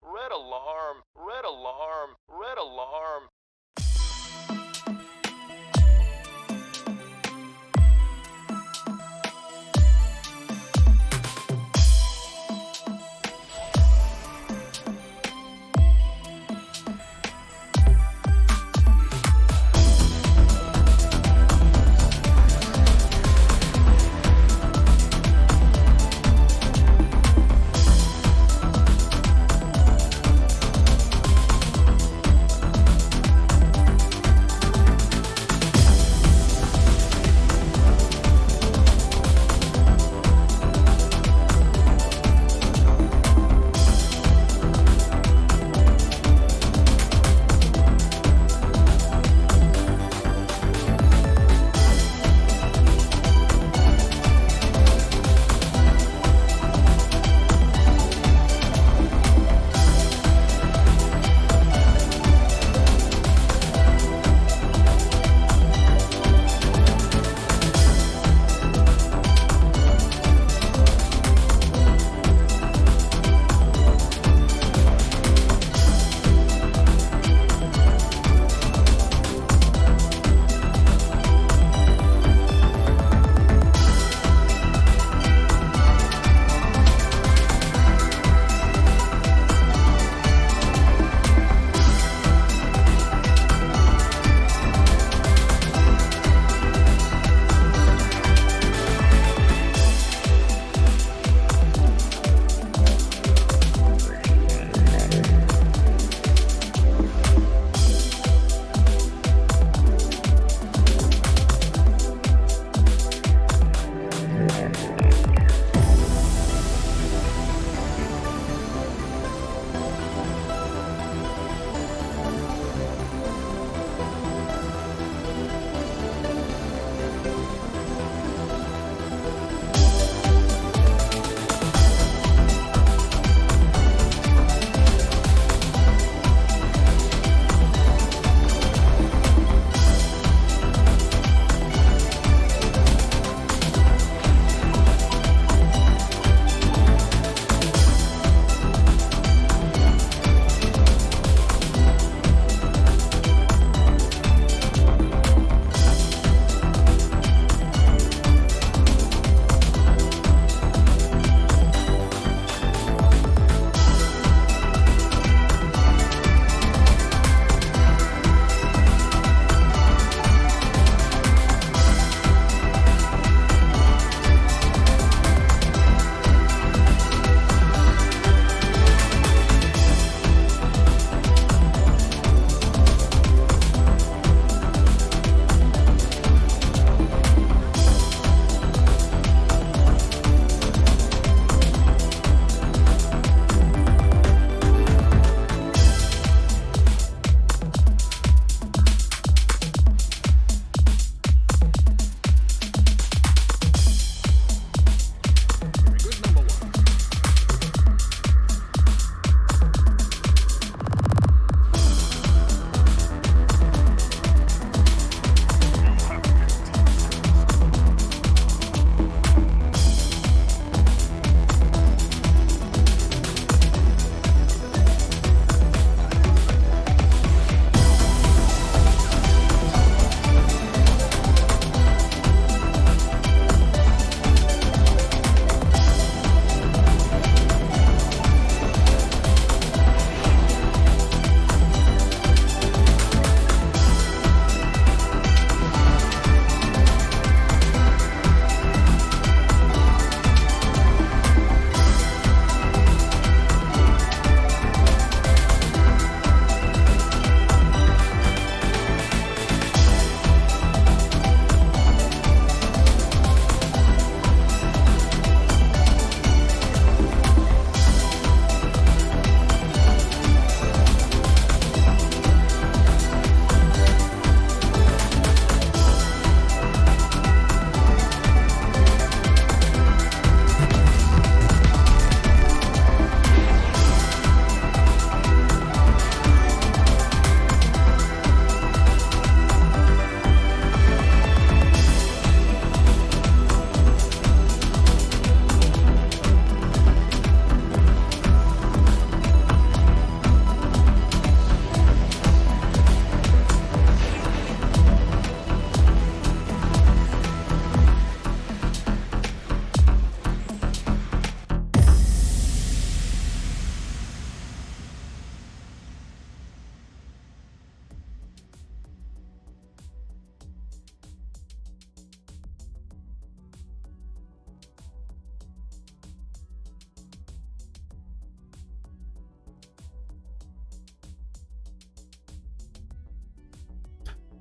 Red alarm, red alarm, red alarm.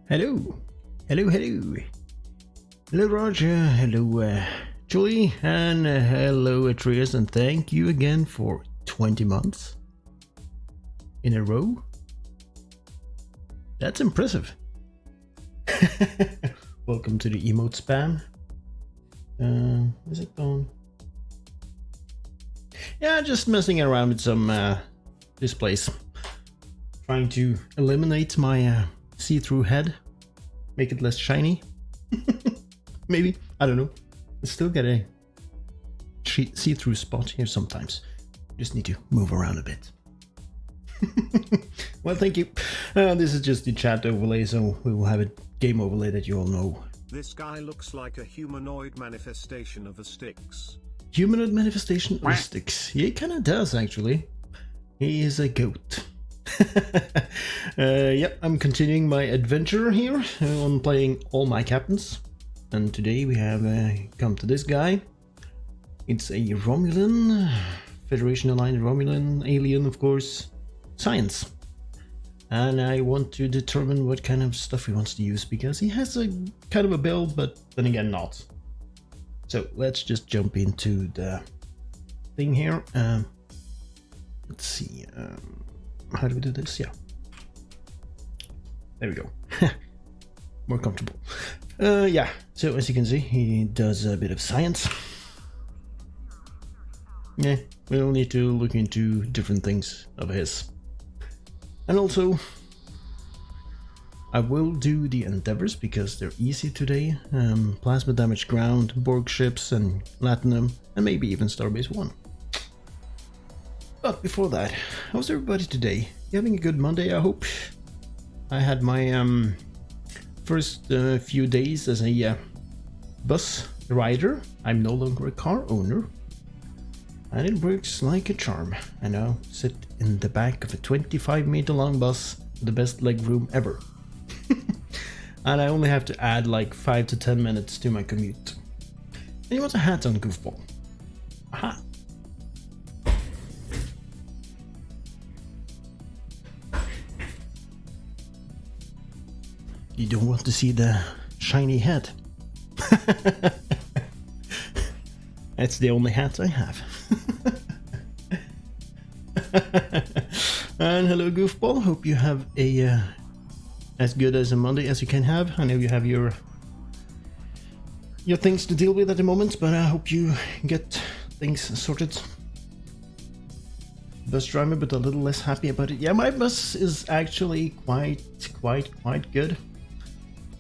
Hello. Hello, hello. Hello, Roger. Hello, Julie. And hello, Atreus. And thank you again for 20 months in a row. That's impressive. Welcome to the emote spam. Is it gone? Yeah, just messing around with some displays. Trying to eliminate my see-through head. Make it less shiny. Maybe. I don't know. I still get a see-through spot here sometimes. Just need to move around a bit. Well, thank you. This is just the chat overlay, so we will have a game overlay that you all know. This guy looks like a humanoid manifestation of a Styx. Humanoid manifestation of Styx. Yeah, he kind of does, actually. He is a goat. Yep, I'm continuing my adventure here on playing all my captains. And today we have come to this guy. It's a Romulan, Federation aligned Romulan, alien, of course, science. And I want to determine what kind of stuff he wants to use, because he has a kind of a build, but then again not. So let's just jump into the thing here. Let's see, how do we do this? Yeah, there we go. More comfortable. Yeah, so as you can see, he does a bit of science. Yeah, we'll need to look into different things of his. And also, I will do the endeavors because they're easy today. Plasma Damage Ground, Borg ships, and Latinum, and maybe even Starbase 1. But before that, how's everybody today? You having a good Monday, I hope? I had my first few days as a bus rider. I'm no longer a car owner. And it works like a charm. I now sit in the back of a 25-meter long bus with the best leg room ever. And I only have to add like 5 to 10 minutes to my commute. And you want a hat on, goofball? Aha! You don't want to see the shiny head. That's the only hat I have. And hello, goofball. Hope you have a as good as a Monday as you can have. I know you have your things to deal with at the moment, but I hope you get things sorted. Bus driver, but a little less happy about it. Yeah, my bus is actually quite good.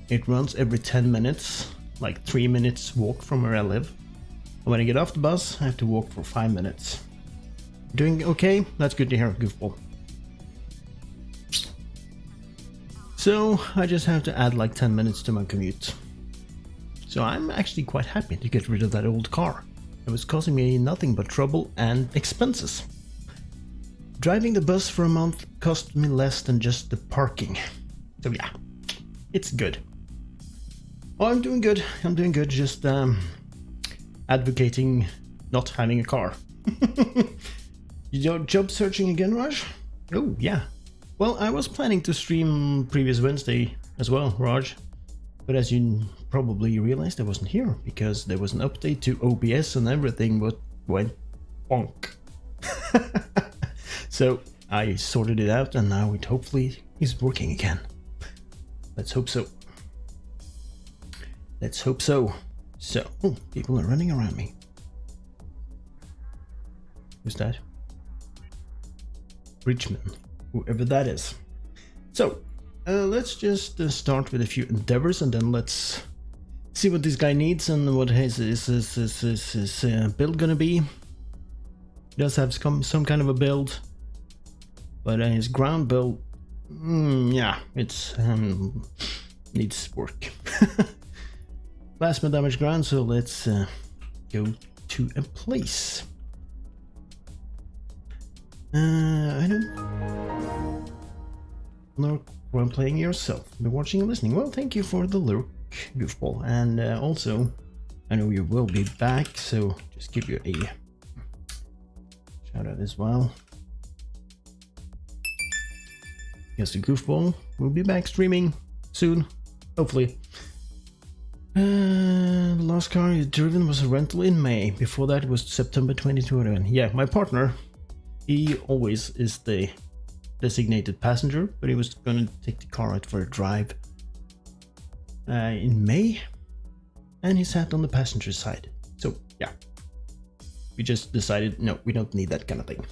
It runs every 10 minutes, like 3 minutes walk from where I live. And when I get off the bus, I have to walk for 5 minutes. Doing okay? That's good to hear, goofball. So I just have to add like 10 minutes to my commute. So I'm actually quite happy to get rid of that old car. It was causing me nothing but trouble and expenses. Driving the bus for a month cost me less than just the parking. So yeah, it's good. Oh, I'm doing good. Just advocating not having a car. You're job searching again, Raj? Oh, yeah. Well, I was planning to stream previous Wednesday as well, Raj. But as you probably realized, I wasn't here because there was an update to OBS and everything went bonk. So I sorted it out and now it hopefully is working again. Let's hope so. Let's hope so. So, oh, people are running around me. Who's that? Richmond, whoever that is. So, let's just start with a few endeavors and then let's see what this guy needs and what his build gonna be. He does have some kind of a build, but his ground build, yeah, it's needs work. Plasma damage ground, so let's go to a place. I don't know where I'm playing yourself. Been watching and listening. Well, thank you for the lurk, goofball. And also, I know you will be back, so just give you a shout out as well. Yes, the goofball will be back streaming soon. Hopefully. The last car you driven was a rental in May. Before that it was September 2021. Yeah, my partner, he always is the designated passenger, but he was gonna take the car out for a drive in May, and he sat on the passenger side. So yeah, we just decided, no, we don't need that kind of thing.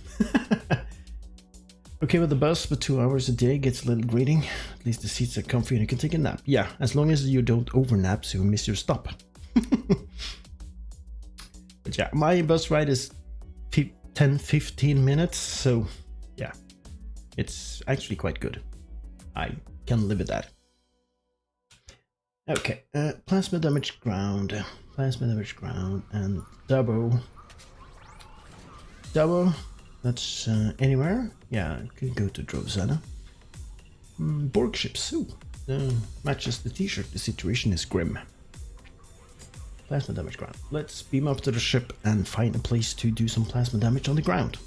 Okay with the bus, but 2 hours a day gets a little grating. At least the seats are comfy and you can take a nap. Yeah, as long as you don't overnap so you miss your stop. But yeah, my bus ride is 10-15 minutes, so yeah, it's actually quite good. I can live with that. Okay, plasma damage ground, and Dabo. That's anywhere. Yeah, I could go to Drozana. Borg ships. Ooh, matches the t-shirt. The situation is grim. Plasma damage ground. Let's beam up to the ship and find a place to do some plasma damage on the ground.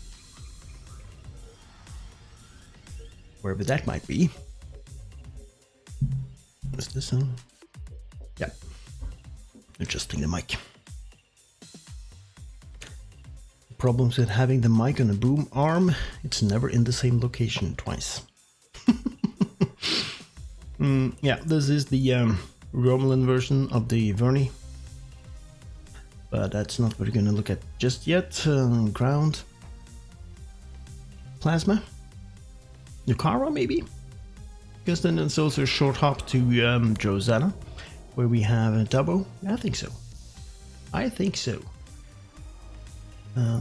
Wherever that might be. Is this on? Yeah. Adjusting the mic. Problems with having the mic on a boom arm, it's never in the same location twice. Yeah, this is the Romulan version of the Verney, but that's not what we're gonna look at just yet. Ground, plasma, Nukara maybe, because then it's also a short hop to Drozana, where we have a Dabo. Yeah, I think so.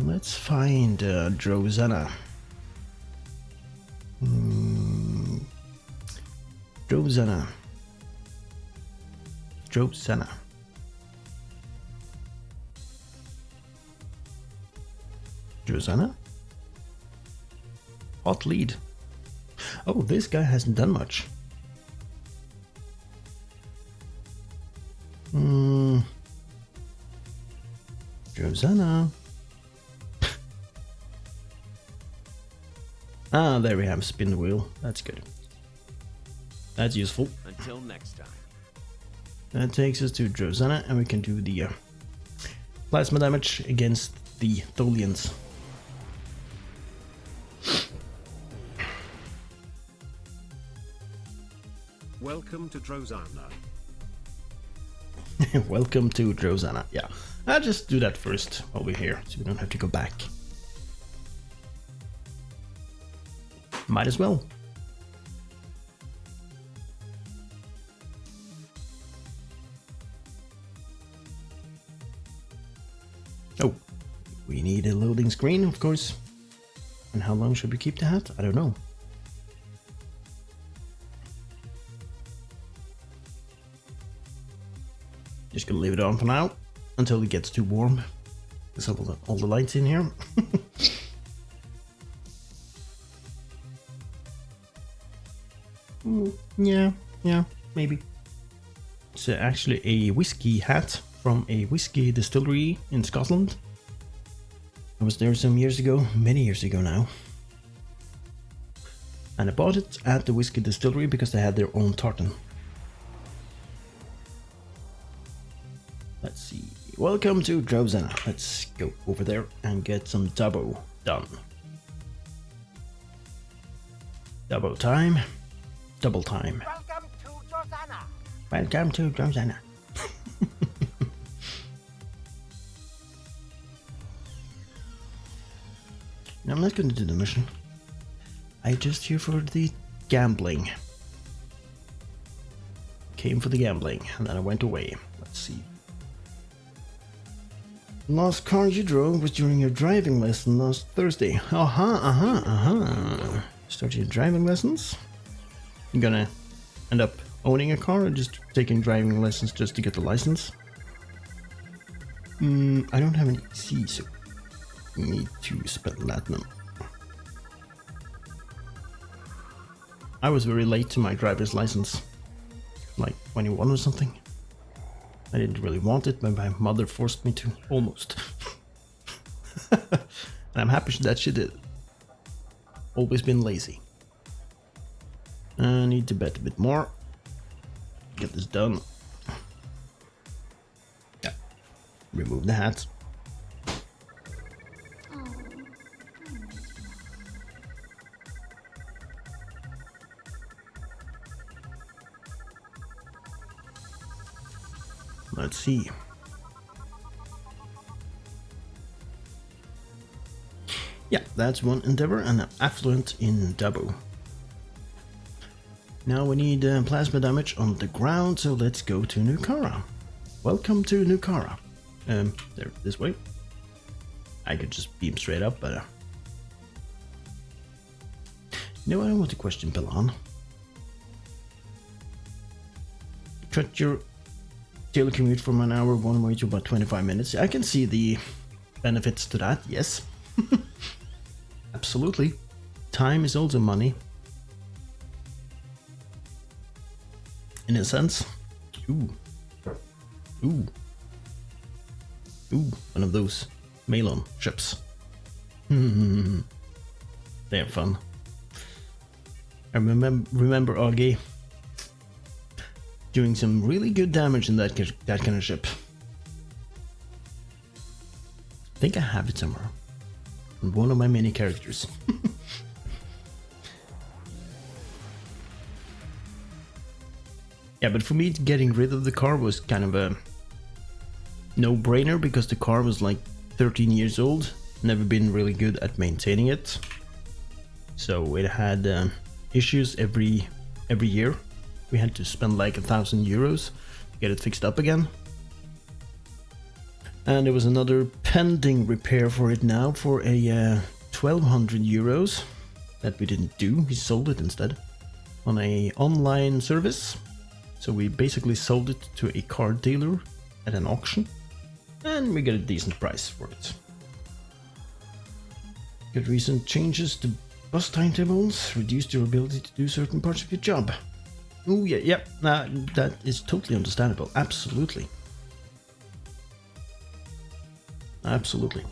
Let's find Drozana. Drozana. Hot lead. Oh, this guy hasn't done much. Drozana. Ah, there we have spin the wheel. That's good. That's useful. Until next time. That takes us to Drozana, and we can do the plasma damage against the Tholians. Welcome to Drozana. Welcome to Drozana. Yeah, I'll just do that first while we're here, so we don't have to go back. Might as well. Oh, we need a loading screen, of course. And how long should we keep the hat? I don't know. Just gonna leave it on for now until it gets too warm. There's all the lights in here. Yeah, maybe. It's actually a whiskey hat from a whiskey distillery in Scotland. I was there some years ago, many years ago now. And I bought it at the whiskey distillery because they had their own tartan. Let's see. Welcome to Drozana. Let's go over there and get some Dabo done. Dabo time. Double time. Welcome to Drozana. Welcome to Drozana. No, I'm not going to do the mission. I just here for the gambling. Came for the gambling, and then I went away. Let's see. Last car you drove was during your driving lesson last Thursday. Start your driving lessons? You gonna end up owning a car or just taking driving lessons just to get the license? I don't have any C, so I need to spend Latinum. I was very late to my driver's license, like 21 or something. I didn't really want it, but my mother forced me to, almost. And I'm happy that she did. Always been lazy. I need to bet a bit more. get this done. Yeah. Remove the hat. Let's see. Yeah, that's one endeavor and an affluent in Dabo. Now we need plasma damage on the ground, so let's go to Nukara. Welcome to Nukara. There, this way. I could just beam straight up, but... No, I don't want to question Pelan. Cut your daily commute from an hour one way to about 25 minutes. I can see the benefits to that, yes. Absolutely. Time is also money. In a sense. Ooh. Ooh. Ooh, one of those Malon ships. They are fun. I remember Augie doing some really good damage in that kind of ship. I think I have it somewhere. On one of my many characters. Yeah, but for me, getting rid of the car was kind of a no-brainer because the car was like 13 years old. Never been really good at maintaining it. So it had issues every year. We had to spend like €1,000 to get it fixed up again. And there was another pending repair for it now for a €1,200 that we didn't do. We sold it instead on a online service. So we basically sold it to a car dealer at an auction, and we get a decent price for it. Got recent changes to bus timetables, reduced your ability to do certain parts of your job. Oh yeah, that is totally understandable. Absolutely. Absolutely.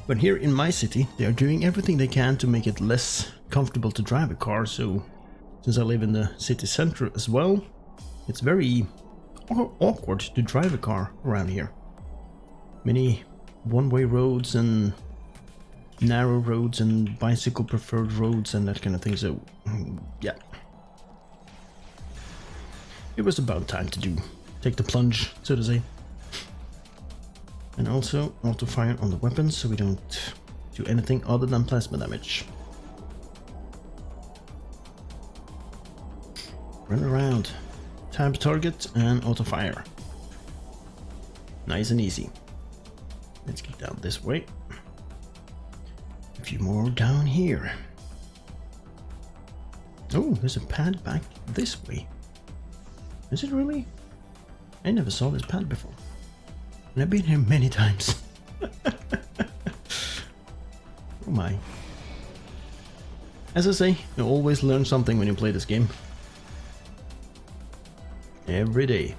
But here in my city, they are doing everything they can to make it less comfortable to drive a car, so since I live in the city center as well, it's very awkward to drive a car around here. Many one-way roads and narrow roads and bicycle preferred roads and that kind of thing, so yeah. It was about time to take the plunge, so to say. And also auto fire on the weapons so we don't do anything other than plasma damage. Run around, tab target and auto fire. Nice and easy. Let's get down this way. A few more down here. Oh, there's a pad back this way. Is it really? I never saw this pad before. And I've been here many times. Oh my. As I say, you always learn something when you play this game. Every day.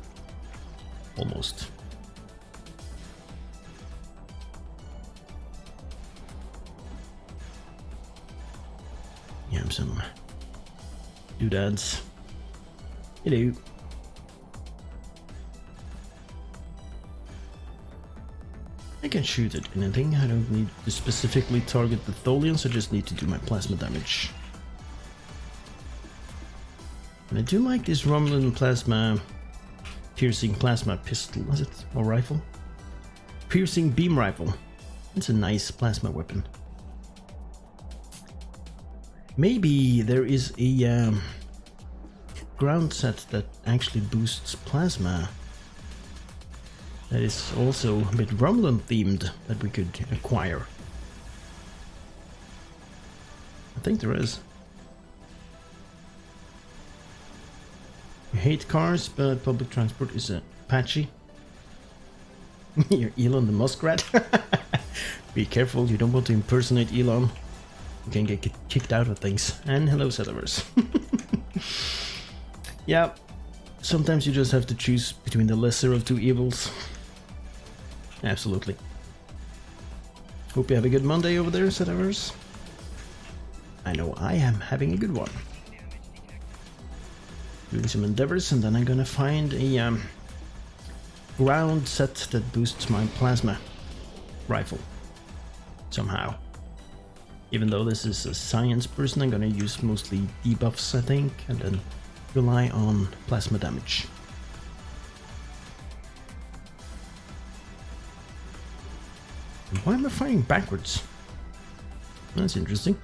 Almost. Yeah, some doodads. Hello. I can shoot at anything. I don't need to specifically target the Tholians, I just need to do my plasma damage. And I do like this Romulan plasma piercing plasma pistol, is it? Or rifle? Piercing beam rifle. It's a nice plasma weapon. Maybe there is a ground set that actually boosts plasma. That is also a bit Romulan themed that we could acquire. I think there is. You hate cars, but public transport is patchy. You're Elon the Muskrat. Be careful, you don't want to impersonate Elon. You can get kicked out of things. And hello, settlers. Yeah, sometimes you just have to choose between the lesser of two evils. Absolutely. Hope you have a good Monday over there, settlers. I know I am having a good one. doing some endeavors, and then I'm gonna find a round set that boosts my plasma rifle somehow. Even though this is a science person, I'm gonna use mostly debuffs, I think, and then rely on plasma damage. Why am I firing backwards? That's interesting.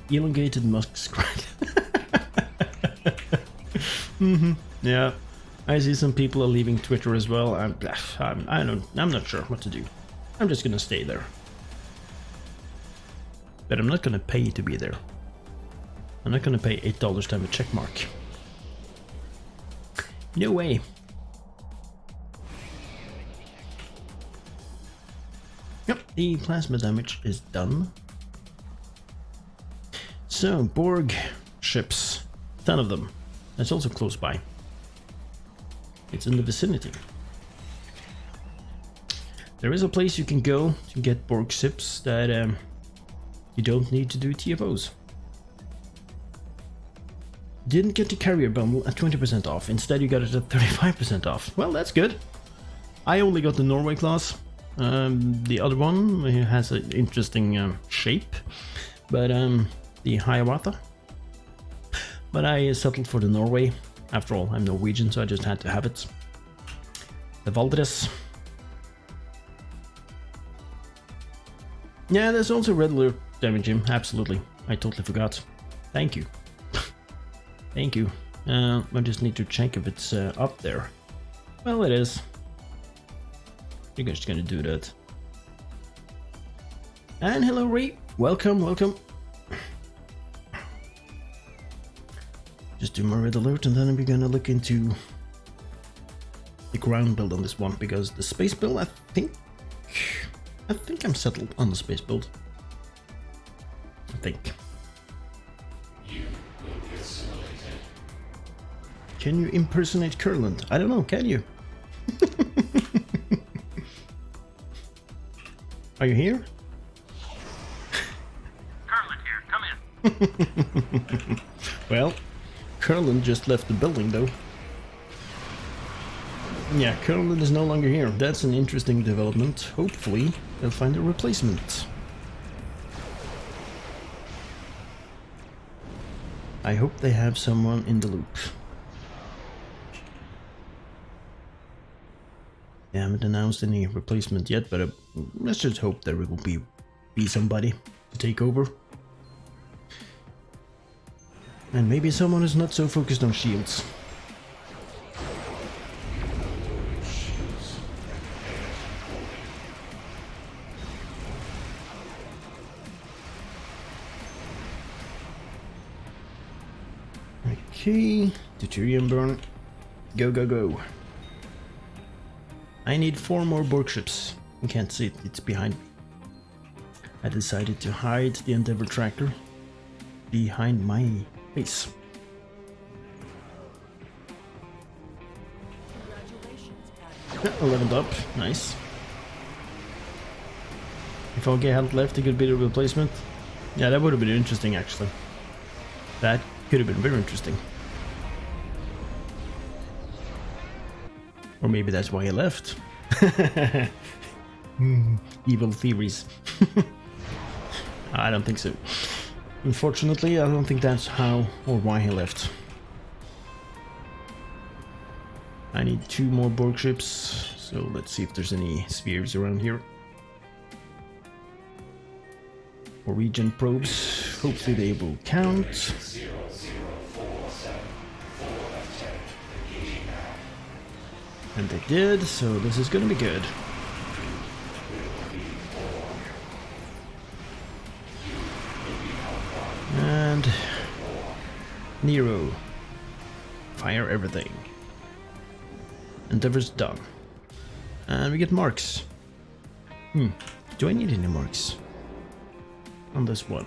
Elongated muskrat. Yeah, I see some people are leaving Twitter as well. I'm not sure what to do. I'm just gonna stay there. But I'm not gonna pay to be there. I'm not gonna pay $8 to have a check mark. No way. Yep, the plasma damage is done. So, Borg ships. 10 of them. That's also close by. It's in the vicinity. There is a place you can go to get Borg ships that you don't need to do TFOs. Didn't get the carrier bundle at 20% off. Instead, you got it at 35% off. Well, that's good. I only got the Norway class. The other one has an interesting shape, but the Hiawatha. But I settled for the Norway. After all, I'm Norwegian, so I just had to have it. The Valdres. Yeah, there's also red alert damaging. Absolutely, I totally forgot. Thank you. Thank you. I just need to check if it's up there. Well, it is. You're just gonna do that. And hello, Ray. Welcome, welcome. Just do my red alert, and then we're gonna look into the ground build on this one, because the space build, I think I'm settled on the space build. I think. Can you impersonate Kurland? I don't know, can you? Are you here? Kurland here, come in. Well, Kurland just left the building though. Yeah, Kurland is no longer here. That's an interesting development. Hopefully, they'll find a replacement. I hope they have someone in the loop. They haven't announced any replacement yet, but let's just hope there will be somebody to take over. And maybe someone who's not so focused on shields. Okay, deuterium burn. Go, go, go. I need 4 more Borg ships. You can't see it, it's behind me. I decided to hide the Endeavor tracker behind my face. Yeah, 11th up, nice. If OG hadn't left, it could be the replacement. Yeah, that would have been interesting actually. That could have been very interesting. Or maybe that's why he left. Evil theories. I don't think so. Unfortunately, I don't think that's how or why he left. I need 2 more Borg ships, so let's see if there's any spheres around here. Or regen probes. Hopefully they will count. And they did, so this is gonna be good. And Nero, fire everything. Endeavor's done. And we get marks. Do I need any marks on this one?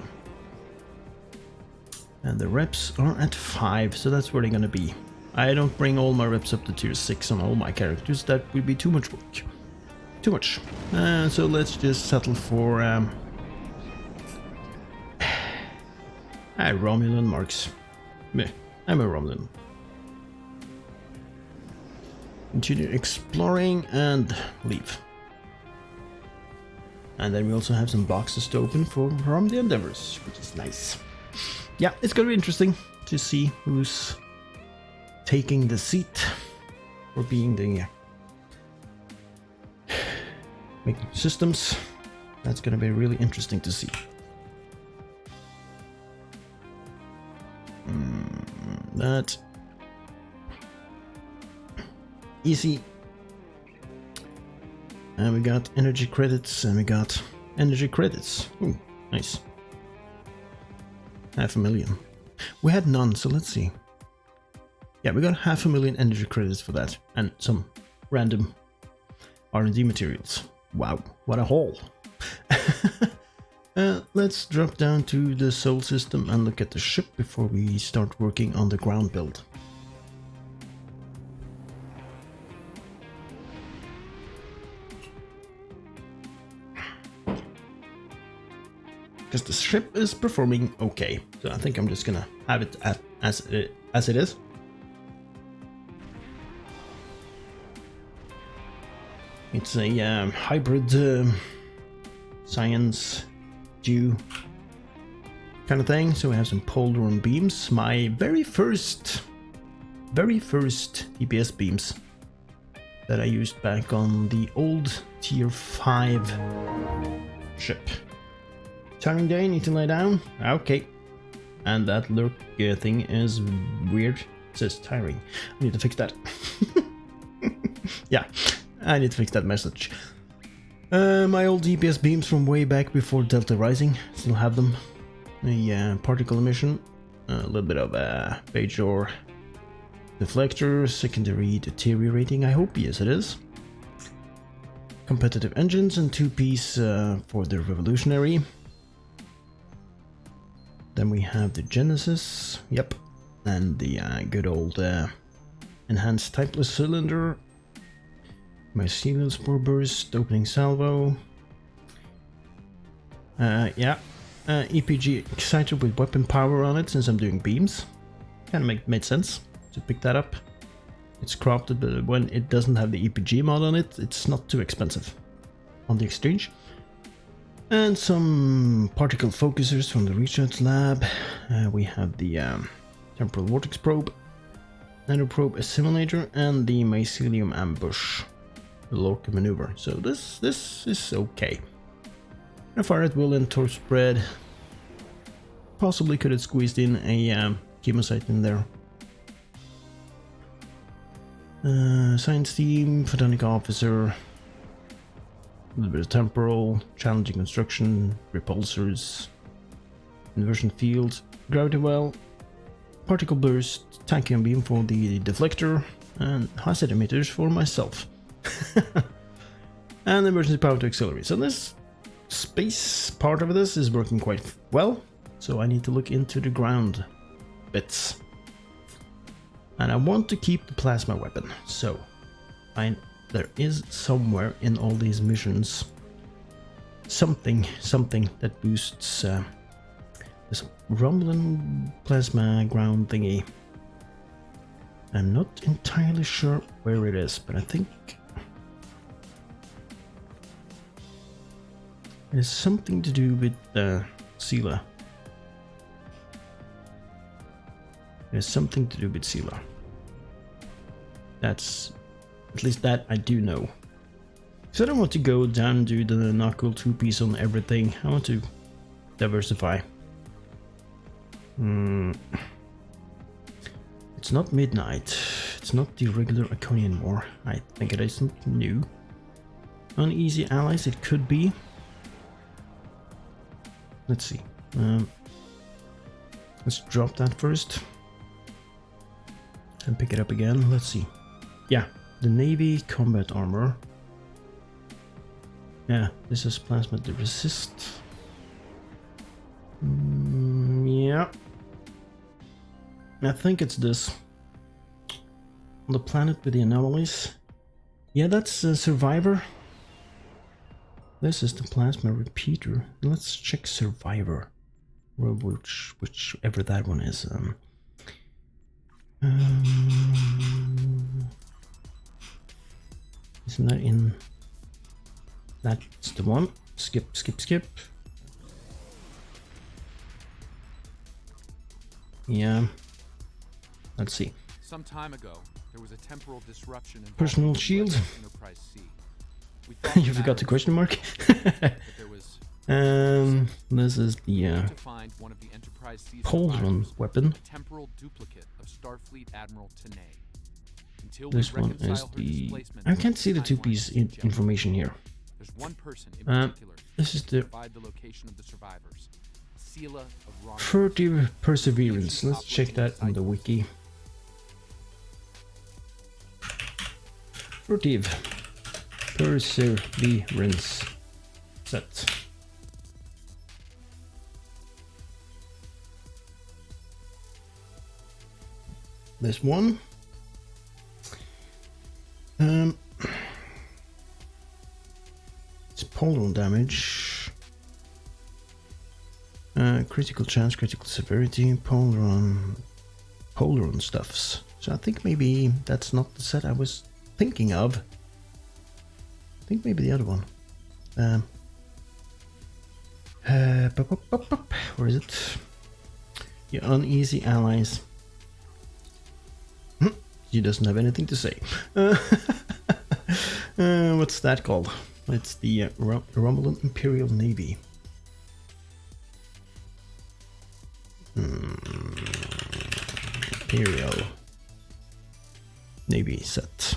And the reps are at 5, so that's where they're gonna be. I don't bring all my reps up to tier 6 on all my characters, that would be too much work. Too much. So let's just settle for Romulan marks. Meh, I'm a Romulan. Continue exploring and leave. And then we also have some boxes to open from the Endeavors, which is nice. Yeah, it's gonna be interesting to see who's taking the seat for being the making systems. That's gonna be really interesting to see. That easy. And we got energy credits, and we got energy credits. Ooh, nice. 500,000. We had none, so let's see. Yeah, we got 500,000 energy credits for that, and some random R&D materials. Wow, what a haul. Let's drop down to the Sol system and look at the ship before we start working on the ground build. Because the ship is performing okay, so I think I'm just gonna have it as it is. It's a hybrid science dew kind of thing. So we have some Poldron beams. My very first EPS beams that I used back on the old tier 5 ship. Tiring day, need to lie down. Okay. And that lurk thing is weird. It says tiring. I need to fix that. Yeah, I need to fix that message. My old EPS beams from way back before Delta Rising. Still have them. A particle emission. A little bit of Bajor deflector. Secondary deteriorating, I hope. Yes, it is. Competitive engines and 2-piece for the Revolutionary. Then we have the Genesis, yep, and the good old enhanced typeless cylinder, mycelial spore burst, opening salvo, yeah, EPG exciter with weapon power on it since I'm doing beams, kind of made sense to pick that up. It's crafted, but when it doesn't have the EPG mod on it, it's not too expensive on the exchange. And some particle focusers from the research lab. We have the temporal vortex probe, nanoprobe assimilator, and the mycelium ambush, the Lorca maneuver. So this is okay. I fire at will and torch spread. Possibly could have squeezed in a chemosite in there. Science team, photonic officer. A little bit of temporal, challenging construction, repulsors, inversion field, gravity well, particle burst, tachyon beam for the deflector, and hazard emitters for myself. And emergency power to accelerate. So this space part of this is working quite well, so I need to look into the ground bits. And I want to keep the plasma weapon, so there is somewhere in all these missions something that boosts this Romulan plasma ground thingy. I'm not entirely sure where it is, but I think it has something to do with Sela. It has something to do with Sela. That's at least that I do know. So I don't want to go down and do the knuckle 2-piece on everything. I want to diversify. It's not midnight. It's not the regular Iconian anymore. I think it is something new. Uneasy allies, it could be. Let's see. Let's drop that first. And pick it up again. Let's see. Yeah. The Navy combat armor. Yeah, this is plasma to resist. Yeah. I think it's this. On the planet with the anomalies. Yeah, that's a Survivor. This is the plasma repeater. Let's check Survivor. Whichever that one is. Isn't that in? That's the one. Skip, skip, skip. Yeah. Let's see. Some time ago, there was a temporal disruption in Personal shield. Enterprise C. We thought You forgot the question mark. that there was This is the to find one of the Enterprise C's Pauldron survivors, weapon. a temporal duplicate of Starfleet Admiral Tanay. Until This we one reconcile is her the. displacement I with can't see the timeline two-piece injection. information here. There's one person in Uh, particular This is who can the provide the location of the survivors. Sela of Romulus. Furtive Perseverance. Let's check that on the wiki. Furtive Perseverance set. This one. It's Pauldron damage. Critical chance, critical severity, Pauldron stuffs. So I think maybe that's not the set I was thinking of. I think maybe the other one. Where is it? Your uneasy allies. He doesn't have anything to say. What's that called? It's the Romulan Imperial Navy. Imperial Navy set.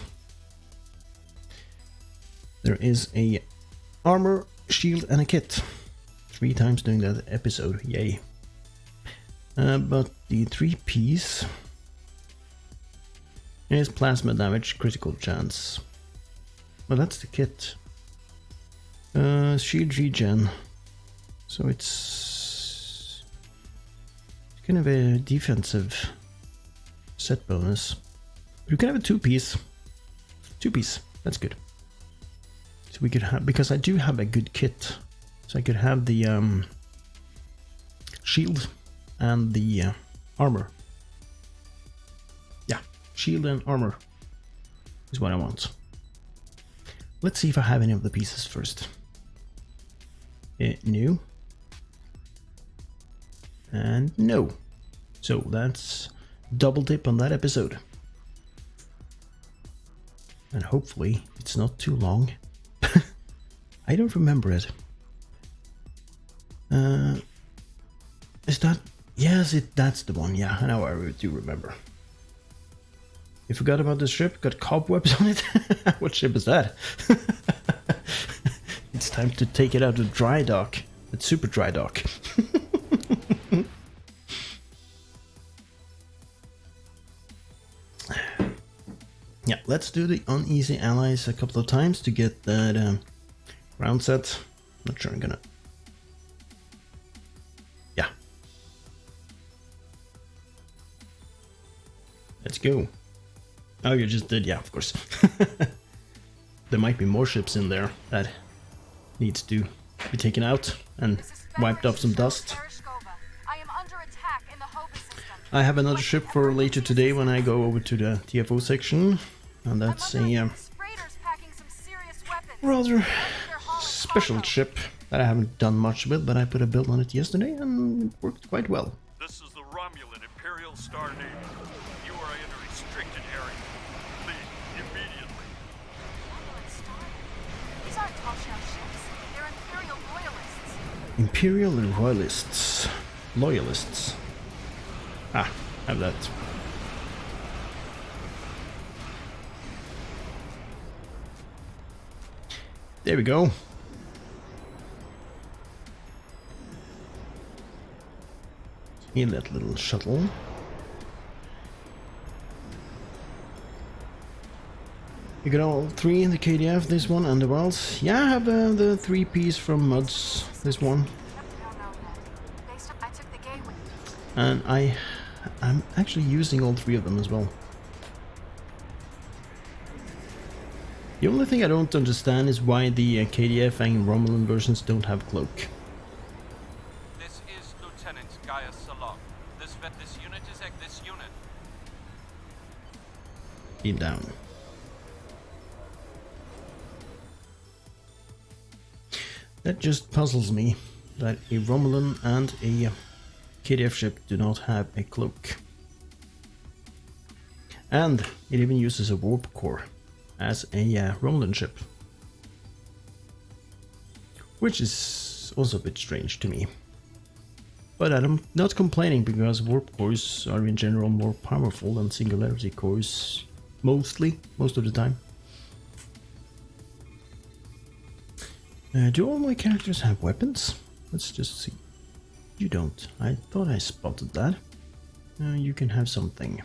There is a armor, shield, and a kit. 3 times during that episode, yay. But the 3-piece is plasma damage, critical chance. Well, that's the kit. Shield regen. So it's kind of a defensive set bonus. But you can have a 2-piece. 2-piece, that's good. So we could have, because I do have a good kit. So I could have the shield and the armor. Yeah, shield and armor is what I want. Let's see if I have any of the pieces first. New. And no. So that's double dip on that episode. And hopefully it's not too long. I don't remember it. Is that? Yes, that's the one. Yeah, I know. I do remember. You forgot about the ship? Got cobwebs on it? What ship is that? It's time to take it out of dry dock. It's super dry dock. Yeah, let's do the uneasy allies a couple of times to get that round set. Not sure I'm gonna. Yeah. Let's go. Oh, you just did, yeah, of course. There might be more ships in there that needs to be taken out and wiped off some dust. I have another ship for later today when I go over to the TFO section, and that's a rather special ship that I haven't done much with, but I put a build on it yesterday and it worked quite well. This is the Romulan Imperial Star Navy. You are in a restricted area. Leave immediately. These aren't tall shell ships. They're Imperial loyalists. Imperial Royalists. Loyalists. Ah, have that. There we go. In that little shuttle. You got all 3 in the KDF, this one and the Wells. Yeah, I have the 3-piece from Muds, this one. I took the gateway. And I'm actually using all 3 of them as well. The only thing I don't understand is why the KDF and Romulan versions don't have cloak. This is Lieutenant Gaius Salon. This unit is this unit. Beam down. That just puzzles me, that a Romulan and a KDF ship do not have a cloak. And it even uses a warp core as a Romulan ship. Which is also a bit strange to me. But I'm not complaining, because warp cores are in general more powerful than singularity cores, most of the time. Do all my characters have weapons? Let's just see. You don't. I thought I spotted that. You can have something.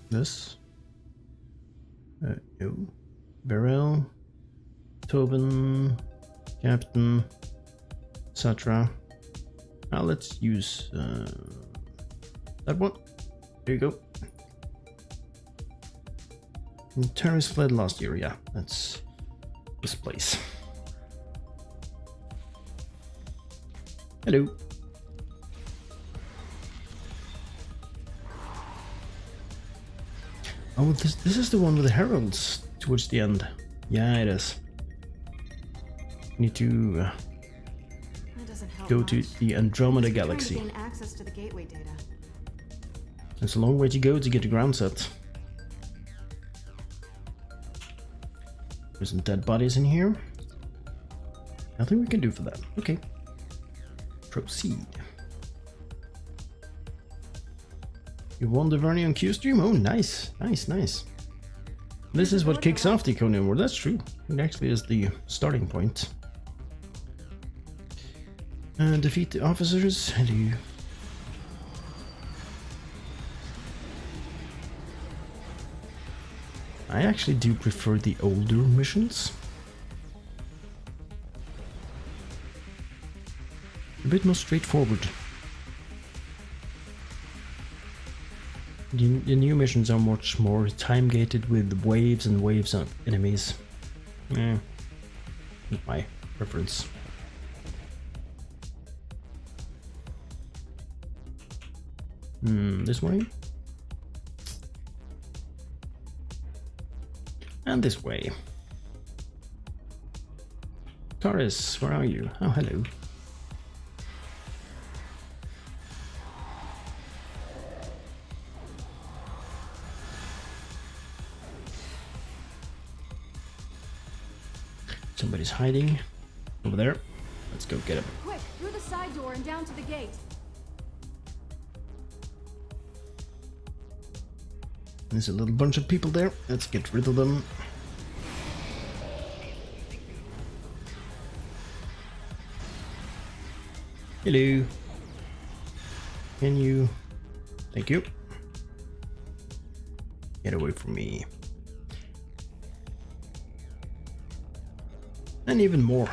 This. No. Beryl. Tobin. Captain. Etc. Now let's use that one. There you go. And terrorists fled last year. Yeah, that's this place. Hello. Oh, this is the one with the heralds towards the end. Yeah, it is. Need to That doesn't help go to much. the Andromeda Trying to Galaxy. gain access to the gateway data. There's a long way to go to get the ground set. There's some dead bodies in here. Nothing we can do for that. Okay. Proceed. You won the Vernion Q stream? Oh, nice. Nice. This is what kicks off the Iconium War. That's true. It actually is the starting point. Defeat the officers. Hello. I actually do prefer the older missions. A bit more straightforward. The new missions are much more time-gated with waves and waves of enemies. Not my preference. This way? And this way. Taurus, where are you? Oh, hello. Somebody's hiding over there. Let's go get him. Quick, through the side door and down to the gate. There's a little bunch of people there. Let's get rid of them. Hello. Can you... Thank you. Get away from me. And even more.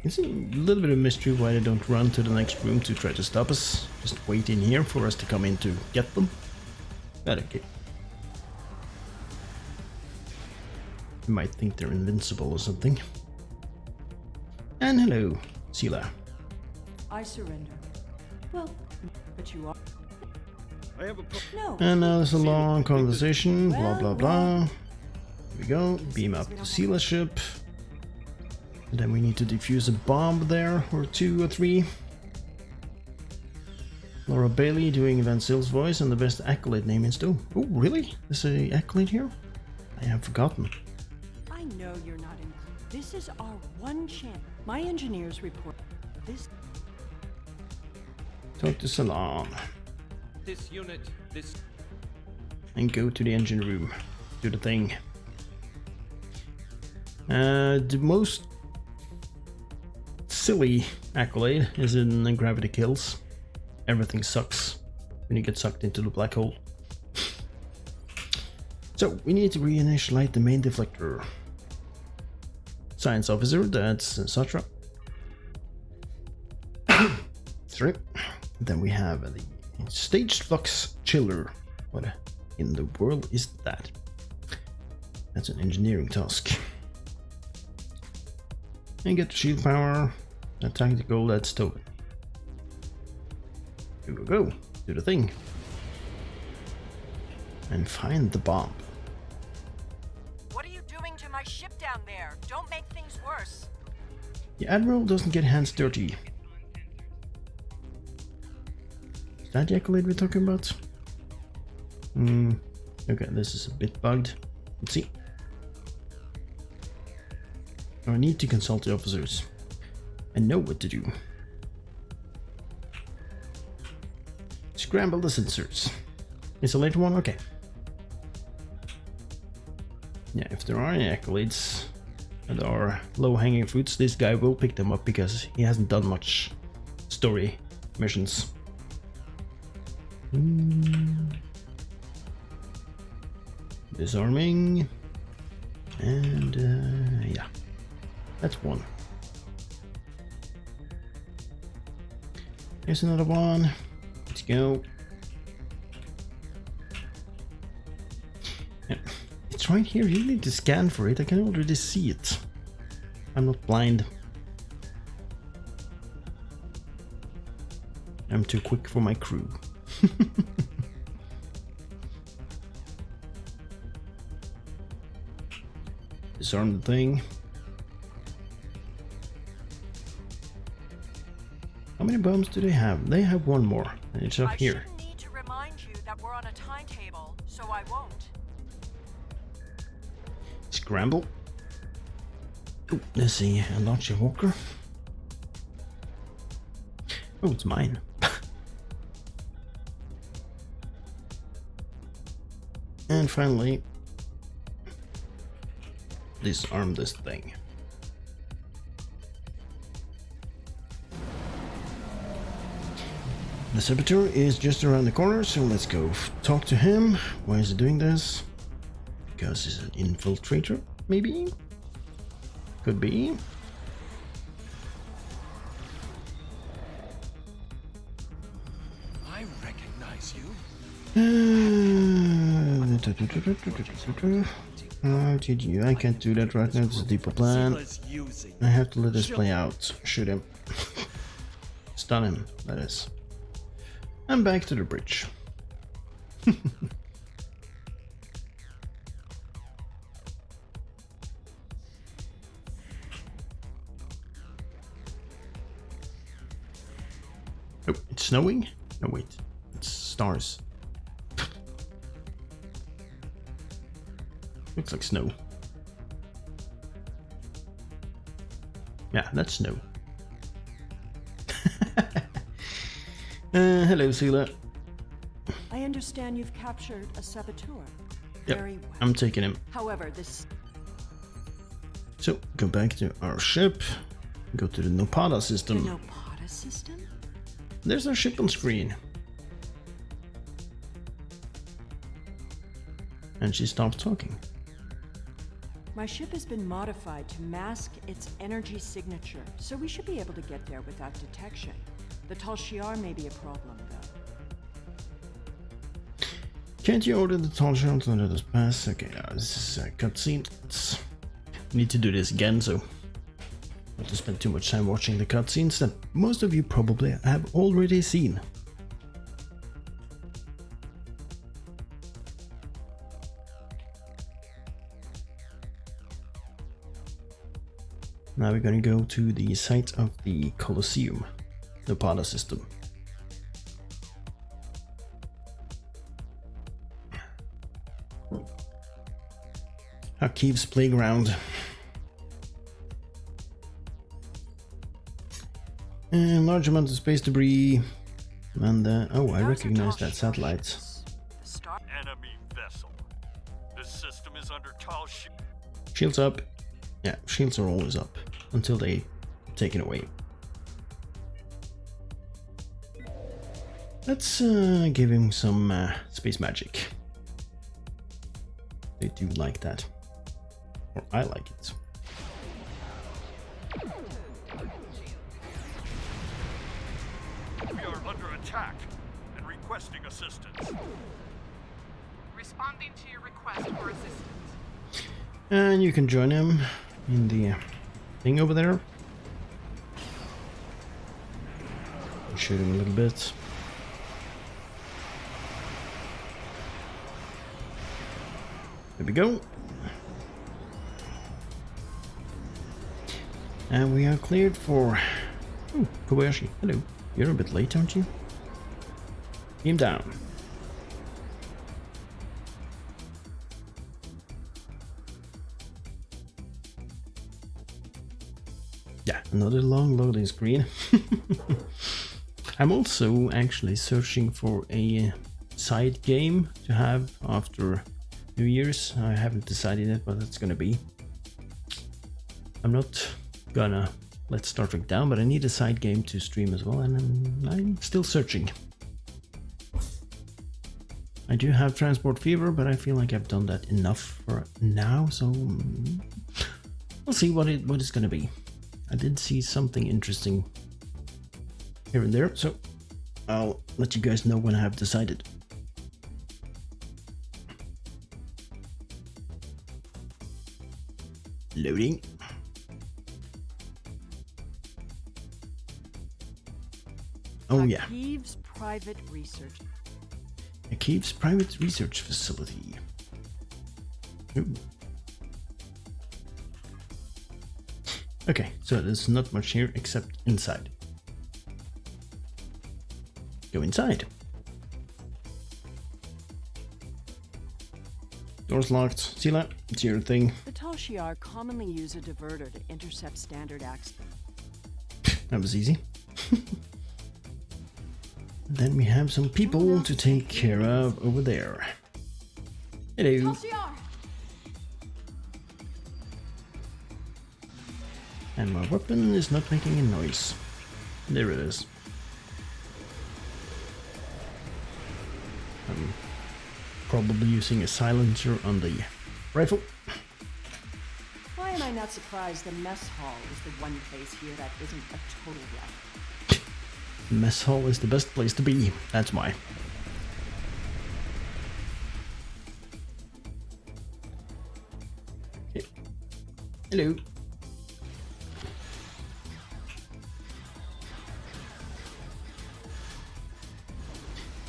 It's a little bit of mystery why they don't run to the next room to try to stop us. Just wait in here for us to come in to get them. But okay. You might think they're invincible or something. And hello, Sela. I surrender. Well, but you are. I have a No. And now there's a long conversation, blah blah blah. Here we go, beam up the Sela ship. And then we need to defuse a bomb there, or 2 or 3. Laura Bailey doing Van Sil's voice and the best accolade name in Stowe. Oh, really? There's a accolade here? I have forgotten. I know you're not in. This is our one chance. My engineers report this. Talk to Salon. This unit, this And go to the engine room. Do the thing. The most silly accolade is in Gravity Kills. Everything sucks when you get sucked into the black hole. So we need to reinitialize the main deflector. Science officer, that's Satra. Sorry. Then we have the stage flux chiller. What in the world is that? That's an engineering task. And get the shield power. Attack the goal that's Tobin. Here we go. Do the thing. And find the bomb. What are you doing to my ship down there? The Admiral doesn't get hands dirty. Is that the accolade we're talking about? Okay, this is a bit bugged. Let's see. I need to consult the officers and know what to do. Scramble the sensors. Is a later one? Okay. Yeah, if there are any accolades and there are low-hanging fruits, this guy will pick them up because he hasn't done much story missions. Disarming. And yeah, that's one. Here's another one. Let's go. Yeah. It's right here. You need to scan for it. I can already see it. I'm not blind. I'm too quick for my crew. Disarm the thing. How many bombs do they have? They have one more, and it's up here. I shouldn't need to remind you that we're on a timetable, so I won't. Scramble. Oh, let's see, a Launcher Walker. Oh, it's mine. And finally, disarm this thing. The Saboteur is just around the corner, so let's go talk to him. Why is he doing this? Because he's an infiltrator, maybe? Could be. I recognize you. GG, I can't do that right now, it's a deeper plan. I have to let this play out. Shoot him. Stun him, that is. I'm back to the bridge. Oh, it's snowing? No, wait. It's stars. Looks like snow. Yeah, that's snow. Hello, Sela. I understand you've captured a saboteur. Yep, Very well. I'm taking him. However, this So, go back to our ship. Go to the Nopada the system. Nopada system? There's our ship on screen. And she stopped talking. My ship has been modified to mask its energy signature, so we should be able to get there without detection. The Tal Shiar may be a problem, though. Can't you order the Tal Shiar to let us pass? Okay, this is a cutscene. Need to do this again, so not to spend too much time watching the cutscenes that most of you probably have already seen. Now we're gonna go to the site of the Colosseum, the Nopada system. Hakiv's playground. And large amount of space debris. And oh, I Those are recognize Tal that Shiar satellite. ships. The star Enemy vessel. This system is under Tal Shiar. Shields up. Yeah, shields are always up until they taken away. Let's give him some space magic. They do like that. Or I like it. We are under attack and requesting assistance. responding to your request for assistance. And you can join him in the thing over there. Shoot him a little bit. There we go. And we are cleared for... Oh, Kobayashi, hello. You're a bit late, aren't you? Beam down. Yeah, another long loading screen. I'm also actually searching for a side game to have after New Year's. I haven't decided yet what it's gonna be. I'm not gonna let Star Trek down, but I need a side game to stream as well, and I'm still searching. I do have Transport Fever, but I feel like I've done that enough for now, so we'll see what it's gonna be. I did see something interesting here and there, so I'll let you guys know when I have decided. Loading. Oh yeah. Akiev's private research. Akiev's private research facility. Ooh. Okay, so there's not much here except inside. Go inside. Door's locked. Sela, it's your thing. The Tal Shiar commonly use a diverter to intercept standard access. That was easy. Then we have some people to take care of over there. Hello. And my weapon is not making a noise. There it is. I'm probably using a silencer on the rifle. Why am I not surprised the mess hall is the one place here that isn't a total wreck? Mess hall is the best place to be, that's why. Okay. Hello.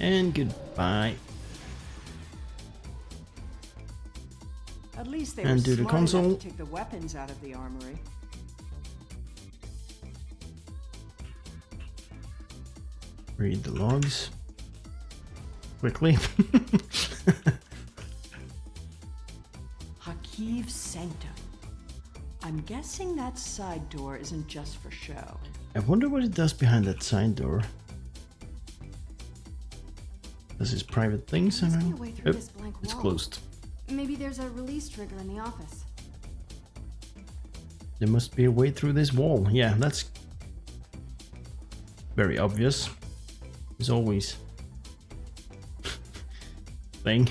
And goodbye. At least they And were do the smart console. enough to take the weapons out of the armory. Read the logs quickly. Akiev's sanctum. I'm guessing that side door isn't just for show. I wonder what it does behind that side door. This is private things, I Must be know. a way through Oh, this blank it's wall. closed. Maybe there's a release trigger in the office. There must be a way through this wall. Yeah, that's very obvious. There's always thing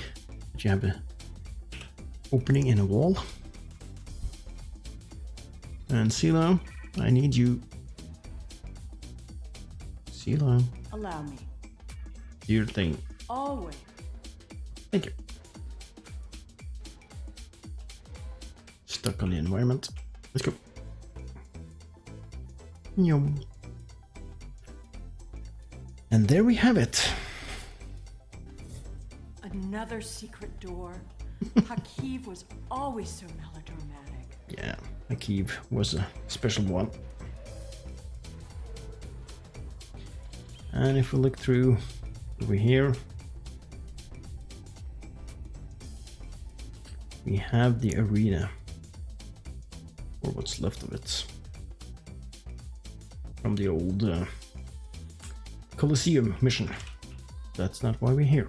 that you have a opening in a wall. And Sela, I need you. Sela, Allow me. do your thing. Always. Thank you. Stuck on the environment. Let's go. Yum. And there we have it. Another secret door. Akiev was always so melodramatic. Yeah, Akiev was a special one. And if we look through over here, we have the arena, or what's left of it, from the old Colosseum mission. That's not why we're here.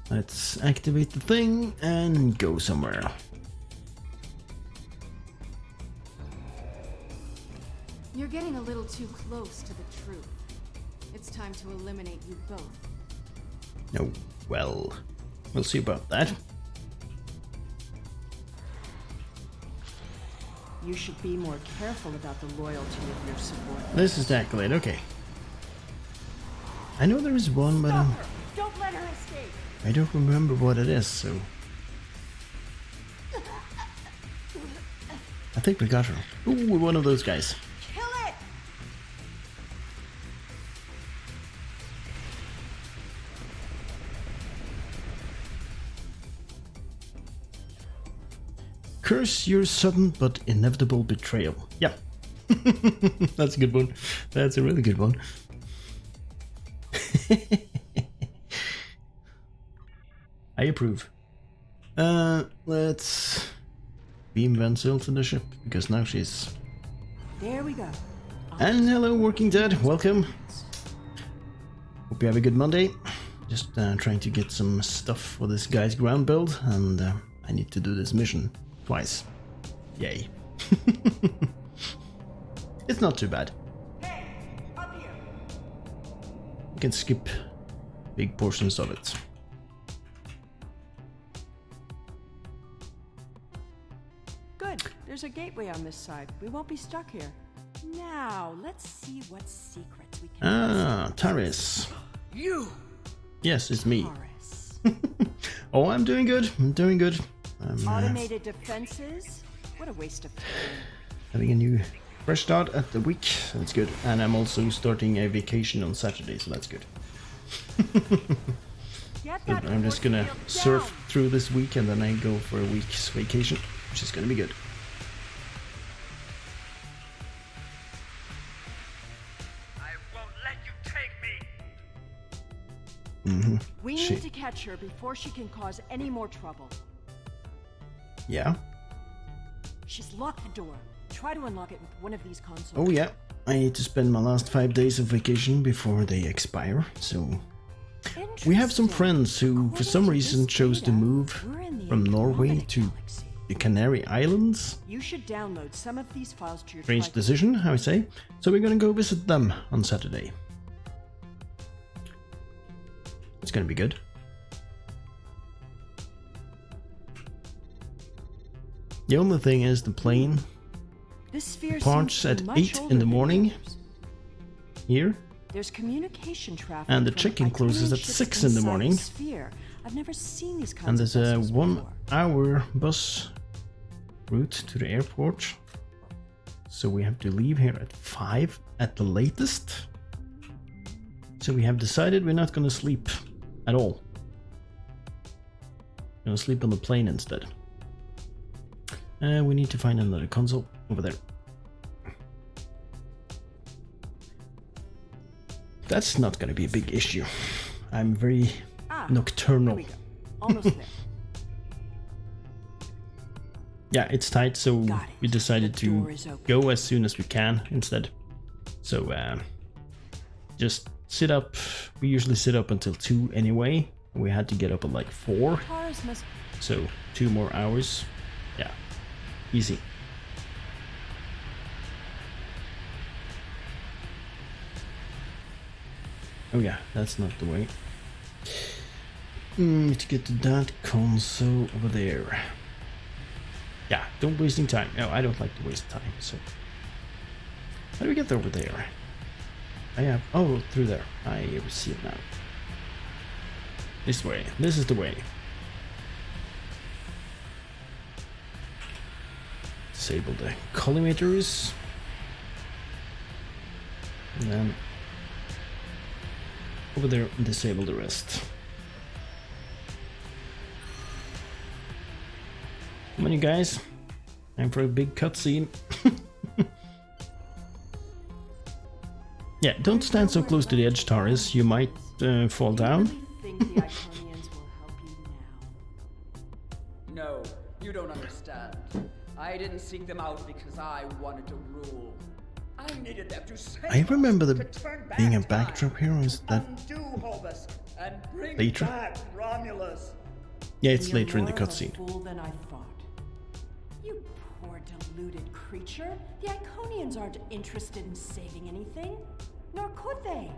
Let's activate the thing and go somewhere. You're getting a little too close to the truth. It's time to eliminate you both. Oh, well, we'll see about that. You should be more careful about the loyalty of your subordinates. This is the accolade, okay. I know there is one, but Stop her! Don't let her escape! I don't remember what it is, so... I think we got her. Ooh, one of those guys. Kill it! Curse your sudden but inevitable betrayal. Yeah. That's a good one. That's a really good one. I approve. Let's beam Vansil to the ship, because now she's... There we go. And hello, Working Dead, welcome. Hope you have a good Monday. Just trying to get some stuff for this guy's ground build, and I need to do this mission twice. Yay. It's not too bad. Hey, up here. You can skip big portions of it. Good. There's a gateway on this side. We won't be stuck here. Now, let's see what secrets we can... Ah, Taris. You! Yes, it's me. Taris. Oh, I'm doing good. I'm doing good. I'm Automated defenses? What a waste of time. having a new fresh start at the week. So that's good. And I'm also starting a vacation on Saturday, so that's good. Get So that I'm just force gonna field surf down. through this week, and then I go for a week's vacation, which is gonna be good. I won't let you take me! We She- need to catch her before she can cause any more trouble. Yeah. She's locked the door. Try to unlock it with one of these consoles. Oh yeah. I need to spend my last 5 days of vacation before they expire, so... We have some Interesting. friends who, for some According to reason, this chose to data, move we're in the from Norway Andromeda to Galaxy. the Canary Islands. You should download some of these files to your Strange Trico. decision, how I say. So we're gonna go visit them on Saturday. It's gonna be good. The only thing is the plane This sphere departs seems at much 8 older in the than morning yours. here. There's communication traffic. And the from check-in closes Iconian at ships 6 in the inside morning. Sphere. I've never seen these kinds And of there's a vessels 1 before. hour bus route to the airport. So we have to leave here at 5 at the latest. So we have decided we're not gonna sleep at all. We're gonna sleep on the plane instead. We need to find another console over there. That's not gonna be a big issue. I'm very Ah, nocturnal. Here we go. Almost there. Yeah, it's tight, so Got it. we decided The door to is open. go as soon as we can instead. So just sit up. We usually sit up until 2 anyway. We had to get up at like 4, Taurus must... so 2 more hours. Yeah, easy. Oh yeah, that's not the way. Need to get to that console over there. Yeah, don't wasting time. No, I don't like to waste time, so... How do we get over there? I have... Oh, through there. I see it now. This way. This is the way. Disable the collimators. And then... over there, and disable the rest. Come on, you guys. Time for a big cutscene. Yeah, don't stand so close to the edge, Taris. You might fall down. I really think the Iconians will help you now. No, you don't understand. I didn't seek them out because I wanted to rule. I needed them to save I remember us, there to turn back being a time, backdrop here, or is to that... undo Hobus and bring later? back Romulus. Yeah, it's You're later in the more of a cutscene. fool than I thought. You poor deluded creature. The Iconians aren't interested in saving anything. Nor could they.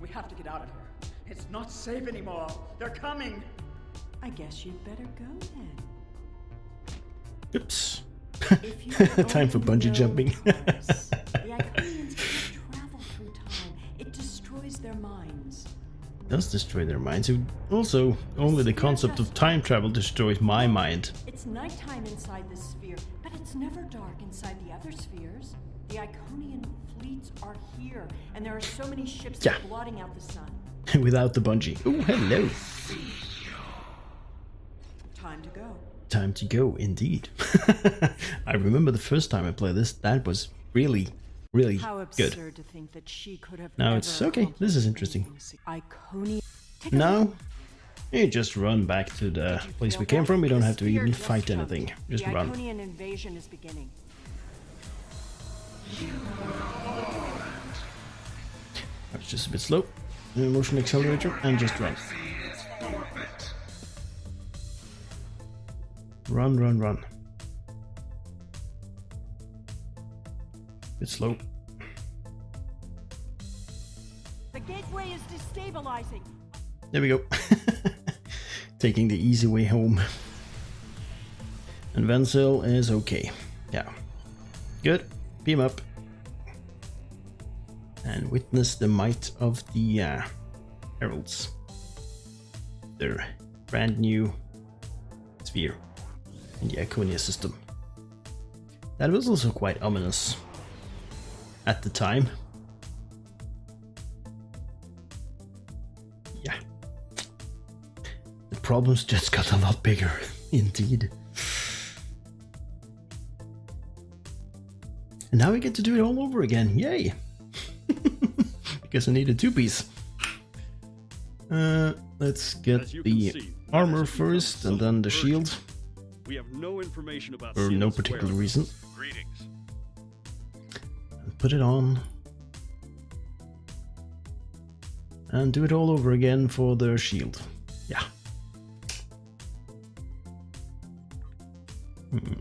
We have to get out of here. It's not safe anymore. They're coming. I guess you'd better go then. Oops. If you Time for only bungee know jumping. Taurus, the Iconians can't travel through time. It destroys their minds. Does destroy their minds. Also, only the concept of time travel destroys my mind. It's nighttime inside this sphere, but it's never dark inside the other spheres. The Iconian fleets are here, and there are so many ships Yeah. blotting out the sun. Without the bungee. Oh, hello. Time to go. time to go, indeed. I remember the first time I played this, that was really, really How good. absurd to think that she could have Now ever it's okay, this is interesting. Iconia. Take a Now, look. you just run back to the Did you place feel we came that? from, we don't The have to spear even just fight jumped. anything, just the run. Iconian invasion is beginning. It's just a bit slow. Motion accelerator and just run. Run, run, run. Bit slow. The gateway is destabilizing. There we go. Taking the easy way home. And Vensil is okay. Yeah. Good. Beam up. And witness the might of the heralds. Their brand new sphere in the Iconia system. That was also quite ominous at the time. Yeah. The problems just got a lot bigger, indeed. And now we get to do it all over again, yay! Because I need a two-piece. Let's get As you can the see, armor as you become first and then the urgent, shield, We have no information about for no Siena's particular whereabouts. reason. Greetings. And put it on. And do it all over again for the shield. Yeah.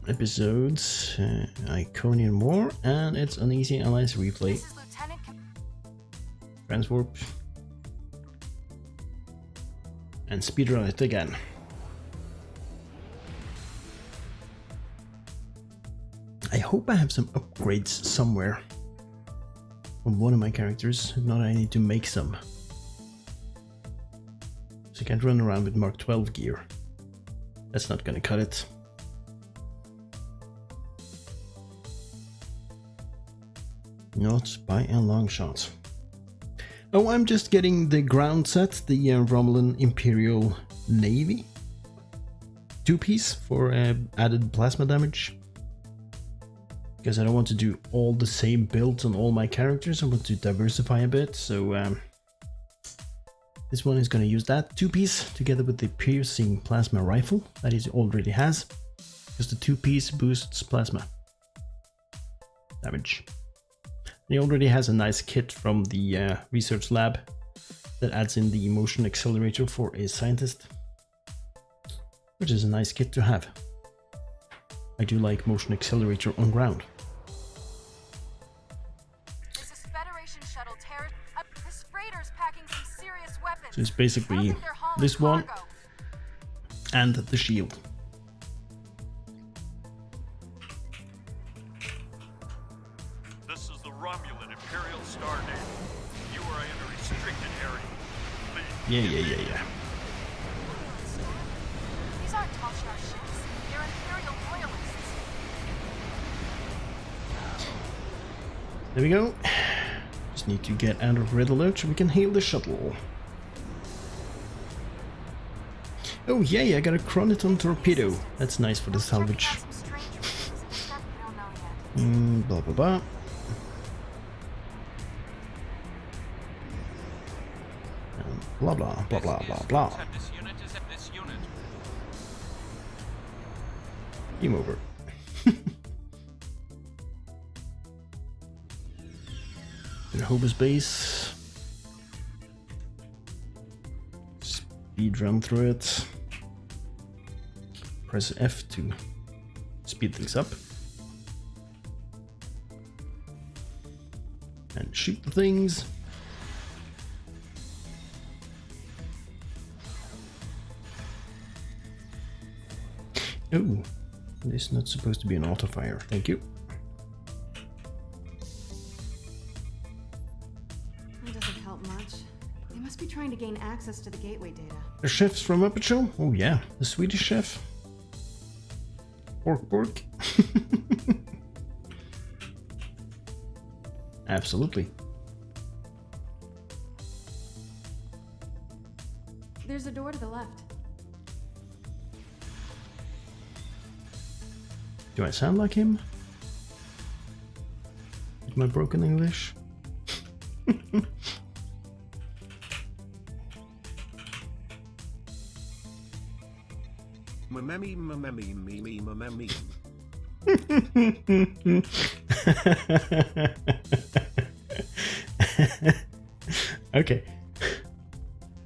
Episodes, Iconian War, and it's an Easy Allies replay. This is Lieutenant Transwarp. And speedrun it again. I hope I have some upgrades somewhere on one of my characters. If not, I need to make some. So I can't run around with Mark 12 gear. That's not gonna cut it. Not by a long shot. Oh, I'm just getting the ground set, the Romulan Imperial Navy. Two-piece for added plasma damage. Because I don't want to do all the same builds on all my characters, I want to diversify a bit, so this one is going to use that two-piece together with the piercing plasma rifle that he already has. Because the two-piece boosts plasma damage. He already has a nice kit from the research lab that adds in the motion accelerator for a scientist, which is a nice kit to have. I do like motion accelerator on ground. This is Federation shuttle terror. This freighter's packing some serious weapons. So it's basically I think they're hauling this one cargo. and the shield. This is the Romulan Imperial Star Navy. You are in a restricted area. Please. Yeah. These aren't Tal Shiar ships. They're Imperial loyalists. There we go. Just need to get out of red alert so we can hail the shuttle. Oh yay, I got a Chroniton torpedo. That's nice for the salvage. Checking out some strange reasons, except we don't know yet. Blah blah blah. And blah blah blah blah blah blah. This unit is at this unit. Game over. The Hobus base. Speed run through it. Press F to speed things up. And shoot the things. Oh, this is not supposed to be an auto fire. Thank you. It doesn't help much. They must be trying to gain access to the gateway data. The chefs from Upper? Oh yeah, the Swedish chef. Pork. Absolutely. There's a door to the left. Do I sound like him? With my broken English? Mamemi mamemi mimi mamemi. Okay.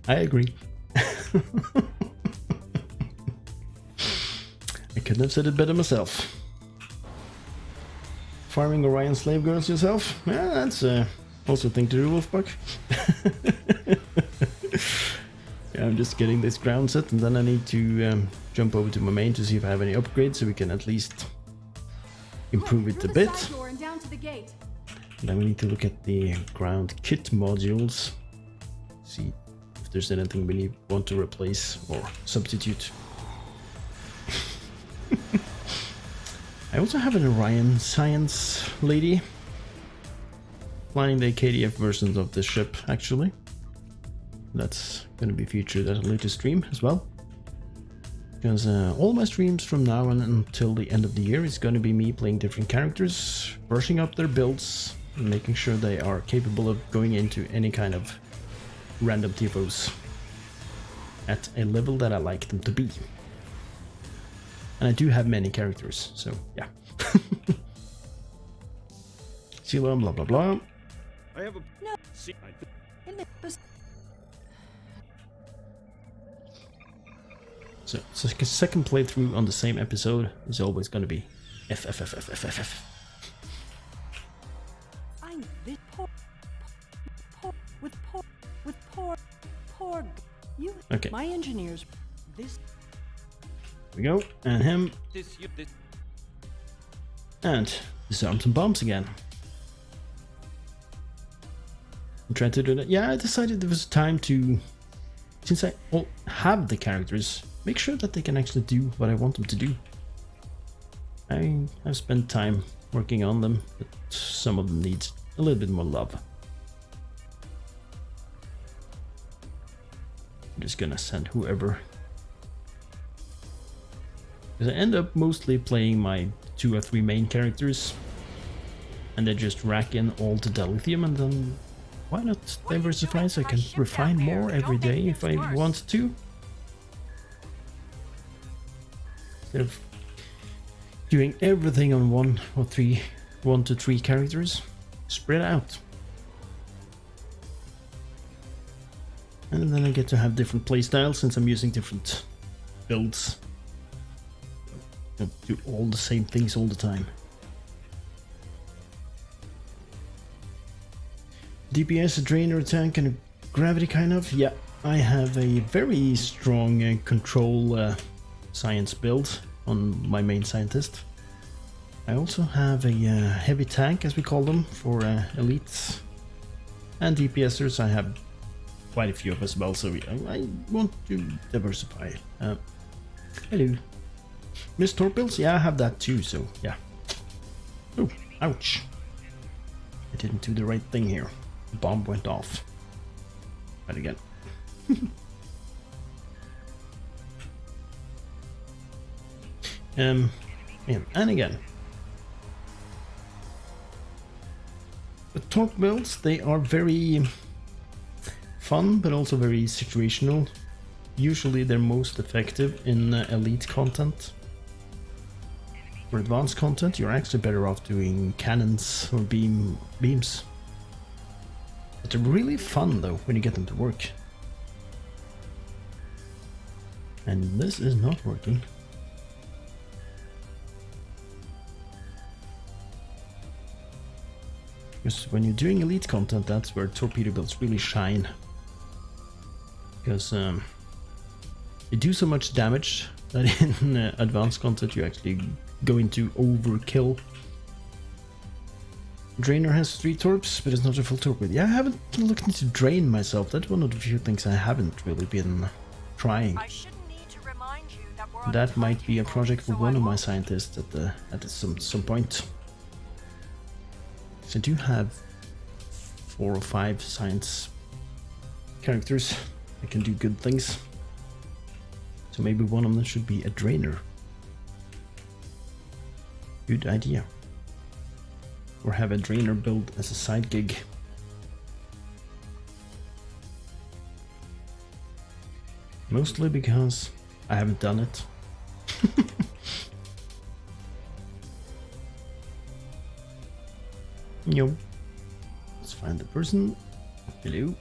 I agree. I couldn't have said it better myself. Farming Orion slave girls yourself? Yeah, that's also a thing to do, Wolfbuck. Yeah, I'm just getting this ground set, and then I need to jump over to my main to see if I have any upgrades, so we can at least improve it a bit. And down to the gate. Then we need to look at the ground kit modules. See if there's anything we want to replace or substitute. I also have an Orion science lady flying the KDF versions of this ship, actually. That's going to be featured at a later stream as well. Because all my streams from now on until the end of the year is going to be me playing different characters, brushing up their builds, and making sure they are capable of going into any kind of random TFOs at a level that I like them to be. And I do have many characters, so yeah. Sila, blah blah blah. I have a... No. See, So second playthrough on the same episode is always going to be FFFFFFF. I this poor you. Okay. My engineers. This. Here we go, and him, This and disarm some bombs again. I'm trying to do that. Yeah, I decided it was time to, since I have the characters, make sure that they can actually do what I want them to do. I have spent time working on them, but some of them need a little bit more love. I'm just gonna send whoever. Because I end up mostly playing my 2 or 3 main characters, and then just rack in all the dilithium, and then why not diversify so I can refine more every day if I want to? Instead of doing everything on 1 to 3 characters, spread out. And then I get to have different playstyles since I'm using different builds. Don't do all the same things all the time. DPS, a drainer, tank, and a gravity kind of. Yeah, I have a very strong control science build on my main scientist. I also have a heavy tank, as we call them, for elites. And DPSers, I have quite a few of as well, so I want to diversify. Hello. Miss Torpils? Yeah, I have that too, so yeah. Oh, ouch. I didn't do the right thing here. The bomb went off. Right again. And again. The torp builds, they are very fun, but also very situational. Usually they're most effective in elite content. For advanced content, you're actually better off doing cannons or beams. But they're really fun though when you get them to work. And this is not working. Because when you're doing elite content, that's where torpedo builds really shine. Because they do so much damage that in advanced content you actually go into overkill. Drainer has 3 torps, but it's not a full torpedo. Yeah, I haven't looked into Drain myself. That's one of the few things I haven't really been trying. I shouldn't need to remind you that we're on That the might be a project for so one I of my won't. scientists at some point. So I do have 4 or 5 science characters that can do good things. So maybe one of them should be a drainer. Good idea. Or have a drainer build as a side gig. Mostly because I haven't done it. Yo. Let's find the person. Hello.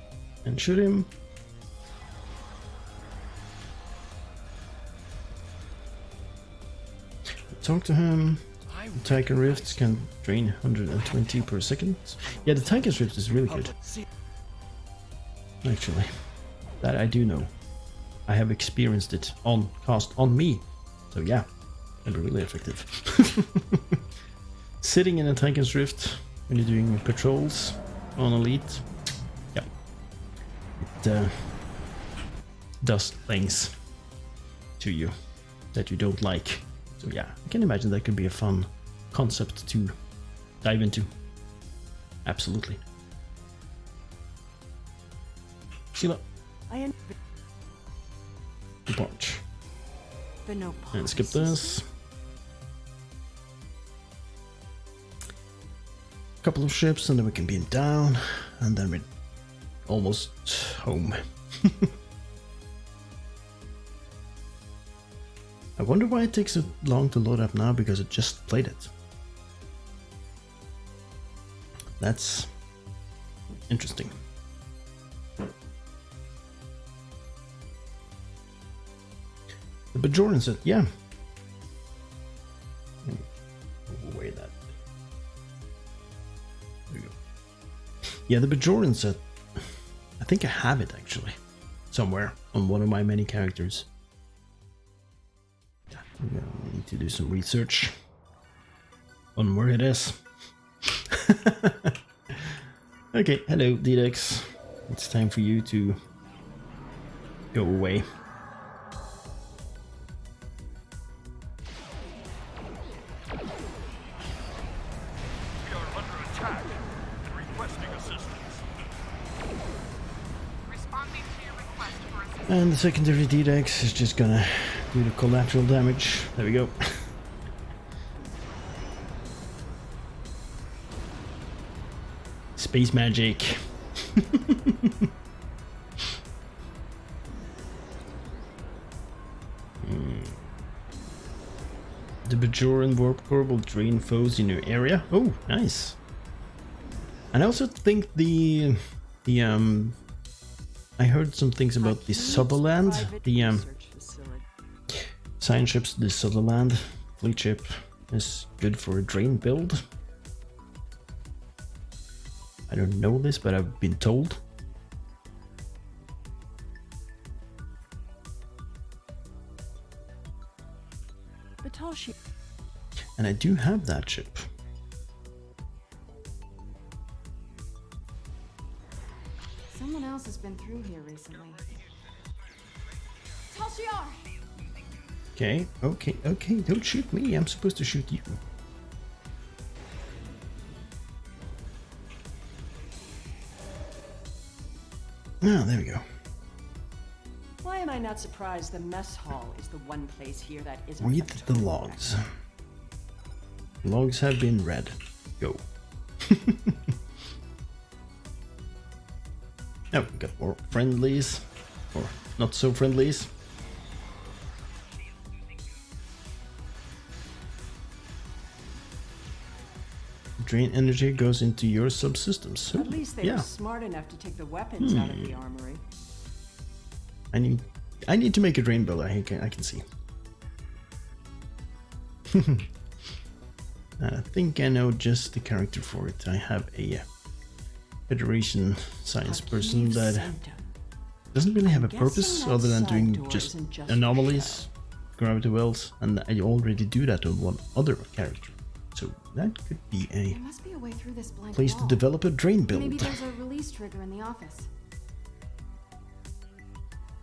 And shoot him. Talk to him. The Tiger Rifts can drain 120 per second. Yeah, the Tiger Rift is really good. Actually, that I do know. I have experienced it on cast on me. So yeah, and really effective. Sitting in a Tiger's Rift when you're doing patrols on Elite. Yeah. It does things to you that you don't like. So yeah, I can imagine that could be a fun concept to dive into. Absolutely. Sheila. Depart. And skip this. Couple of ships and then we can beam down and then we're almost home. I wonder why it takes so long to load up now, because it just played it. That's interesting. The Bajoran set, yeah. Away that. There we go. Yeah, the Bajoran set. I think I have it actually. Somewhere on one of my many characters. I need to do some research on where it is. Okay, hello DDEX. It's time for you to go away. We are under attack and requesting assistance. Responding to your request for assistance. And the secondary DDEX is just gonna do the collateral damage. There we go. Space magic. The Bajoran warp core will drain foes in your area. Oh, nice. And I also think the I heard some things about the Sutherland, the science ships. The Sutherland fleet ship is good for a drain build. I don't know this, but I've been told. And I do have that ship. Someone else has been through here recently. Tal Shiar! Okay, okay, don't shoot me. I'm supposed to shoot you. Ah, there we go. Why am I not surprised the mess hall is the one place here that isn't Read a the total logs. Logs have been read. Go. Oh, we got more friendlies. Or not so friendlies. Drain energy goes into your subsystems. So, At least they were smart enough to take the weapons out of the armory. I need to make a drain build. I can see. I think I know just the character for it. I have a Federation science person that doesn't really have a purpose other than doing just anomalies, gravity wells, and I already do that on one other character. So that could be a There must be a way through this blank place to wall. develop a drain build. Maybe there's a release trigger in the office.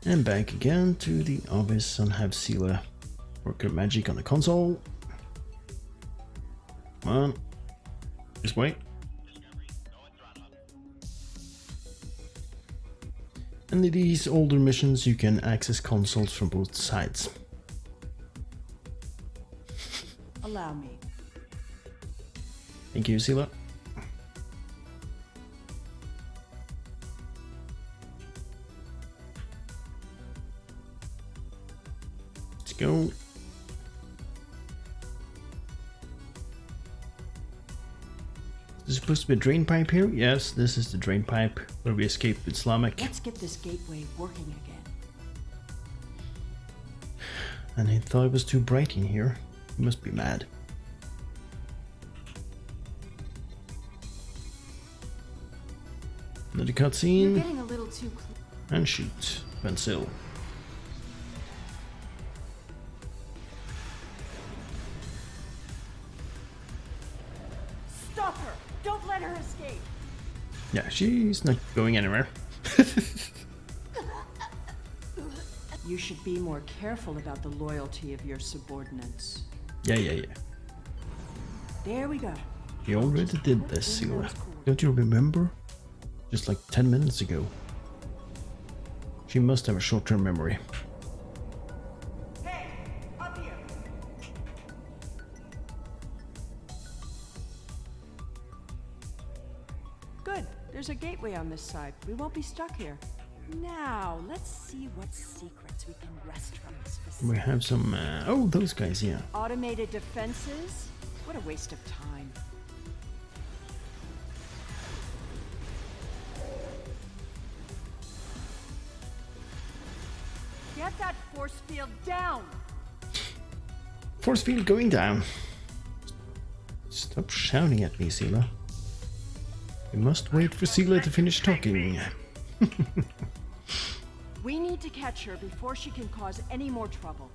And back again to the office and have Sela work her magic on the console. Come on. Just wait. And in these older missions you can access consoles from both sides. Allow me. Thank you, Sila. Let's go. Is this supposed to be a drain pipe here? Yes, this is the drain pipe where we escaped with Slamek. Let's get this gateway working again. And he thought it was too bright in here. He must be mad. Another You're cutscene. getting a little too close. And shoot. Pencil. Stop her! Don't let her escape! Yeah, she's not going anywhere. You should be more careful about the loyalty of your subordinates. Yeah. There we go. You already did this, Sila. Don't you remember? Just like 10 minutes ago. She must have a short-term memory. Hey! Up here! Good. There's a gateway on this side. We won't be stuck here. Now, let's see what secrets we can wrest from this facility. We have some... oh, those guys, yeah. Automated defenses? What a waste of time. Get that force field down! Force field going down. Stop shouting at me, Sila. We must wait for Sila to finish talking. We need to catch her before she can cause any more trouble.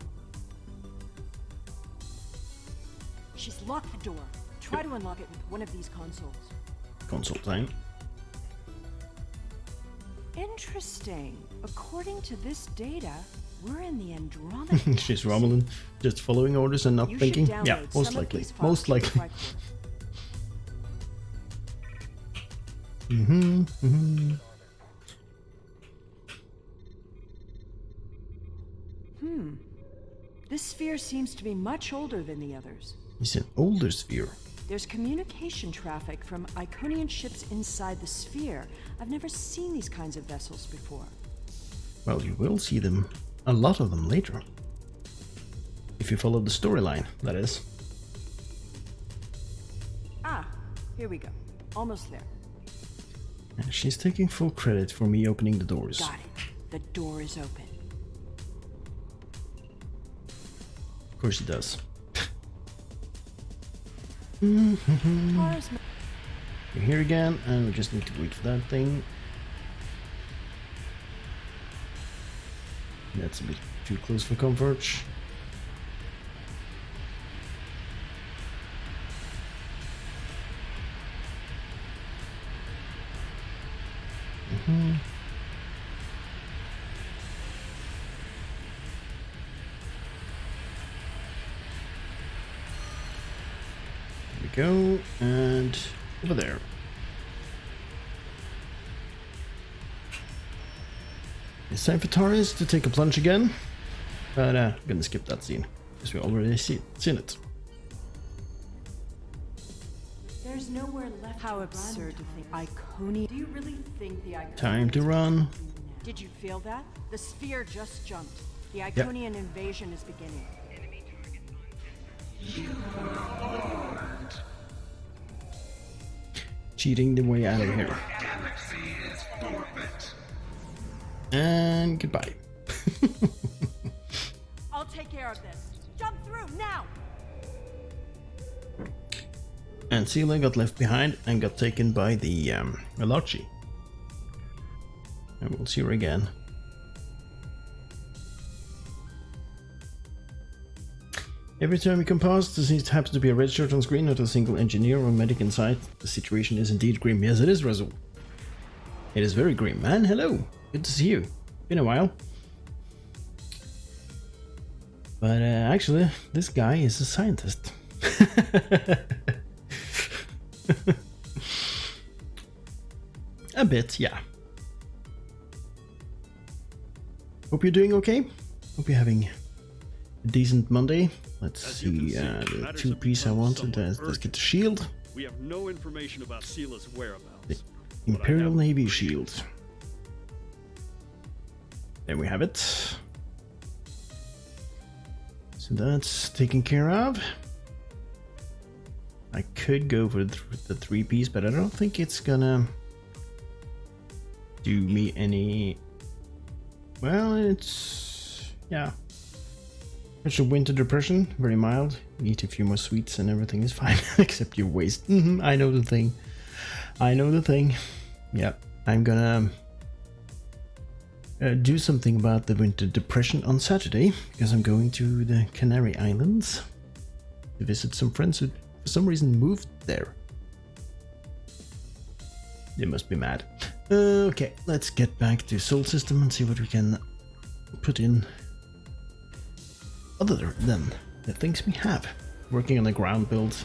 She's locked the door. Try to unlock it with one of these consoles. Console time. Interesting. According to this data, we're in the Andromeda. She's Romulan, just following orders and not You thinking. should Yeah, download most some of likely. these files Most to the likely. Tricorder. This sphere seems to be much older than the others. It's an older sphere. There's communication traffic from Iconian ships inside the sphere. I've never seen these kinds of vessels before. Well, you will see them, a lot of them later. If you follow the storyline, that is. Ah, here we go. Almost there. And she's taking full credit for me opening the doors. Got it. The door is open. Of course she does. Tara's We're here again, and we just need to wait for that thing. That's a bit too close for comfort. There we go, and over there. It's time for Taurus to take a plunge again, but I'm gonna skip that scene because we already seen it. There's nowhere left. How absurd to think. Iconian. Do you really think the Iconian? Time to run. Did you feel that? The sphere just jumped. The Iconian invasion is beginning. Cheating the way out of here. And goodbye. I'll take care of this. Jump through now. And Sila got left behind and got taken by the Malachi. And we'll see her again. Every time we come past, there seems to happen to be a red shirt on screen, not a single engineer or medic in sight. The situation is indeed grim. Yes, it is, Razzle. It is very grim, man. Hello. Good to see you. Been a while. But actually, this guy is a scientist. A bit, yeah. Hope you're doing okay. Hope you're having a decent Monday. Let's see, the two piece I wanted. Let's get the shield. We have no information about Sela's whereabouts. The Imperial Navy shield. There we have it. So that's taken care of. I could go for the 3-piece, but I don't think it's gonna do me any... Well, it's... yeah. It's a winter depression, very mild. Eat a few more sweets and everything is fine, except your waist. I know the thing. I know the thing. Yep, I'm gonna do something about the winter depression on Saturday, because I'm going to the Canary Islands to visit some friends who for some reason moved there. They must be mad. Okay, let's get back to Sol System and see what we can put in other than the things we have. Working on the ground build.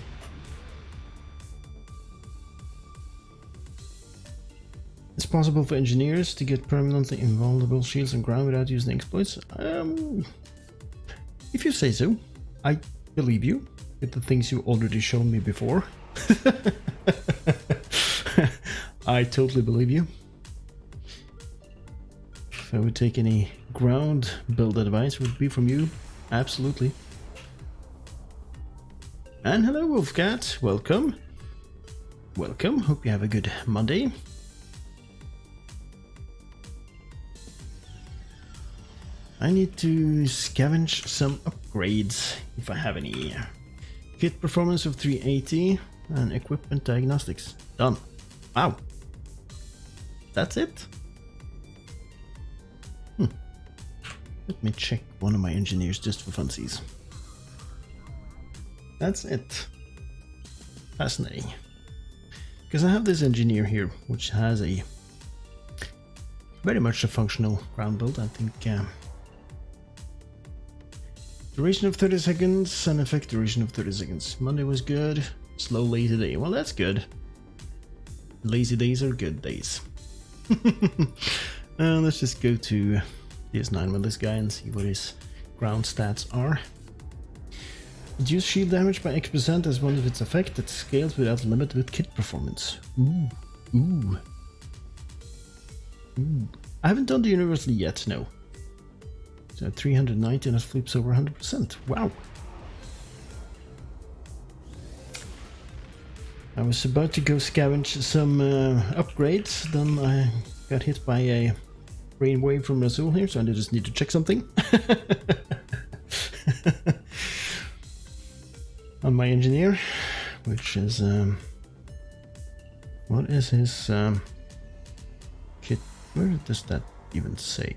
It's possible for engineers to get permanently invulnerable shields on ground without using exploits. If you say so, I believe you with the things you already shown me before. I totally believe you. If I would take any ground build advice, would it be from you? Absolutely. And hello Wolfcat, welcome. Welcome, hope you have a good Monday. I need to scavenge some upgrades, if I have any. Kit performance of 380 and equipment diagnostics. Done. Wow. That's it? Let me check one of my engineers just for funsies. That's it. Fascinating. Because I have this engineer here, which has a very much a functional ground build, I think. Duration of 30 seconds and effect duration of 30 seconds. Monday was good. Slow lazy day. Well, that's good. Lazy days are good days. Let's just go to DS9 with this guy and see what his ground stats are. Reduce shield damage by X% as one of its effects that scales without limit with kit performance. Ooh. I haven't done the universal yet, no. So 390 and it flips over 100%. Wow. I was about to go scavenge some upgrades, then I got hit by a brainwave from Rasul here, so I just need to check something. On my engineer, which is what is his kit? Where does that even say?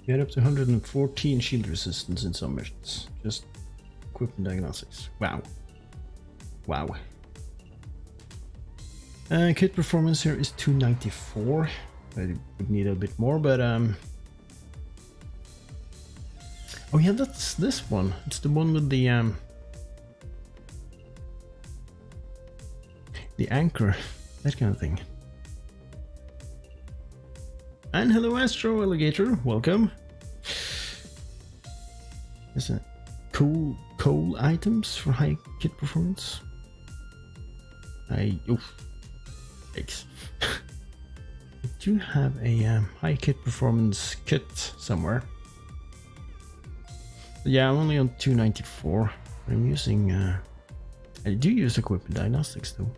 Get up to 114 shield resistance in some missions. Just equipment diagnostics. Wow. Wow. Kit performance here is 294. I would need a bit more, but oh yeah, that's this one. It's the one with the anchor, that kind of thing. And hello Astro Alligator, welcome. Is it coal items for high kit performance? Thanks. I do have a high kit performance kit somewhere. But yeah, I'm only on 294. I'm using I do use equipment diagnostics though.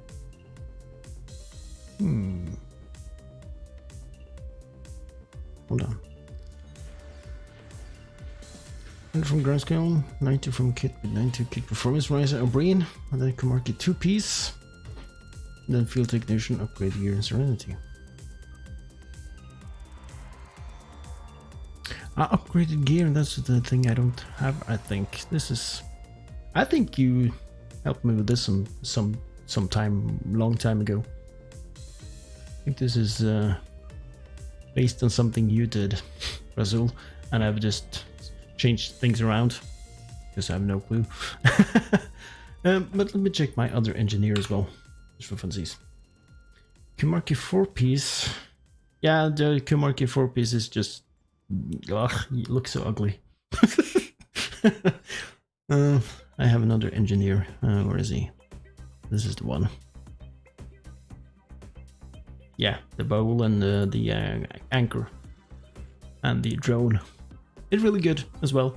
Hold on. 100 from ground scale, 90 from kit with 92 kit performance riser O'Brien, and then Kamarki 2-piece. Then field technician, upgrade gear and serenity. Upgraded gear, that's the thing I don't have, I think. This is... I think you helped me with this some time, long time ago. I think this is based on something you did, Rasul, and I've just changed things around, because I have no clue. But let me check my other engineer as well. Just for funsies. Kamarki 4-piece. Yeah, the Kumarki 4-piece is just... Ugh, it looks so ugly. I have another engineer. Where is he? This is the one. Yeah, the bowl and the anchor. And the drone. It's really good as well.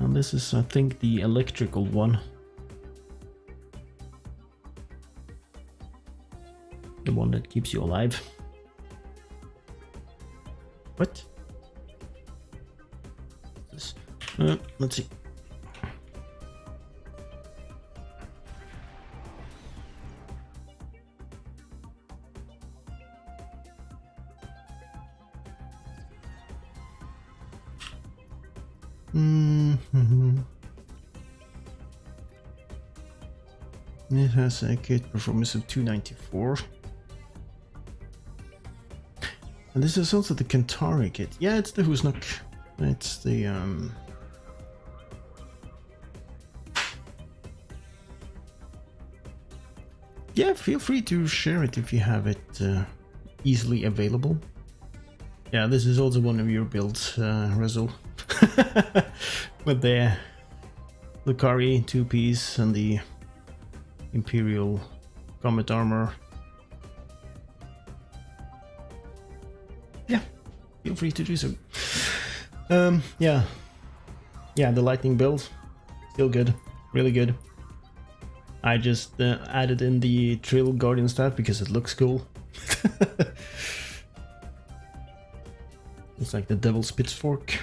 And this is, I think, the electrical one. The one that keeps you alive. What? This. Let's see. It has a kit performance of 294. And this is also the Kentari kit. Yeah, it's the Husnock. It's the yeah, feel free to share it if you have it easily available. Yeah, this is also one of your builds, Rezel. With the Lucari 2-piece and the Imperial Comet Armor. Yeah, feel free to do so. Yeah, the Lightning build, still good, really good. I just added in the Trill Guardian staff because it looks cool. It's like the Devil's Pitchfork.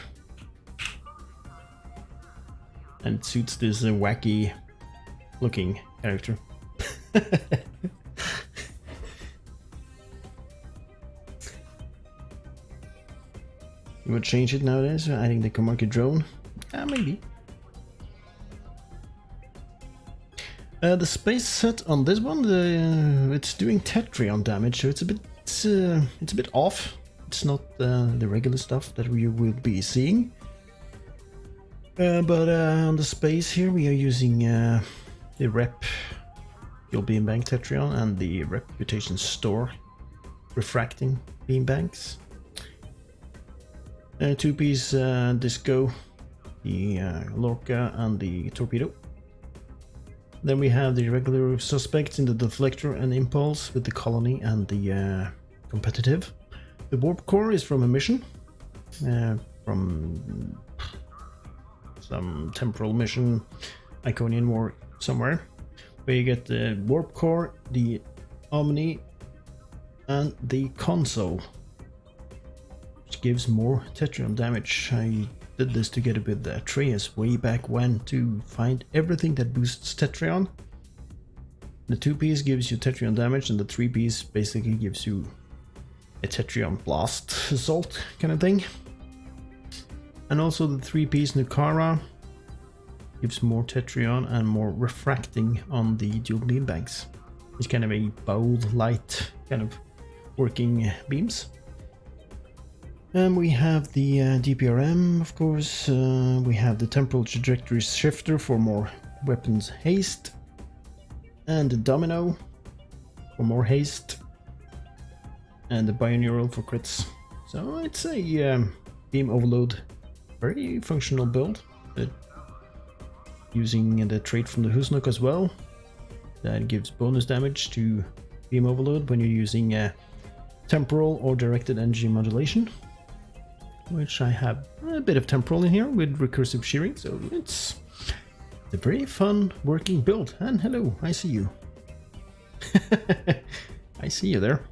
And it suits this wacky looking character. You would change it nowadays, adding the Kumarki drone? Maybe. The space set on this one, it's doing Tetrion damage, so it's a bit off. It's not the regular stuff that we will be seeing. But on the space here, we are using the Rep Fuel Beam Bank Tetrion and the Reputation Store Refracting Beam Banks. 2-piece Disco, the Lorca and the Torpedo. Then we have the regular suspects in the Deflector and Impulse with the Colony and the Competitive. The Warp Core is from a mission, from some temporal mission, Iconian War somewhere, where you get the Warp Core, the Omni, and the Console, which gives more Tetrion damage. I did this together with Atreus way back when to find everything that boosts Tetrion. The 2-piece gives you Tetrion damage, and the 3-piece basically gives you a Tetrion Blast Assault kind of thing. And also the 3-piece Nukara gives more Tetrion and more refracting on the dual beam banks. It's kind of a bold, light kind of working beams. And we have the DPRM, of course. We have the Temporal Trajectory Shifter for more weapons haste. And the Domino for more haste. And the Bioneural for crits. So it's a beam overload, very functional build. Using the trait from the Husnock as well. That gives bonus damage to beam overload when you're using temporal or directed energy modulation. Which I have a bit of temporal in here with recursive shearing, so it's a very fun working build. And hello, I see you. I see you there.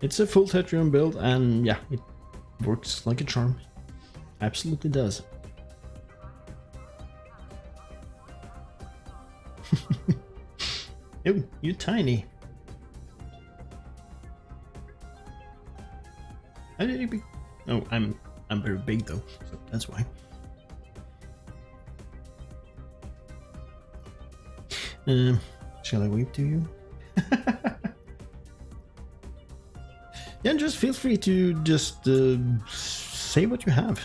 It's a full Tetrion build, and yeah, it works like a charm. Absolutely does. Oh, you're tiny. How did you be? Oh, I'm very big though, so that's why. Shall I wave to you? Yeah, just feel free to just say what you have.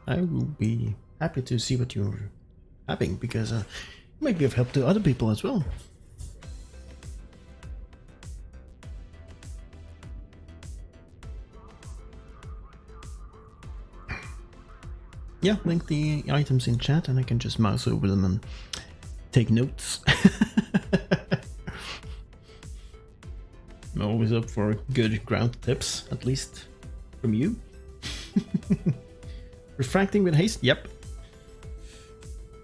I will be happy to see what you're having, because it might be of help to other people as well. yeah, link the items in chat and I can just mouse over them and take notes. I'm always up for good ground tips, at least from you. Refracting with haste, yep.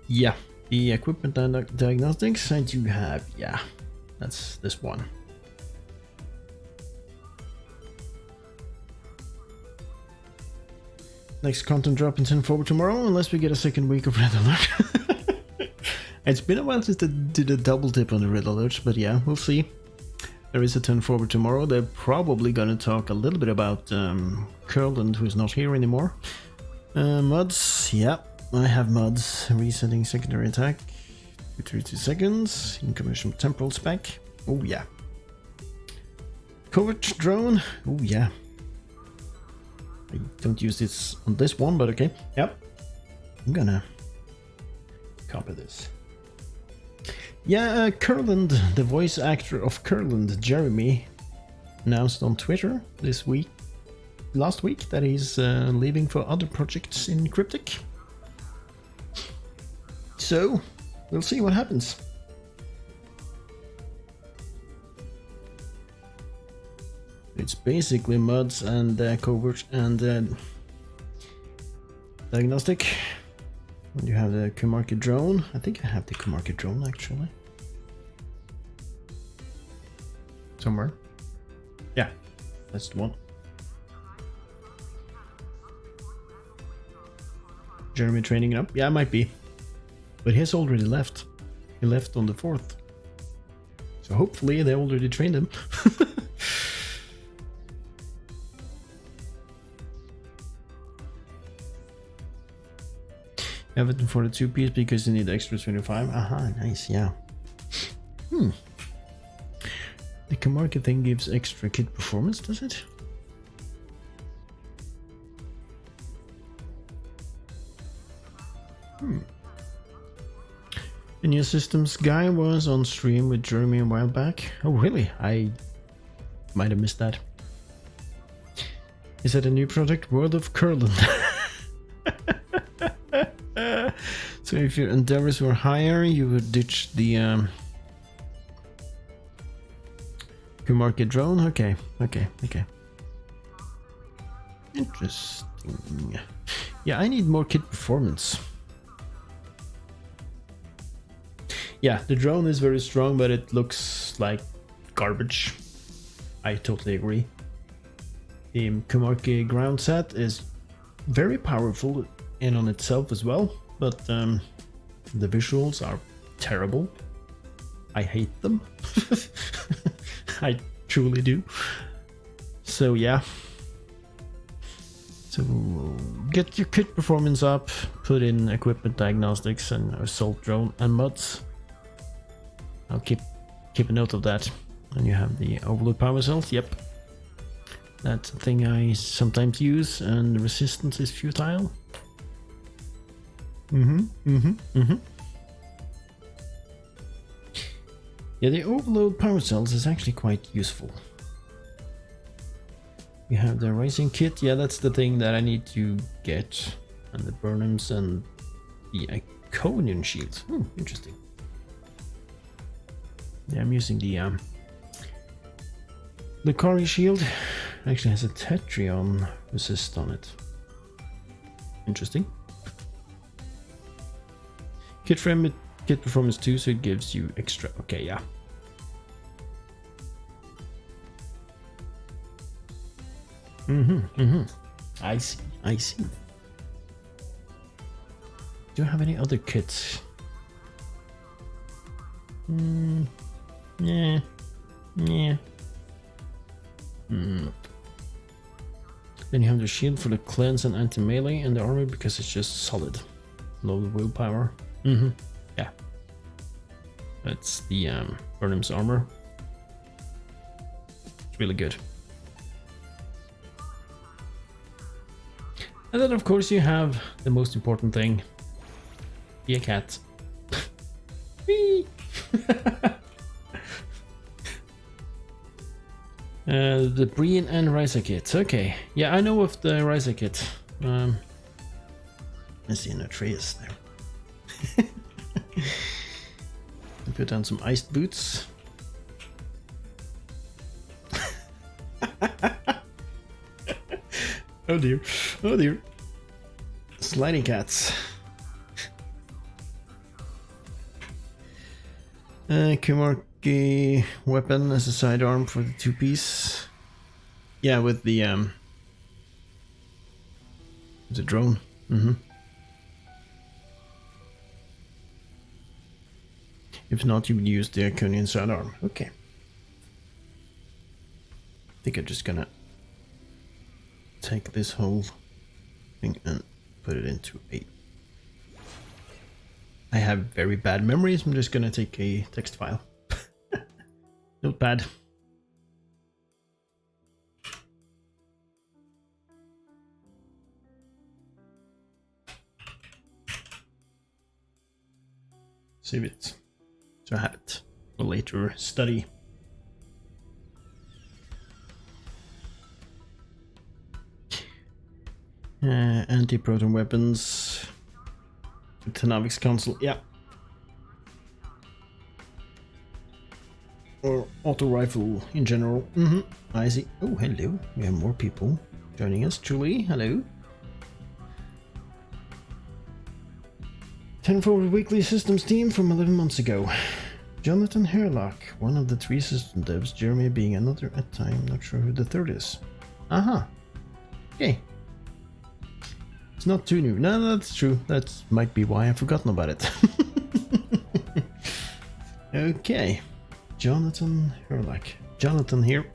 Yeah, the equipment diagnostics I do have, yeah, that's this one. Next content drop in 10 forward tomorrow, unless we get a second week of red alert. It's been a while since I did a double dip on the red alerts, but yeah, we'll see. There is a 10 forward tomorrow. They're probably gonna talk a little bit about Curland, who's not here anymore. Muds, yeah, I have Muds. Resetting secondary attack. 32 seconds. Incommission temporal spec. Oh yeah. Covert drone. Oh yeah. I don't use this on this one, but okay. Yep. I'm gonna copy this. Yeah, Curland, the voice actor of Curland, Jeremy, announced on Twitter last week, that he's leaving for other projects in Cryptic. So, we'll see what happens. It's basically Muds and Covert and Diagnostic. You have the Kumarki drone. I think I have the Kumarki drone actually. Somewhere. Yeah, that's the one. Jeremy training it up? Yeah, it might be. But he has already left. He left on the 4th. So hopefully they already trained him. Have it for the 2-piece because you need extra 25. Aha, nice, yeah. The Kumarki thing gives extra kit performance, does it? The new systems guy was on stream with Jeremy a while back. Oh really? I might have missed that. Is that a new project? World of Curland. So if your endeavors were higher, you would ditch the Kumarki drone? Okay. Interesting. Yeah, I need more kit performance. Yeah, the drone is very strong, but it looks like garbage. I totally agree. The Kumarki ground set is very powerful in on itself as well, but the visuals are terrible. I hate them. I truly do. So yeah. So get your kit performance up, put in equipment diagnostics and assault drone and Muds. I'll keep a note of that. And you have the overload power cells. Yep, that's a thing I sometimes use, and the resistance is futile. Yeah, the overload power cells is actually quite useful. You have the rising kit. Yeah, that's the thing that I need to get, and the Burnhams and the Iconian shield. Interesting. Yeah, I'm using the Lucari shield. It actually has a Tetrion resist on it. Interesting. Kit performance 2, so it gives you extra. Okay, yeah. I see. Do you have any other kits? Yeah. Then you have the shield for the cleanse and anti-melee, and the armor because it's just solid. Low willpower. Yeah. That's the Burnham's armor. It's really good. And then of course you have the most important thing. Be a cat. Whee! The Breen and Ryza kit. Okay, yeah, I know of the Ryza kit. I see an Atreus there. And put on some iced boots. Oh dear, oh dear. Sliding cats. Kumarki weapon as a sidearm for the 2-piece. Yeah, with the drone. If not, you would use the Iconian sidearm. Okay. I think I'm just gonna take this whole thing and put it into a... I have very bad memories. I'm just gonna take a text file. Notepad. Save it. So I have it for later study. Anti-proton weapons. Tenavix console, yeah. Or auto rifle in general. I see. Oh, hello. We have more people joining us. Julie, hello. 10 Forward Weekly Systems team from 11 months ago. Jonathan Herlock, one of the 3 system devs, Jeremy being another at time, not sure who the third is. Aha. Okay. It's not too new. No, that's true. That might be why I've forgotten about it. Okay. Jonathan Herlock. Jonathan here.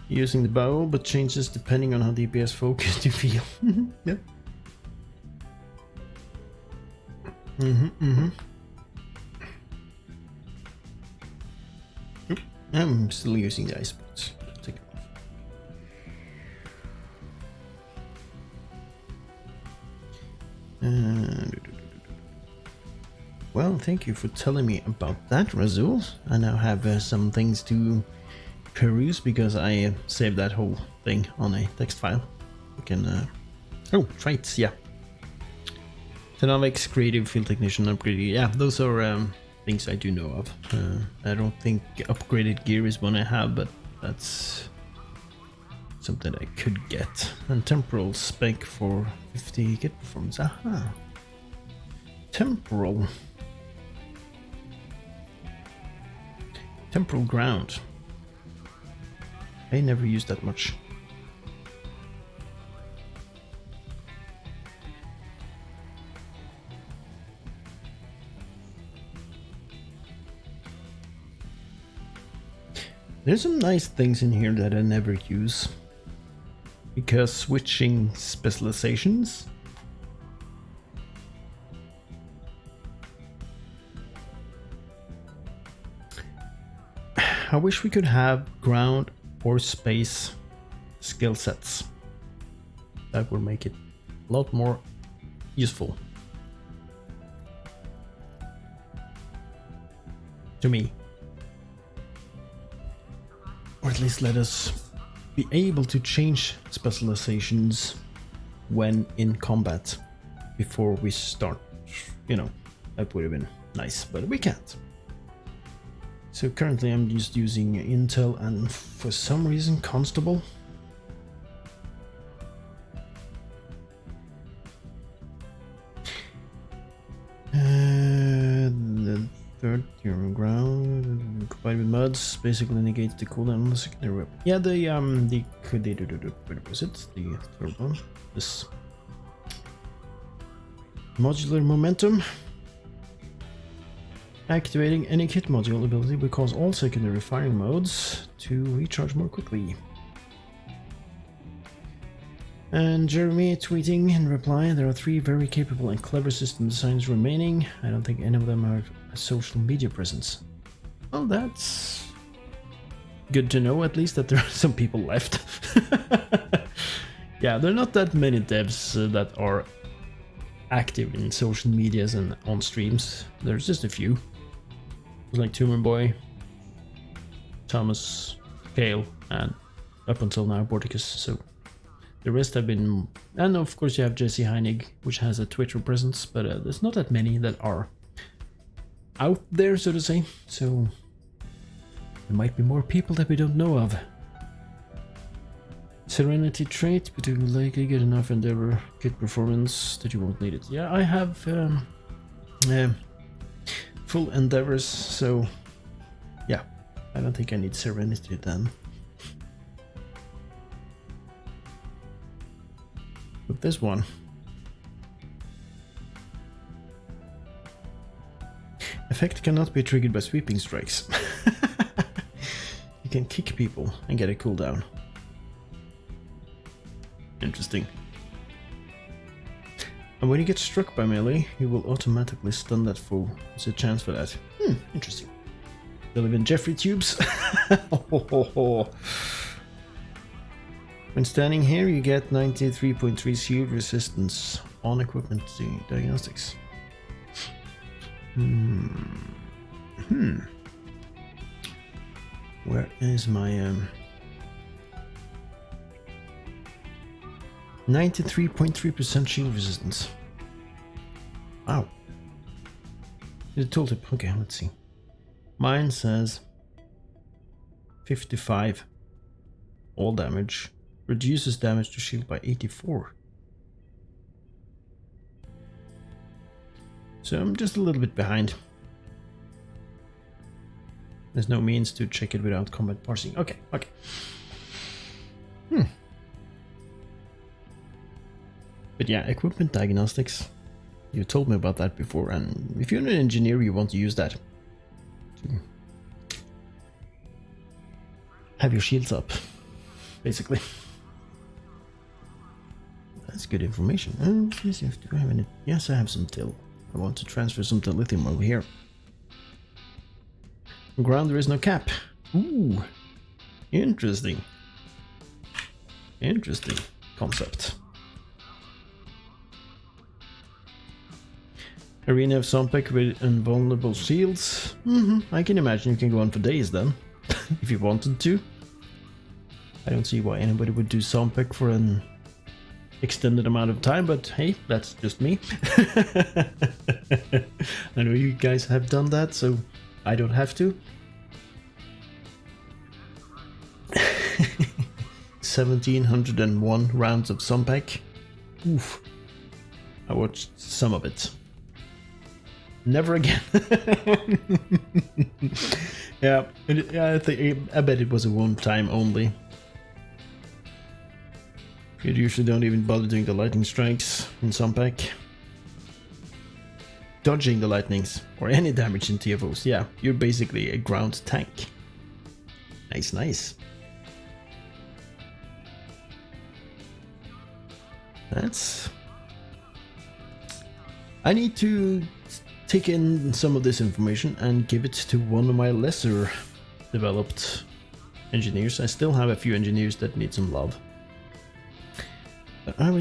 Using the bow, but changes depending on how DPS focused you feel. Yep. Oop, I'm still using the ice boots. Take it off. Well, thank you for telling me about that, Razul. I now have some things to peruse because I saved that whole thing on a text file. You can oh, traits, yeah. Tenavix, creative field technician, upgraded. Yeah, those are things I do know of. I don't think upgraded gear is one I have, but that's something I could get. And temporal spec for 50 kit performance. Aha. Temporal. Temporal ground. I never used that much. There's some nice things in here that I never use. Because switching specializations. I wish we could have ground or space skill sets. That would make it a lot more useful. To me. Or at least let us be able to change specializations when in combat before we start. You know, that would have been nice, but we can't. So currently I'm just using Intel and for some reason Constable. The third tier of ground combined with mods basically negates the cooldown on the secondary weapon. Yeah, what was it? The third one. This modular momentum. Activating any kit module ability will cause all secondary firing modes to recharge more quickly. And Jeremy tweeting in reply, there are 3 very capable and clever system designs remaining. I don't think any of them have a social media presence. Well, that's good to know, at least that there are some people left. Yeah, there are not that many devs that are active in social medias and on streams. There's just a few. Like Tumor Boy, Thomas, Kale, and up until now Borticus. So The rest have been, and of course you have Jesse Heinig, which has a Twitter presence, but there's not that many that are out there, so to say. So there might be more people that we don't know of. Serenity trait, but you will likely get enough endeavor, good performance that you won't need it. Yeah, I have full endeavors, so yeah, I don't think I need serenity then. With this one, effect cannot be triggered by sweeping strikes. You can kick people and get a cooldown. Interesting. And when you get struck by melee, you will automatically stun that foe. There's a chance for that. Interesting. They live in Jeffrey tubes. When standing here, you get 93.3 shield resistance on equipment diagnostics. Where is my 93.3% shield resistance? Wow. The tooltip. Okay, let's see. Mine says 55. All damage. Reduces damage to shield by 84. So I'm just a little bit behind. There's no means to check it without combat parsing. Okay. But yeah, equipment diagnostics. You told me about that before, and if you're an engineer, you want to use that to have your shields up, basically. That's good information. Do I have any? Yes, I have some till. I want to transfer some lithium over here. On ground, there is no cap. Ooh, interesting. Interesting concept. Arena of Sompek with invulnerable shields. I can imagine you can go on for days then, if you wanted to. I don't see why anybody would do Sompek for an extended amount of time, but hey, that's just me. I know you guys have done that, so I don't have to. 1701 rounds of Sompek. Oof. I watched some of it. Never again. Yeah, I bet it was a one-time only. You usually don't even bother doing the lightning strikes in Sompek. Dodging the lightnings or any damage in TFOs. Yeah, you're basically a ground tank. Nice. I need to take in some of this information and give it to one of my lesser developed engineers. I still have a few engineers that need some love. But I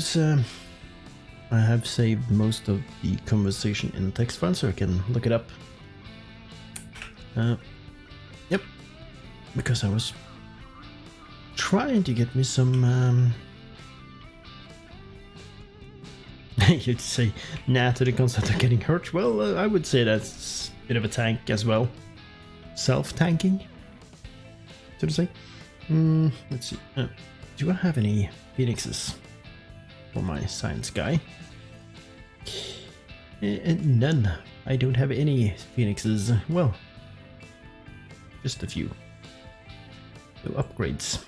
have saved most of the conversation in text file so I can look it up. Yep, because I was trying to get me some you'd say nah to the concept of getting hurt. Well, I would say that's a bit of a tank as well. Self-tanking, so to say. Let's see. Do I have any phoenixes for my science guy? None. I don't have any phoenixes. Well, just a few. No upgrades.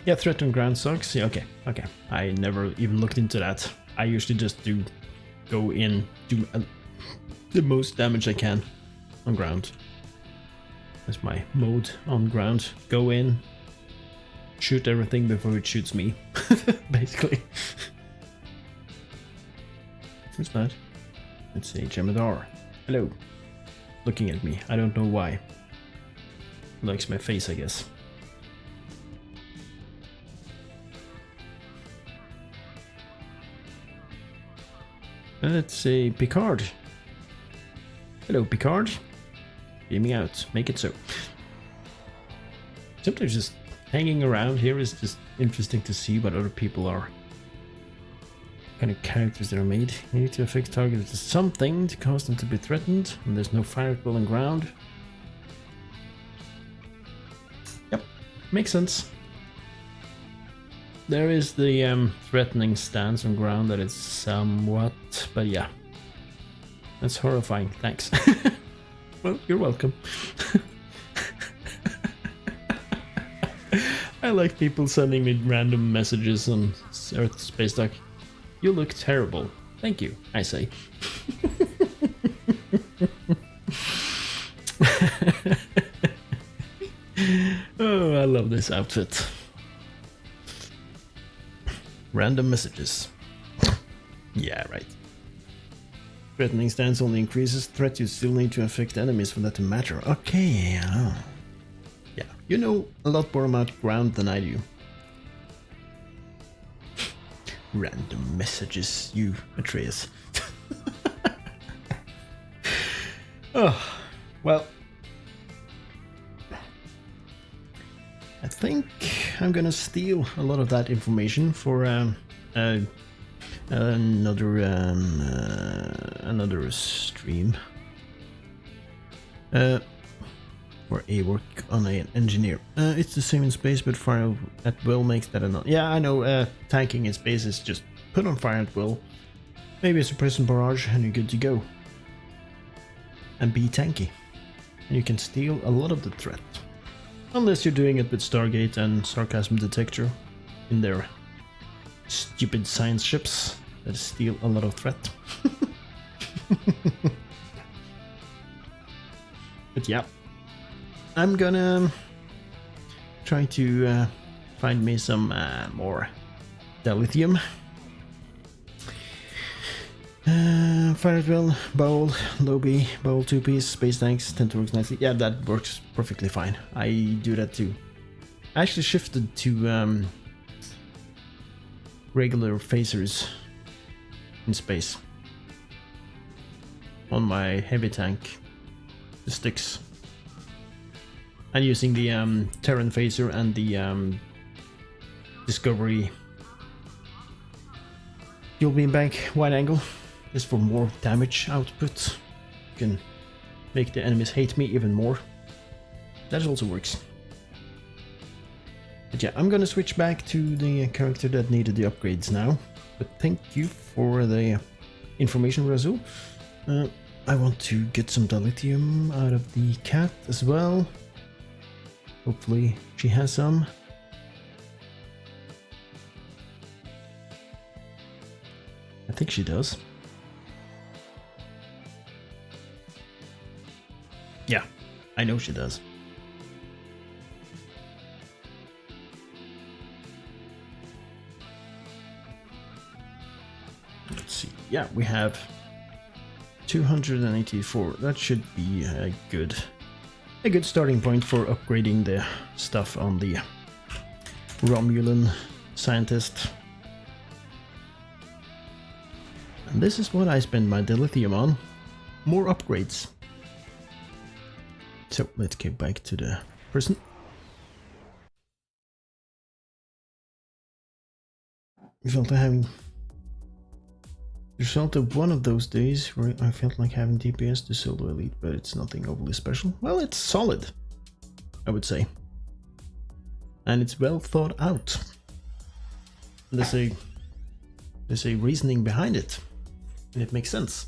Yeah, threat on ground sucks. Yeah, okay. I never even looked into that. I usually just go in, do the most damage I can on ground. That's my mode on ground. Go in, shoot everything before it shoots me, basically. Who's that? Let's say Jemadar. Hello. Looking at me. I don't know why. Likes my face, I guess. Let's say Picard. Hello, Picard. Beam me out. Make it so. Sometimes just hanging around here is just interesting to see what other people are. Kind of characters that are made. You need to affix targets to something to cause them to be threatened, and there's no fire at will on ground. Yep, makes sense. There is the threatening stance on ground that is somewhat, but yeah. That's horrifying, thanks. Well, you're welcome. I like people sending me random messages on Earth Space Dock. You look terrible. Thank you, I say. Oh, I love this outfit. Random messages. Yeah, right. Threatening stance only increases threat. You still need to affect enemies for that to matter. Okay, yeah. Yeah, you know a lot more about ground than I do. Random messages, you Atreus. Oh, well. I think I'm gonna steal a lot of that information for another stream. Or a work on an engineer. It's the same in space, but fire at will makes that another. Yeah, I know. Tanking in space is just put on fire at will. Maybe it's a prison barrage, and you're good to go. And be tanky, and you can steal a lot of the threat, unless you're doing it with Stargate and Sarcasm Detector in their stupid science ships that steal a lot of threat. But yeah. I'm gonna try to find me some more dilithium. Fire at will, bowl, lobby, bowl 2-piece, space tanks, tend to work nicely. Yeah, that works perfectly fine. I do that too. I actually shifted to regular phasers in space on my heavy tank, the sticks. I'm using the Terran phaser and the Discovery fuel beam bank wide angle, just for more damage output. You can make the enemies hate me even more. That also works. But yeah, I'm gonna switch back to the character that needed the upgrades now. But thank you for the information, Razul. I want to get some dilithium out of the cat as well. Hopefully she has some. I think she does. Yeah, I know she does. Let's see. Yeah, we have 284. That should be a good starting point for upgrading the stuff on the Romulan scientist. And this is what I spend my dilithium on. More upgrades. So let's get back to the person. It felt like one of those days where I felt like having DPS to solo elite, but it's nothing overly special. Well, it's solid, I would say. And it's well thought out. There's a reasoning behind it. And it makes sense.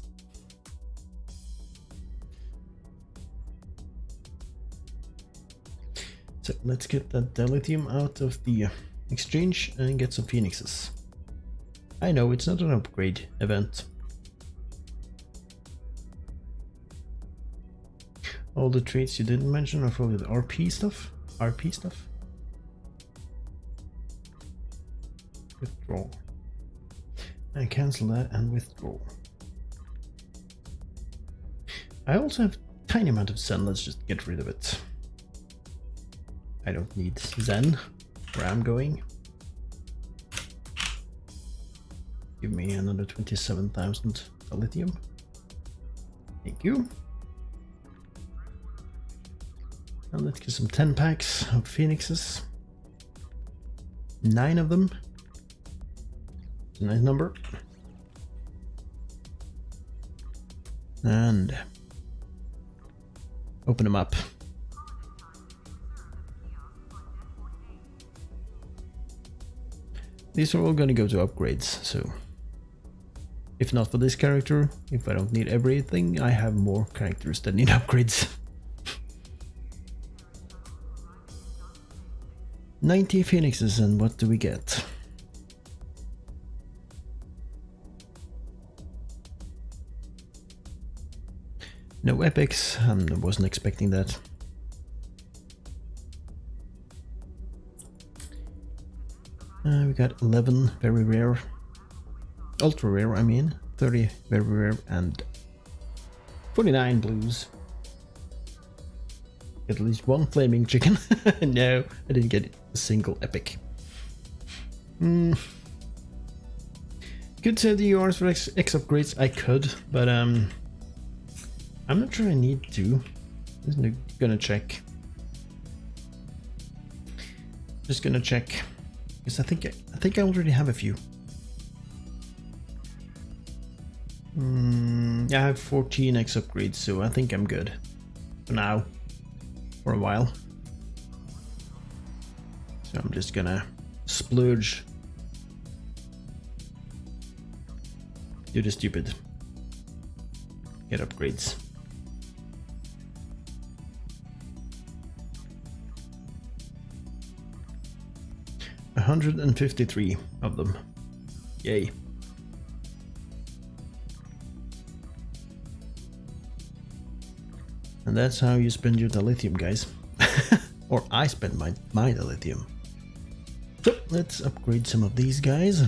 So let's get that dilithium out of the exchange and get some phoenixes. I know it's not an upgrade event. All the traits you didn't mention are probably the RP stuff. Withdraw. And cancel that and withdraw. I also have a tiny amount of Zen. Let's just get rid of it. I don't need Zen where I'm going. Give me another 27,000 lithium. Thank you. And let's get some 10 packs of phoenixes. 9 of them. It's a nice number. And open them up. These are all going to go to upgrades, so if not for this character, if I don't need everything, I have more characters that need upgrades. 90 phoenixes, and what do we get? No epics, I wasn't expecting that. We got 11 very rare, ultra rare I mean, 30 very rare and 49 blues. Get at least one flaming chicken. No, I didn't get a single epic. Could save the URs for X upgrades, I could, but I'm not sure I need to. Just gonna check. Just gonna check. Because I think I already have a few. I have 14 X upgrades, so I think I'm good. For now. For a while. So I'm just gonna splurge. Do the stupid. Get upgrades. $153 of them. Yay. And that's how you spend your dilithium, guys. Or I spend my dilithium. So let's upgrade some of these guys.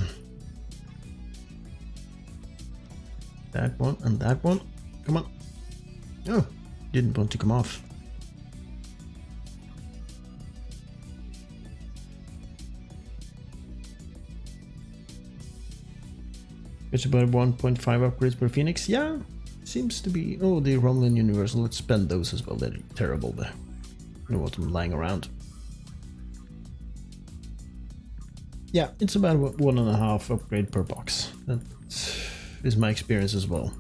That one and that one. Come on. Oh, didn't want to come off. It's about 1.5 upgrades per Phoenix. Yeah, seems to be. Oh, the Romulan Universal. Let's spend those as well. They're terrible. But you know what? I'm lying around. Yeah, it's about 1.5 upgrade per box. That is my experience as well.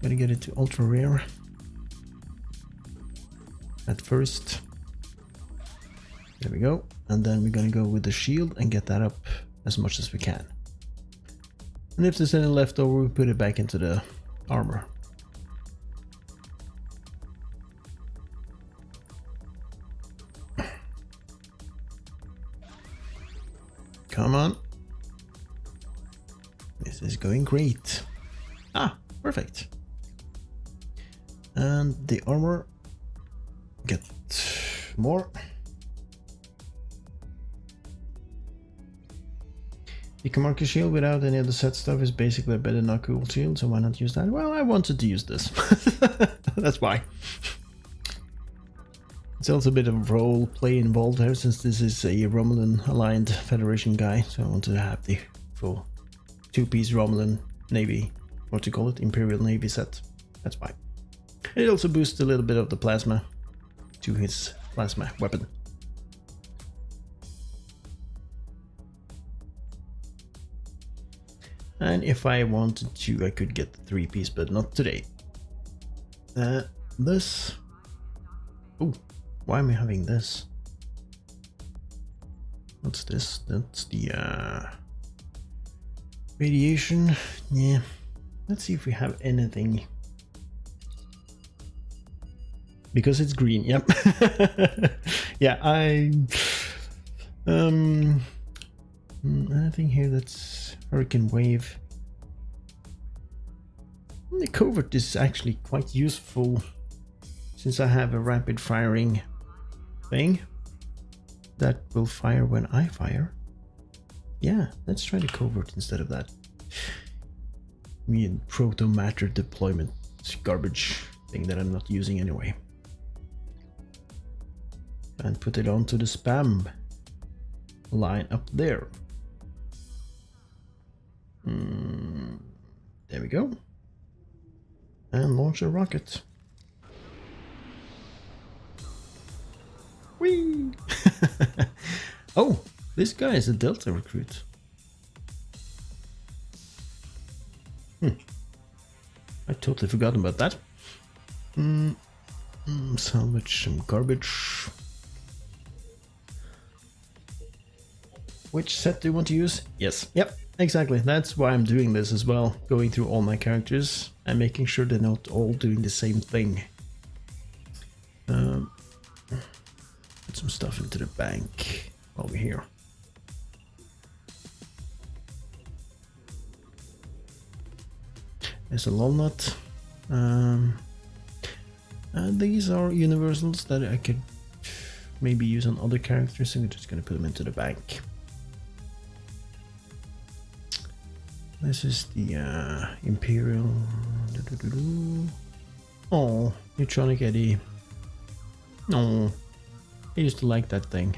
Gotta get it to ultra rare at first. There we go. And then we're gonna go with the shield and get that up as much as we can. And if there's any left over, we put it back into the armor. Come on. This is going great. Ah, perfect. And the armor. Get more. The Kamarka shield without any of the set stuff is basically a better not cool shield, so why not use that? Well, I wanted to use this. That's why. It's also a bit of role play involved here, since this is a Romulan aligned Federation guy, so I wanted to have the full 2-piece Romulan Navy, what to call it, Imperial Navy set. That's why. It also boosts a little bit of the plasma to his plasma weapon. And if I wanted to, I could get the 3-piece, but not today. This. Oh, why am I having this? What's this? That's the radiation. Yeah. Let's see if we have anything. Because it's green. Yep. Yeah. Anything here that's Hurricane Wave. The covert is actually quite useful since I have a rapid firing thing that will fire when I fire. Yeah, let's try the covert instead of that. Me and proto matter deployment garbage thing that I'm not using anyway. And put it onto the spam line up there. There we go. And launch a rocket. Whee! Oh, this guy is a Delta recruit. I totally forgot about that. Salvage some garbage. Which set do you want to use? Yes. Yep, exactly. That's why I'm doing this as well. Going through all my characters and making sure they're not all doing the same thing. Put some stuff into the bank while we're here. There's a walnut. And these are universals that I could maybe use on other characters, so we're just gonna put them into the bank. This is the Imperial. Oh, Neutronic Eddie. Oh, I used to like that thing.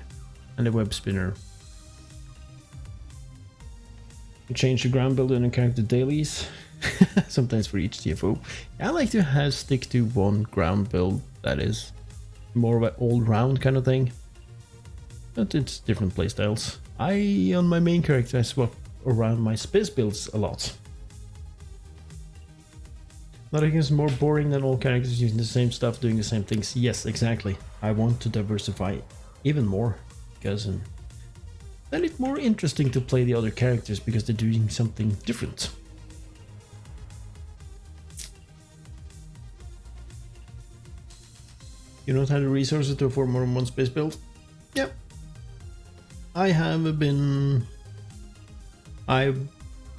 And the web spinner. You change the ground build in a character dailies. Sometimes for each TFO. I like to stick to one ground build that is more of an all-round kind of thing. But it's different playstyles. On my main character, I swap around my space builds a lot. Nothing is more boring than all characters using the same stuff, doing the same things. Yes, exactly. I want to diversify even more, because then it's more interesting to play the other characters because they're doing something different. You don't have the resources to afford more than one space build? Yep.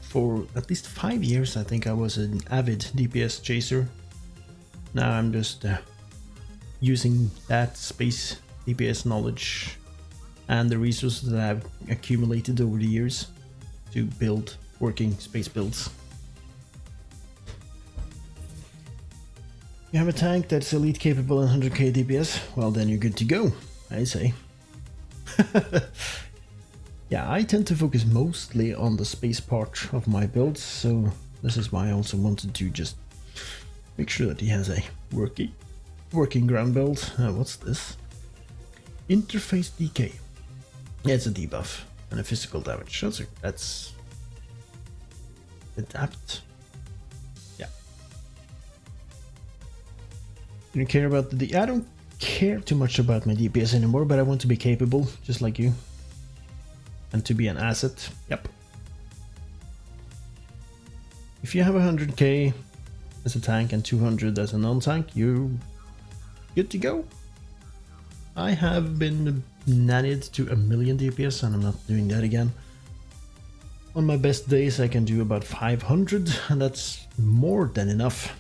For at least 5 years, I think I was an avid DPS chaser. Now I'm just using that space DPS knowledge and the resources that I've accumulated over the years to build working space builds. You have a tank that's elite capable and 100k DPS? Well, then you're good to go, I say. Yeah, I tend to focus mostly on the space part of my builds, so this is why I also wanted to just make sure that he has a working ground build. What's this? Interface decay. Yeah, it's a debuff and a physical damage. That's adapt. Yeah. You don't care about I don't care too much about my DPS anymore, but I want to be capable, just like you. And to be an asset. Yep. If you have 100k as a tank and 200 as a non-tank, you're good to go. I have been nannied to 1,000,000 DPS and I'm not doing that again. On my best days I can do about 500 and that's more than enough.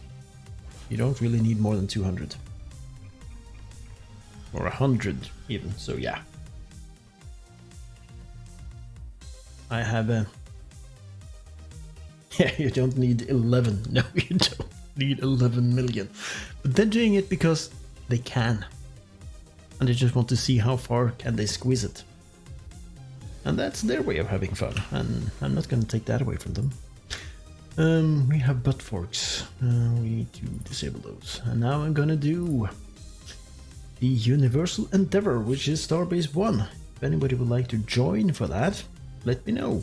You don't really need more than 200. Or 100 even, so yeah. I have a... Yeah, you don't need 11. No, you don't need 11 million. But they're doing it because they can. And they just want to see how far can they squeeze it. And that's their way of having fun. And I'm not going to take that away from them. We have butt forks. We need to disable those. And now I'm going to do the Universal Endeavor, which is Starbase 1. If anybody would like to join for that, let me know.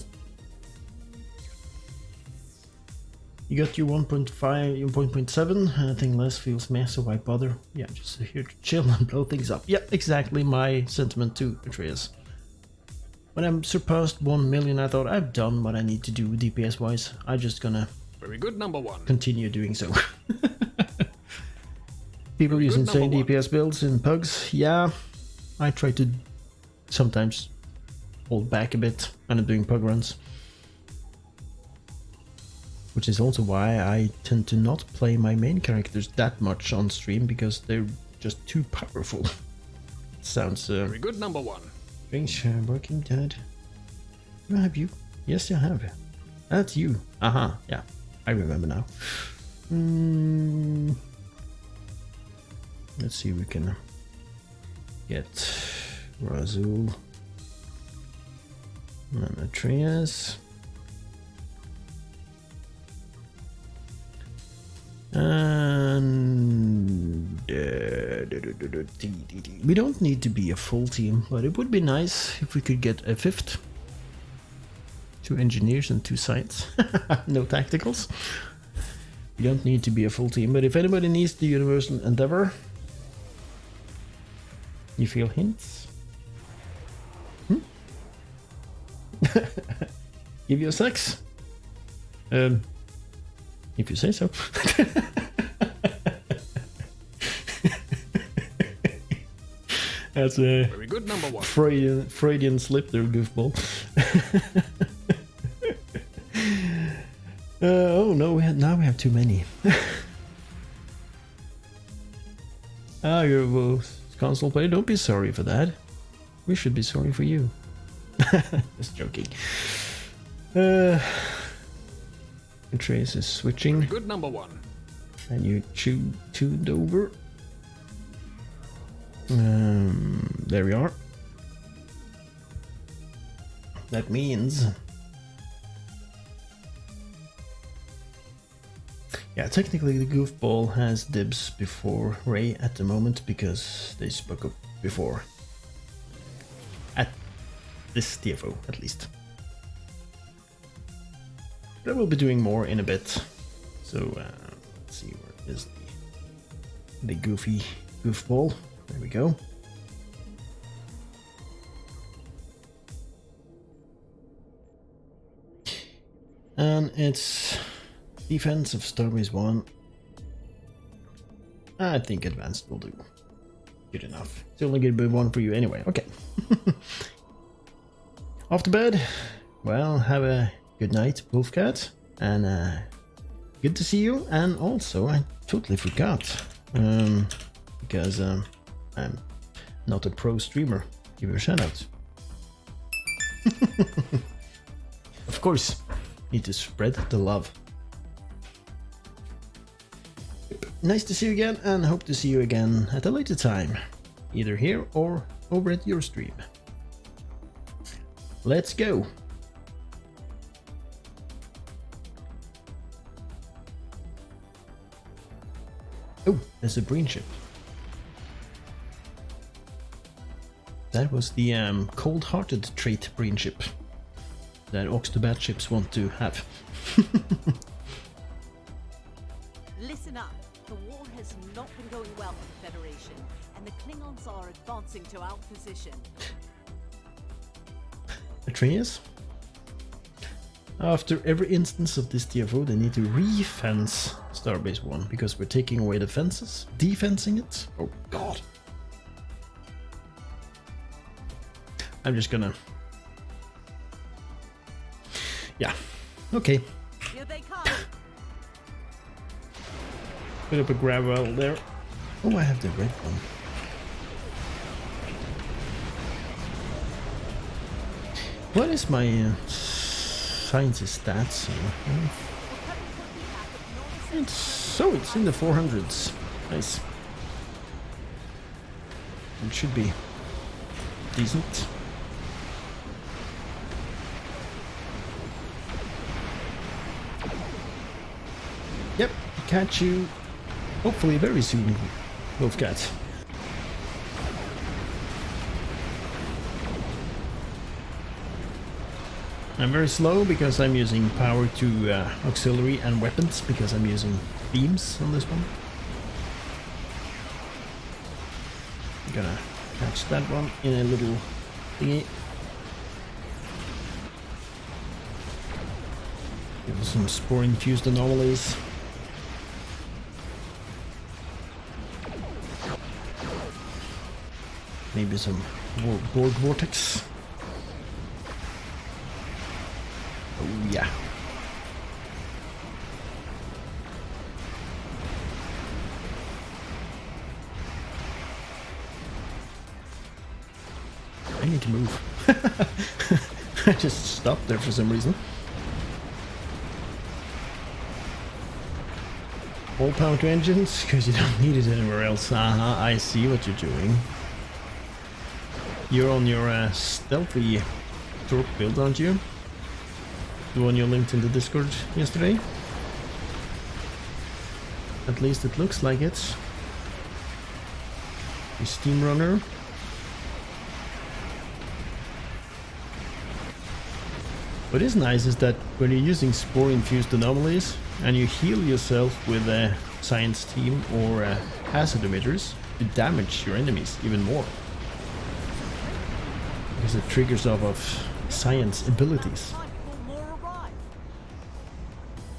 You got your 1.5, your 1.7, anything less feels meh, so why bother? Yeah, I'm just here to chill and blow things up. Yeah, exactly my sentiment too, Atreus. When I surpassed 1 million, I thought I've done what I need to do DPS wise. I'm just gonna Very good, number one. continue doing so. People use insane DPS builds in pugs. Yeah, I try to sometimes hold back a bit when I'm doing pug runs. Which is also why I tend to not play my main characters that much on stream, because they're just too powerful. It sounds Very good, number one. strange. Working Dead. Do I have you? Yes, I have. That's you. Aha, yeah. I remember now. Let's see if we can get Razul and Atreus. And We don't need to be a full team, but it would be nice if we could get a fifth. 2 engineers and 2 science. No tacticals. We don't need to be a full team, but if anybody needs the Universal Endeavor, you feel hints? Give you a sex? If you say so. That's a Very good, number 1. Freudian slip there, goofball. Oh no, now we have too many. You're a console player. Don't be sorry for that. We should be sorry for you. Just joking. Trace is switching. Very good, number 1. And you tuned over. There we are. That means... Yeah, technically the goofball has dibs before Ray at the moment because they spoke up before. At this TFO, at least. But I will be doing more in a bit. So, let's see, where is the goofy goofball? There we go. And it's defense of Starbase 1. I think advanced will do. Good enough. It's only gonna be 1 for you anyway. Okay. Off to bed. Well, have a good night, Wolfcat. And good to see you. And also, I totally forgot. Because I'm not a pro streamer. Give you a shout out. Of course, need to spread the love. Nice to see you again, and hope to see you again at a later time, either here or over at your stream. Let's go. Oh, there's a Breen ship. That was the cold-hearted trait Breen ship that Oxtobat ships want to have. Listen up. The war has not been going well for the Federation, and the Klingons are advancing to our position. Atreus? After every instance of this TFO, they need to re-fence Starbase 1 because we're taking away the fences, defencing it. Oh god. I'm just gonna... Yeah, okay. Here they come. Put up a grab well there. Oh, I have the red one. What is my scientist stats? It's in the 400s. Nice. It should be decent. Yep, catch you hopefully very soon, Wolfcat. I'm very slow because I'm using power to auxiliary and weapons because I'm using beams on this one. I'm gonna catch that one in a little thingy. Give us some spore-infused anomalies. Maybe some Borg Vortex. Oh yeah. I need to move. I just stopped there for some reason. All power to engines, because you don't need it anywhere else. I see what you're doing. You're on your stealthy torque build, aren't you? The one you linked in the Discord yesterday? At least it looks like it. The Steam Runner. What is nice is that when you're using spore-infused anomalies and you heal yourself with a science team or hazard emitters, you damage your enemies even more. Because it triggers off of science abilities.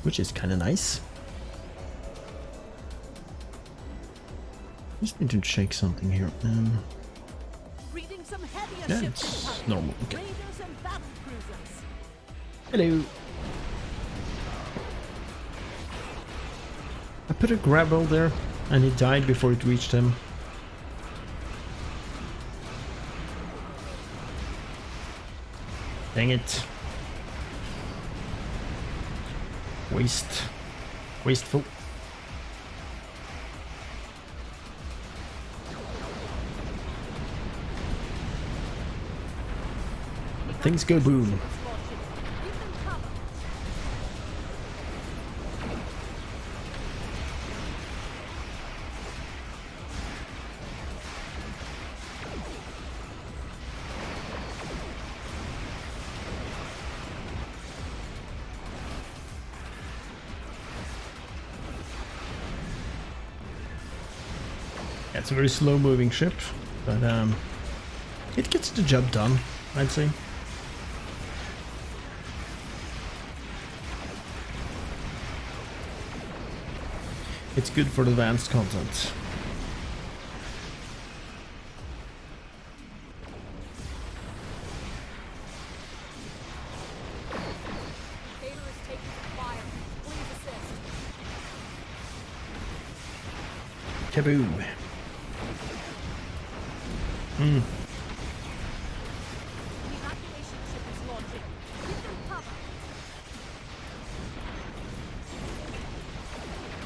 Which is kinda nice. Just need to check something here. Reading some heavier Yeah, ships it's incoming. normal. Okay. Raiders and battle cruisers. Hello. I put a grapple there and he died before it reached him. Dang it. Wasteful. Things go boom. Yeah, it's a very slow moving ship, but it gets the job done, I'd say. It's good for the advanced content. Kaboom.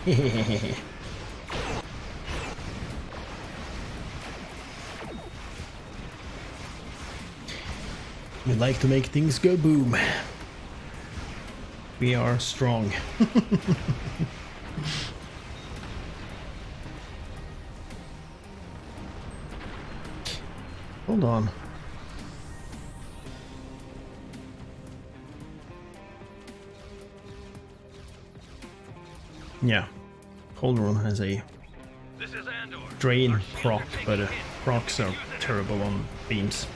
Hehehehe. We like to make things go boom. We are strong. Hold on. Yeah, Holderon has a drain proc, but procs are terrible on beams.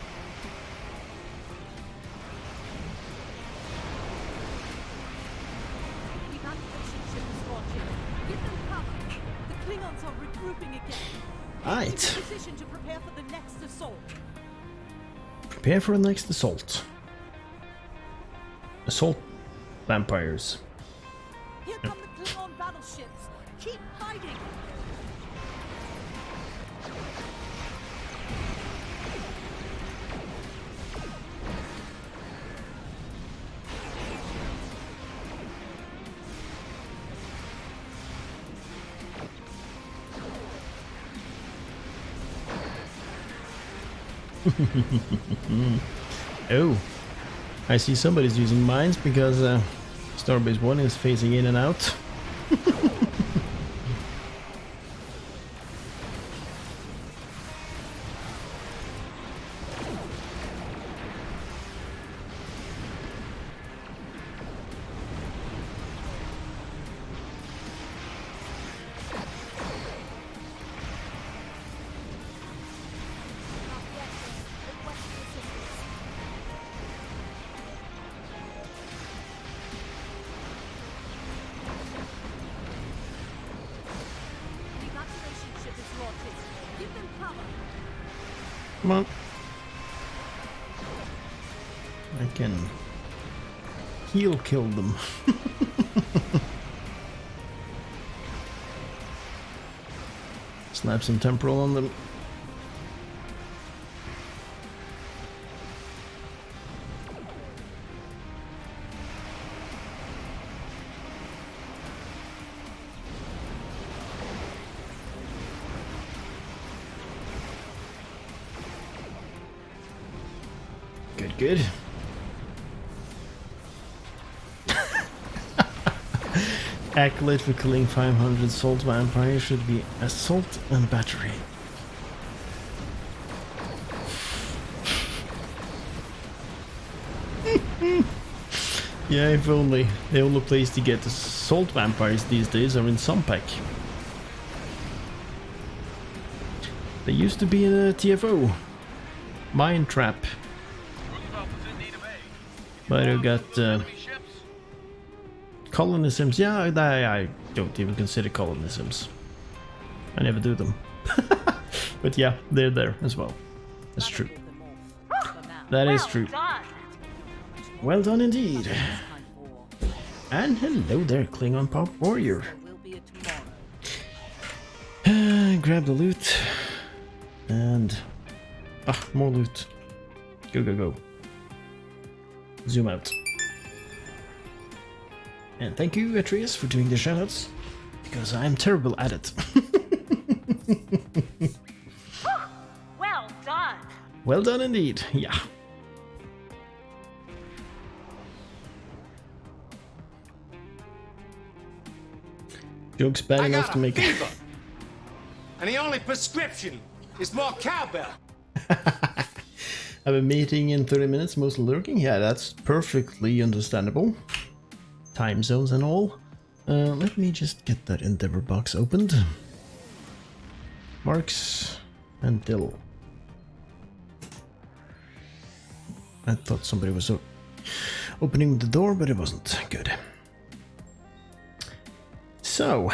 Right. Prepare for the next assault. Assault vampires. Here come the Klingon battleships. Keep hiding. Oh, I see somebody's using mines because Starbase 1 is phasing in and out. Come on. I can heal kill them. Slap some temporal on them. Good. Accolade for killing 500 salt vampires should be assault and battery. Yeah, if only. The only place to get salt vampires these days are in Sumpec. They used to be in a TFO. Mine Trap. But I got colonialisms. Yeah, I don't even consider colonialisms. I never do them. But yeah, they're there as well. That's true. That is true. Well done indeed. And hello there, Klingon Pop Warrior. Grab the loot. And... more loot. Go, go, go. Zoom out. And thank you, Atreus, for doing the shoutouts. Because I'm terrible at it. Well done. Well done indeed, yeah. Joke's bad enough to make fever. And the only prescription is more cowbell. Have a meeting in 30 minutes, mostly lurking? Yeah, that's perfectly understandable. Time zones and all. Let me just get that Endeavor box opened. Marks and Dill. I thought somebody was opening the door, but it wasn't. Good. So,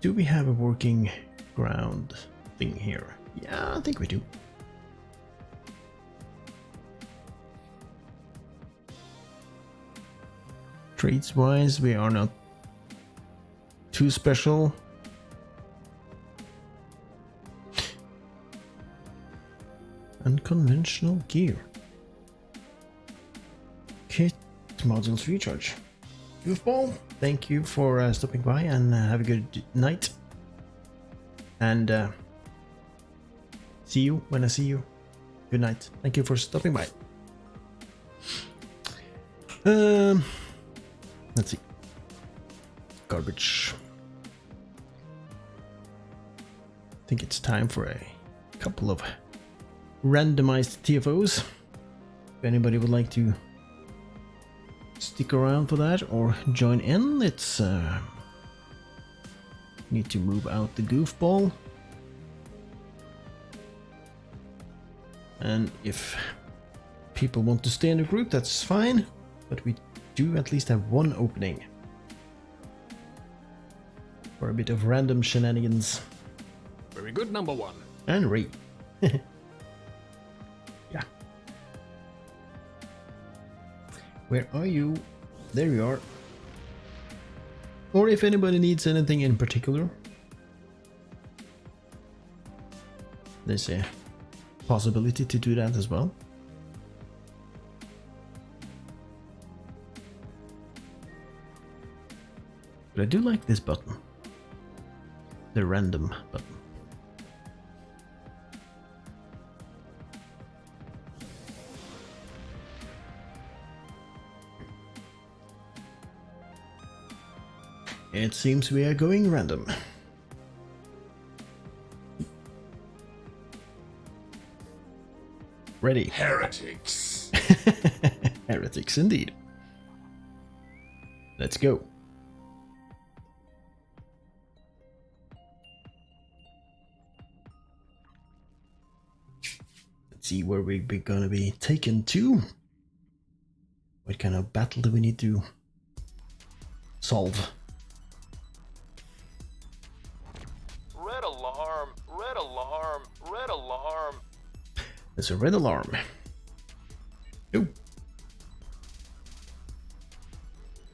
do we have a working ground thing here? Yeah, I think we do. Trades wise, we are not too special. Unconventional gear. Kit modules recharge. Goofball, thank you for stopping by and have a good night. And see you when I see you. Good night. Thank you for stopping by. Let's see. Garbage. I think it's time for a couple of randomized TFOs. If anybody would like to stick around for that or join in, let's need to move out the goofball. And if people want to stay in the group, that's fine, but we do at least have one opening for a bit of random shenanigans. Very good, number one. And Ray. Yeah. Where are you? There you are. Or if anybody needs anything in particular, there's a possibility to do that as well. But I do like this button. The random button. It seems we are going random. Ready. Heretics. Heretics indeed. Let's go. Let's see where we're gonna be taken to. What kind of battle do we need to solve? Red alarm, red alarm, red alarm. There's a red alarm. Oh.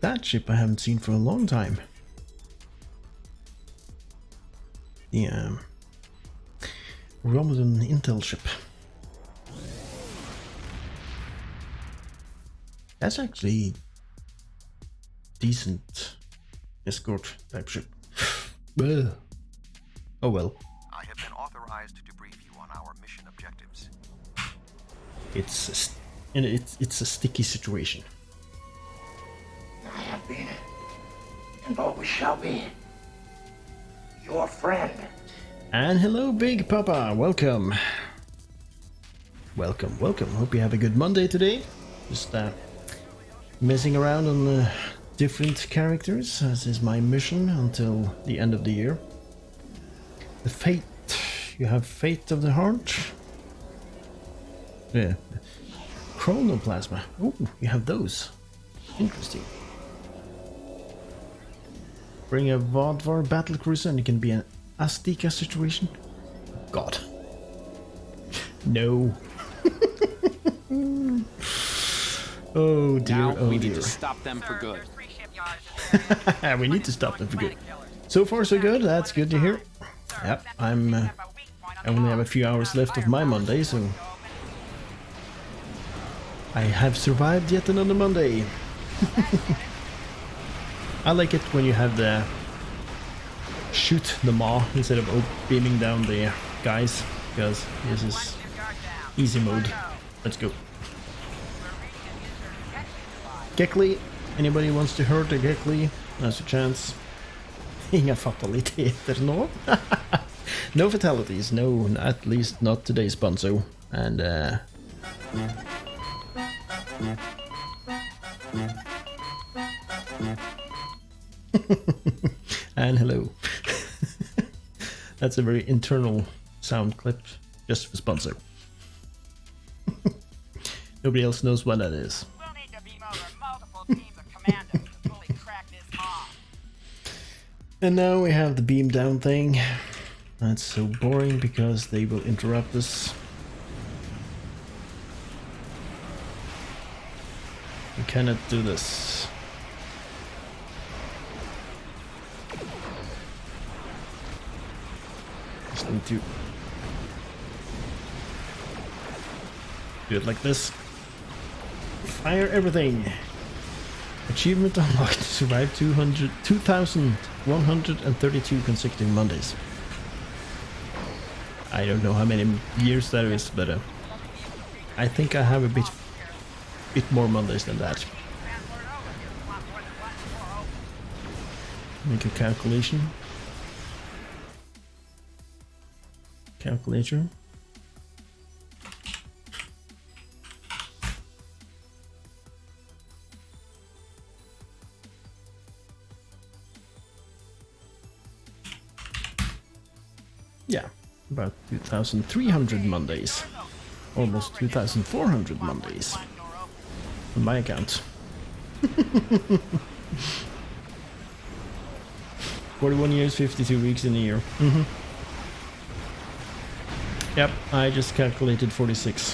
That ship I haven't seen for a long time. The Romulan intel ship. That's actually decent escort type ship. Oh well. I have been authorized to debrief you on our mission objectives. It's a sticky situation. I have been, and always shall be, your friend. And hello, Big Papa. Welcome. Welcome, welcome. Hope you have a good Monday today. Just messing around on different characters, as is my mission until the end of the year. The Fate. You have Fate of the Heart. Yeah. Chronoplasma. Oh, you have those. Interesting. Bring a Vodvar battlecruiser and it can be an Azteca situation. God. No. Oh dear, Now oh we dear. need to stop them for good. We need to stop them for good. So far so good, that's good to hear. Yep, I only have a few hours left of my Monday, so I have survived yet another Monday. I like it when you have the shoot the maw instead of beaming down the guys, because this is easy mode. Let's go. Gekli, anybody wants to hurt a Gekli? There's a chance. Inga fataliteter, no? No fatalities, no, at least not today's Bunzo. And and hello. That's a very internal sound clip, just for Bunzo. Nobody else knows what that is. We'll need to beam over multiple teams of commandos to fully crack this mob. And now we have the beam down thing. That's so boring because they will interrupt us. We cannot do this. Just need to do it like this. Fire everything. Achievement unlocked. Survive 2,132 consecutive Mondays. I don't know how many years that is, but I think I have a bit more Mondays than that. Make a calculation. Calculator. Yeah, about 2,300 Mondays. Almost 2,400 Mondays. On my account. 41 years, 52 weeks in a year. Yep, I just calculated 46.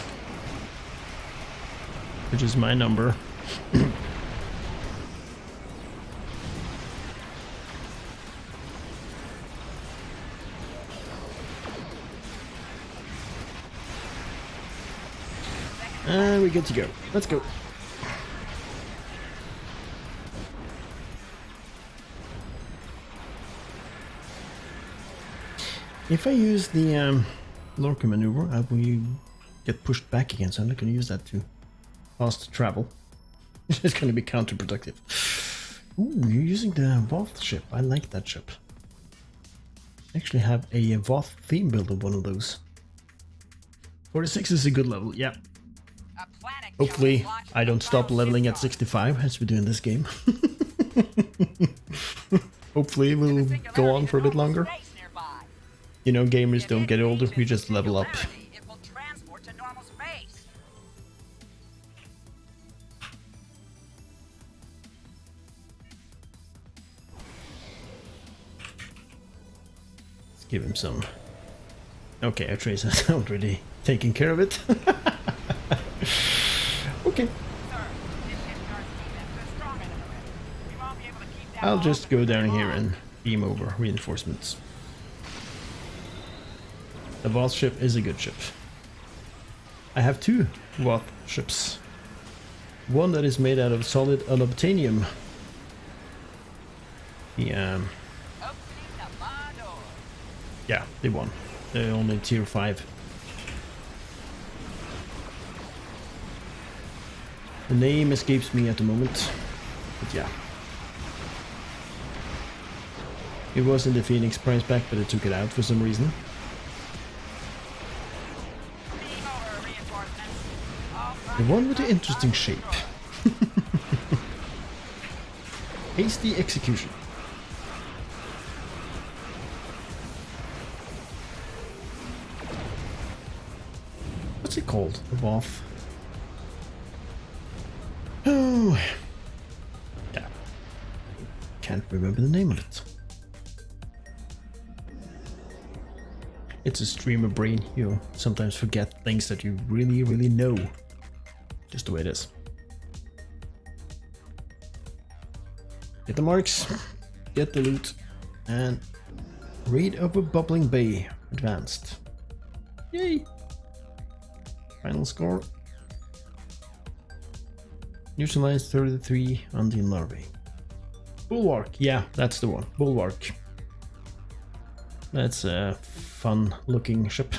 Which is my number. And we're good to go. Let's go. If I use the Lorca maneuver, I will get pushed back again, so I'm not going to use that to fast travel. It's going to be counterproductive. Ooh, you're using the Voth ship. I like that ship. I actually have a Voth theme build of one of those. 46 is a good level, yeah. Hopefully I don't stop leveling at 65 as we do in this game. Hopefully we'll go on for a bit longer. You know, gamers don't get older, we just level up. Let's give him some. Okay, Atreus has already taken care of it. Okay. I'll just go down here and beam over reinforcements. The Voth ship is a good ship. I have two Voth ships. One that is made out of solid unobtainium. Yeah, they won. They're only tier 5. The name escapes me at the moment, but yeah. It was in the Phoenix price pack, but I took it out for some reason. The one with the interesting shape. Hasty execution. What's it called? The Voth. Oh, yeah. Can't remember the name of it. It's a streamer brain. You sometimes forget things that you really know. Just the way it is. Get the marks, get the loot, and Raid of a Bubbling Bay advanced. Yay! Final score. Neutralized 33 Undine larvae. Bulwark, yeah, that's the one. Bulwark. That's a fun looking ship.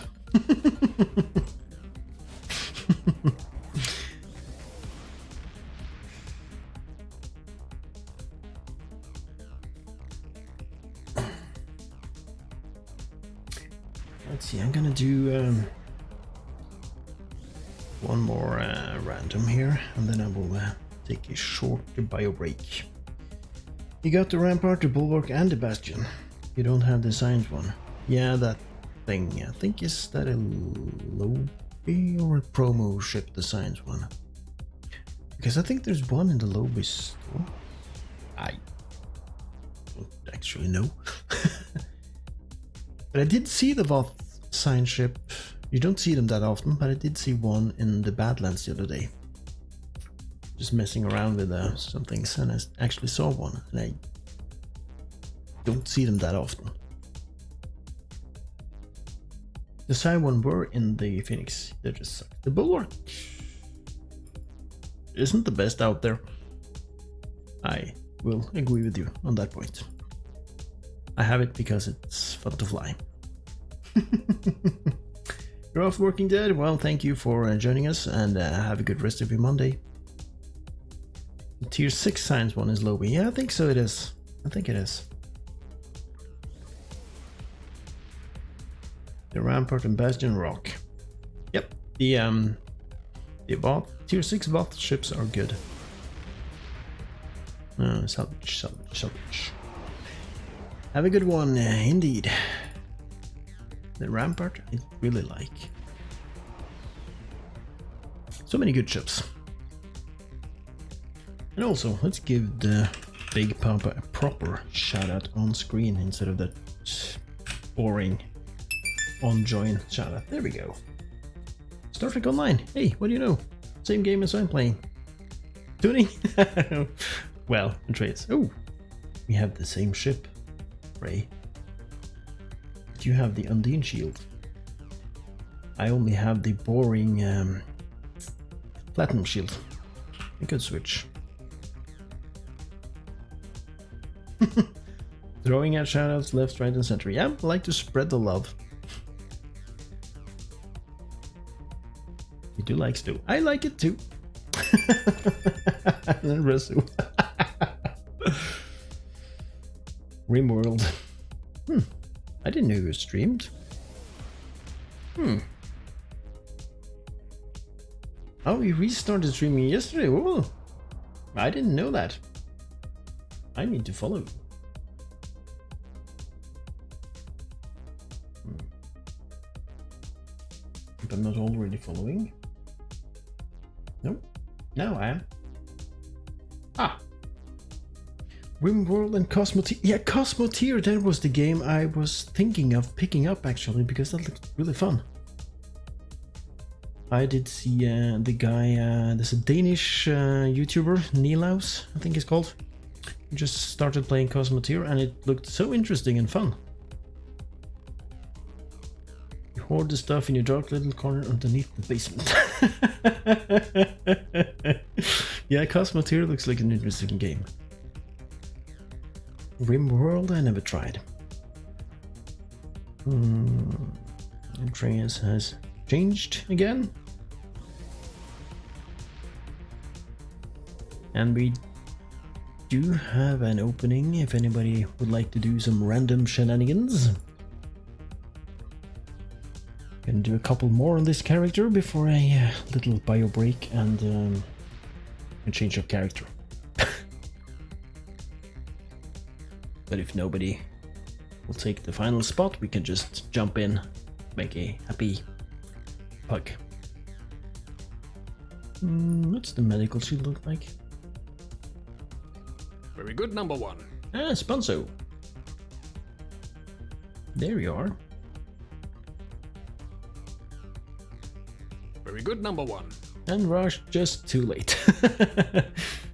Let's see, I'm gonna do one more random here, and then I will take a short bio break. You got the Rampart, the Bulwark, and the Bastion. You don't have the science one. Yeah, that thing. I think is that a lobby or a promo ship, the science one? Because I think there's one in the lobby store. I don't actually know. But I did see the Voth science ship. You don't see them that often, but I did see one in the Badlands the other day. Just messing around with some things, and I actually saw one, and I don't see them that often. The side one were in the Phoenix. They just suck. The Bulwark isn't the best out there. I will agree with you on that point. I have it because it's fun to fly. You're off Working Dead. Well, thank you for joining us, and have a good rest of your Monday. The tier 6 science one is lobby. Yeah, I think so it is. I think it is. The Rampart and Bastion rock. Yep. The Voth tier 6 Voth ships are good. Salvage. Have a good one, indeed. The Rampart I really like. So many good ships. And also, let's give the Big Papa a proper shout out on screen instead of that boring on join shout out. There we go. Star Trek Online. Hey, what do you know? Same game as I'm playing. Tuning? Well, Atreus. Oh, we have the same ship, Ray. But you have the Undine shield. I only have the boring Platinum shield. I could switch. Throwing out shoutouts left, right, and center. Yeah, I like to spread the love. You do like stew. I like it too. And then Resu. Rimworld. I didn't know you streamed. Oh, you restarted streaming yesterday. Whoa. I didn't know that. I need to follow you. If I'm not already following. Nope. Now I am. Ah. Rimworld and Cosmoteer. Yeah, Cosmoteer, that was the game I was thinking of picking up actually, because that looked really fun. I did see the guy, there's a Danish YouTuber, Nilaus, I think he's called. He just started playing Cosmoteer and it looked so interesting and fun. You hoard the stuff in your dark little corner underneath the basement. Yeah, Cosmoteer looks like an interesting game. Rimworld I never tried. Andreas has changed again. And we do have an opening if anybody would like to do some random shenanigans. Gonna do a couple more on this character before a little bio break and a change of character. But if nobody will take the final spot, we can just jump in, make a happy pug. What's the medical shield look like? Very good, number one. Ah, Sponso. There you are. Very good, number one. And Raj just too late.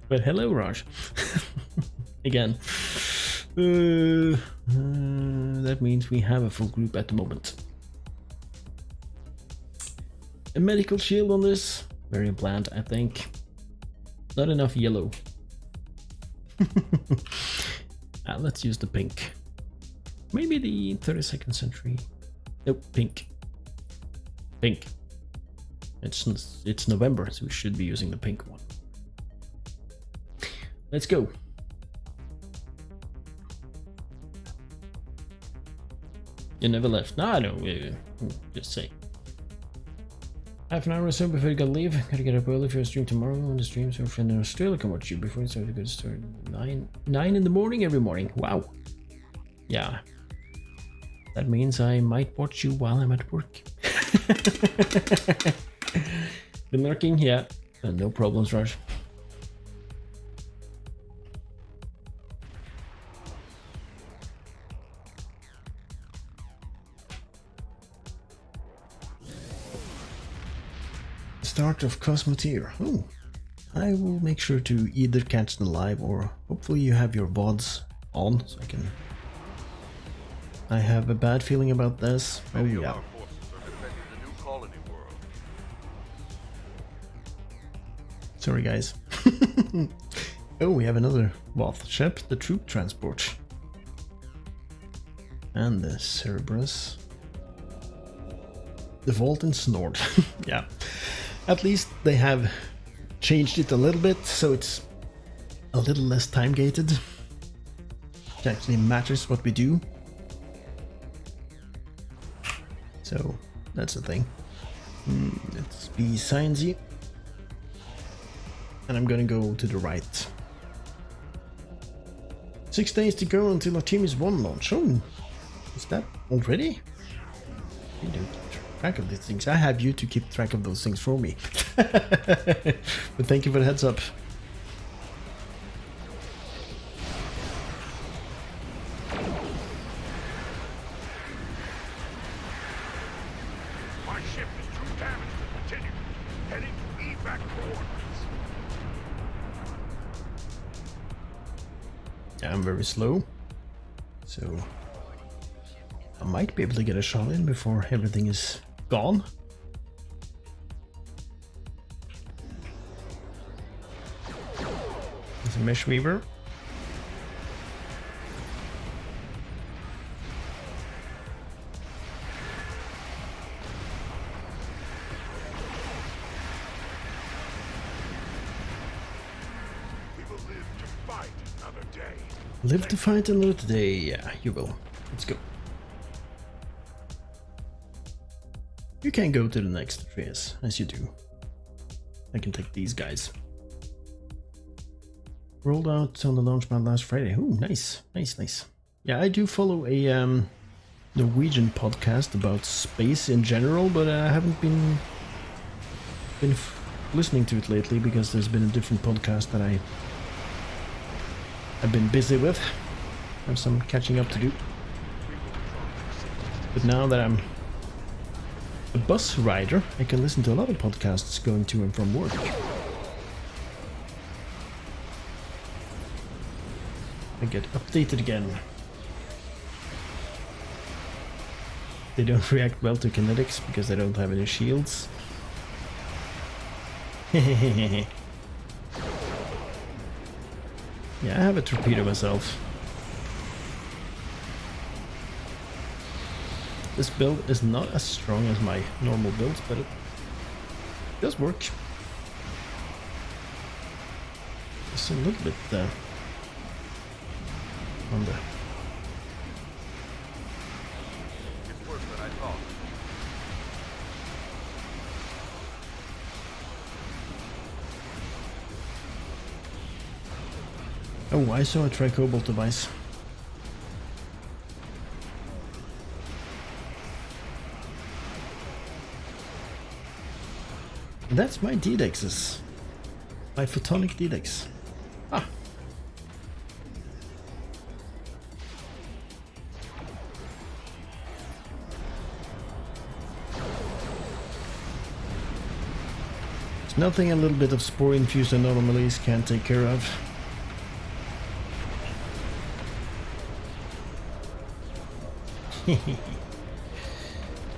But hello, Raj. Again. That means we have a full group at the moment. A medical shield on this. Very bland, I think. Not enough yellow. Let's use the pink. Maybe the 32nd century. Nope, pink. Pink. It's November, so we should be using the pink one. Let's go. You never left. No, no, just say. Half an hour or so before you gotta leave. Gotta get up early for a stream tomorrow on the stream, so a friend in Australia can watch you before it's a good start. 9 in the morning every morning. Wow. Yeah. That means I might watch you while I'm at work. Been lurking? Yeah. No problems, Raj. Start of Cosmoteer. Oh, I will make sure to either catch the live or hopefully you have your VODs on so I can. I have a bad feeling about this. Oh yeah. Sorry guys. Oh, we have another Voth ship, the troop transport. And the Cerberus. The Vault and Snord. Yeah. At least they have changed it a little bit, so it's a little less time gated. It actually matters what we do. So that's the thing. Let's be sciencey. And I'm gonna go to the right. 6 days to go until our team is 1 launch. Oh, is that already? We don't keep track of these things. I have you to keep track of those things for me. But thank you for the heads up. My ship is too damaged to continue. Heading to evac coordinates. Yeah, I'm very slow. So I might be able to get a shot in before everything is gone. There's a mesh weaver. We will live to fight another day. Live to fight another day. Yeah, you will. Let's go. You can go to the next phase, as you do. I can take these guys. Rolled out on the launch pad last Friday. Oh, nice, nice, nice. Yeah, I do follow a Norwegian podcast about space in general, but I haven't been listening to it lately because there's been a different podcast that I've been busy with. I have some catching up to do. But now that I'm a bus rider, I can listen to a lot of podcasts going to and from work. I get updated again. They don't react well to kinetics because they don't have any shields. Yeah, I have a torpedo myself. This build is not as strong as my normal builds, but it does work. It's a little bit on the... It's worse than I thought. Oh, I saw a Tricobalt device. That's my D-Dexes. My photonic D-Dex. Ah. There's nothing a little bit of spore-infused anomalies can't take care of.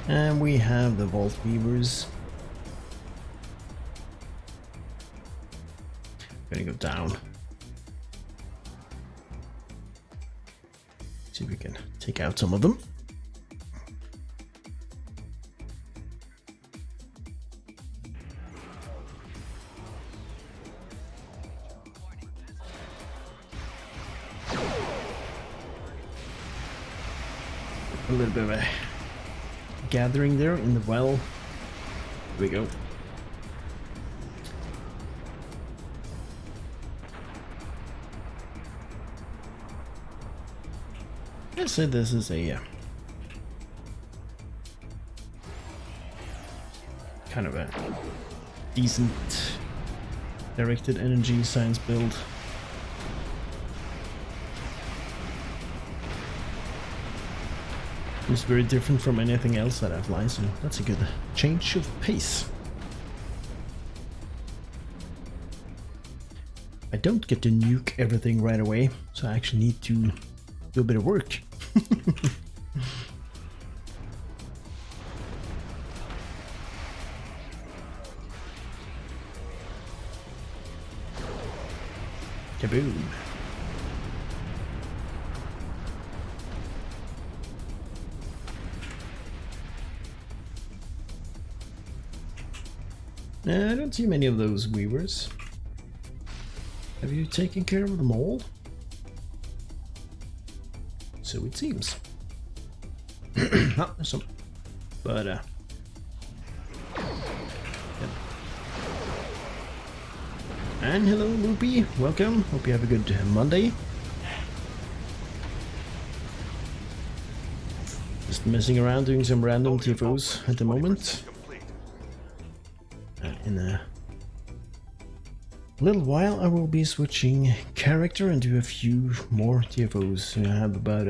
And we have the Vault Weavers. Gonna go down. See if we can take out some of them. A little bit of a gathering there in the well. Here we go. I said this is a kind of a decent directed energy science build. It's very different from anything else that I've liked, so that's a good change of pace. I don't get to nuke everything right away, so I actually need to do a bit of work. Kaboom. I don't see many of those weavers. Have you taken care of them all? So it seems. Oh, there's some. But, yeah. And hello, Loopy. Welcome. Hope you have a good Monday. Just messing around doing some random TFOs at the moment. In a little while I will be switching character and do a few more TFOs. I have about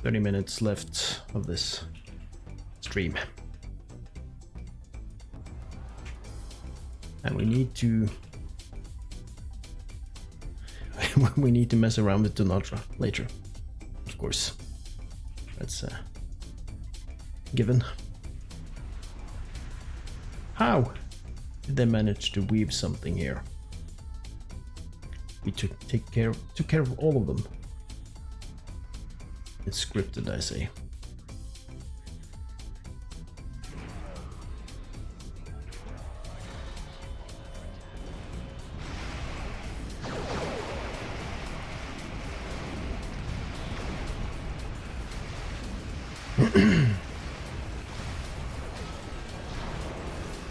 30 minutes left of this stream. And we need to mess around with Donatra later. Of course. That's given. How did they manage to weave something here? We took care of all of them. It's scripted, I say.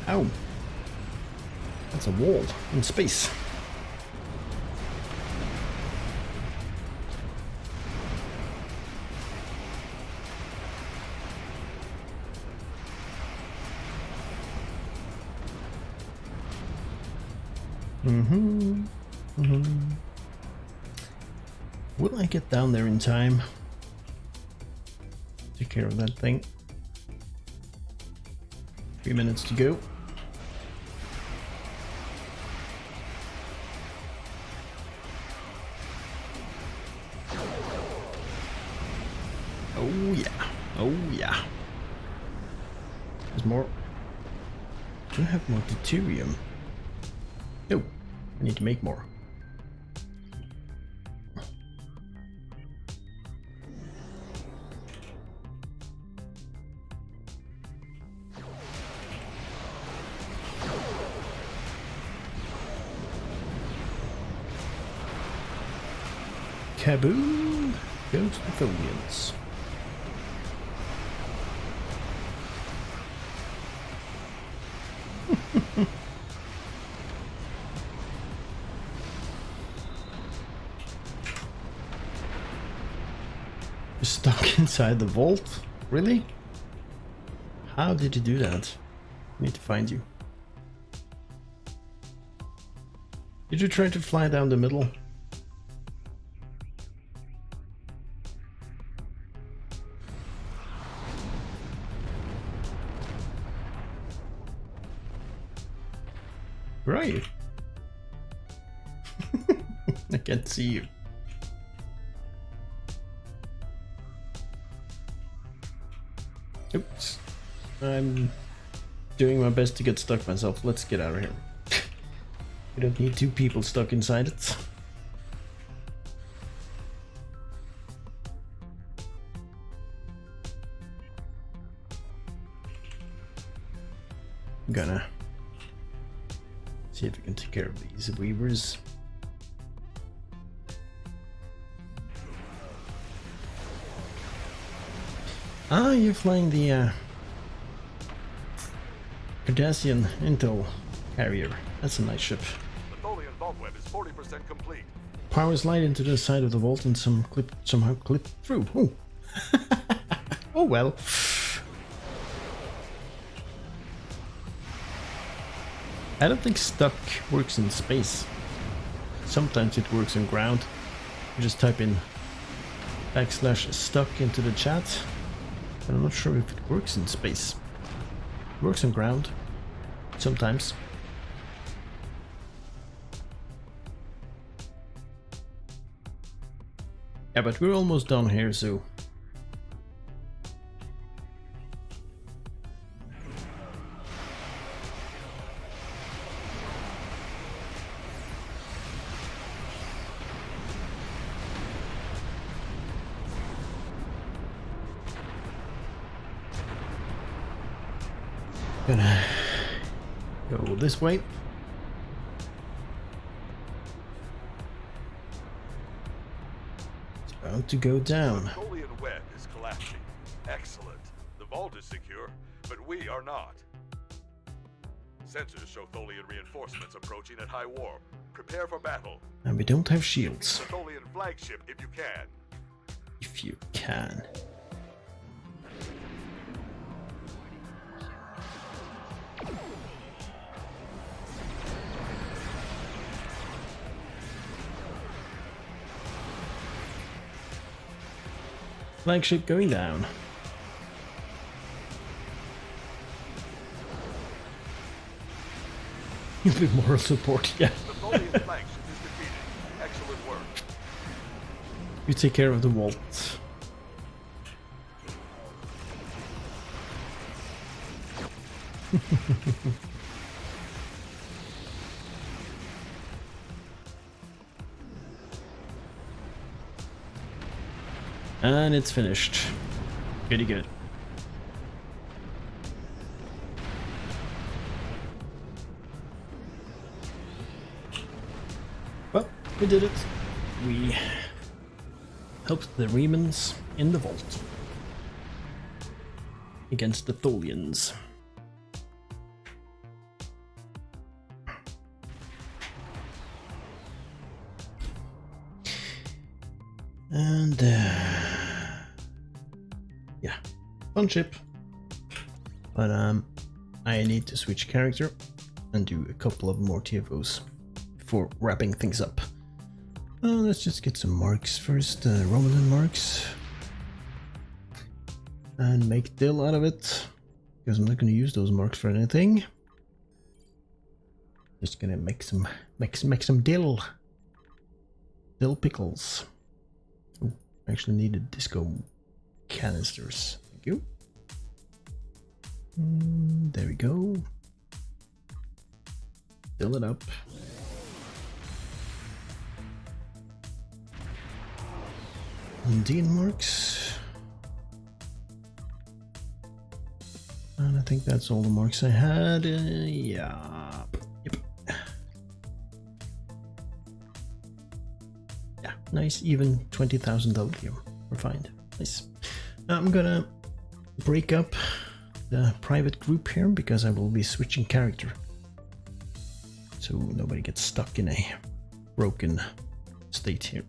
Ow. That's a wall in space. Will I get down there in time? Take care of that thing. 3 minutes to go. Oh yeah. Oh yeah. There's more. Do I have more deuterium? No. I need to make more. Kaboom! Go to the Tholians. You're stuck inside the vault? Really? How did you do that? I need to find you. Did you try to fly down the middle? Where are you? I can't see you. Oops. I'm doing my best to get stuck myself. Let's get out of here. We don't need two people stuck inside it. I'm gonna see if we can take care of these weavers. Ah, you're flying the Cardassian Intel carrier. That's a nice ship. The Tholian vault web is 40% complete. Power slide into the side of the vault and somehow clip through. Oh. Oh well. I don't think stuck works in space. Sometimes it works on ground. You just type in /stuck into the chat. But I'm not sure if it works in space. It works on ground. Sometimes. Yeah, but we're almost done here, so... Gonna go this way. It's about to go down. The Tholian web is collapsing. Excellent. The vault is secure, but we are not. Sensors show Tholian reinforcements approaching at high warp. Prepare for battle. And we don't have shields. The Tholian flagship if you can. If you can. Flagship going down. You'll be moral support, yeah. The Tholian flagship is defeated. Excellent work. You take care of the vault. And it's finished. Pretty good. Well, we did it. We helped the Remans in the vault against the Tholians. And yeah, fun ship. But I need to switch character and do a couple of more TFOs before wrapping things up. Let's just get some marks first, Romulan marks, and make dill out of it, because I'm not going to use those marks for anything. Just gonna make some dill pickles. Oh, I actually needed disco canisters. Thank you. There we go. Fill it up. Dean marks. And I think that's all the marks I had. Yeah. Yep. Yeah, nice, even 20,000 W. We're fine. Nice. I'm gonna break up the private group here because I will be switching character. So nobody gets stuck in a broken state here.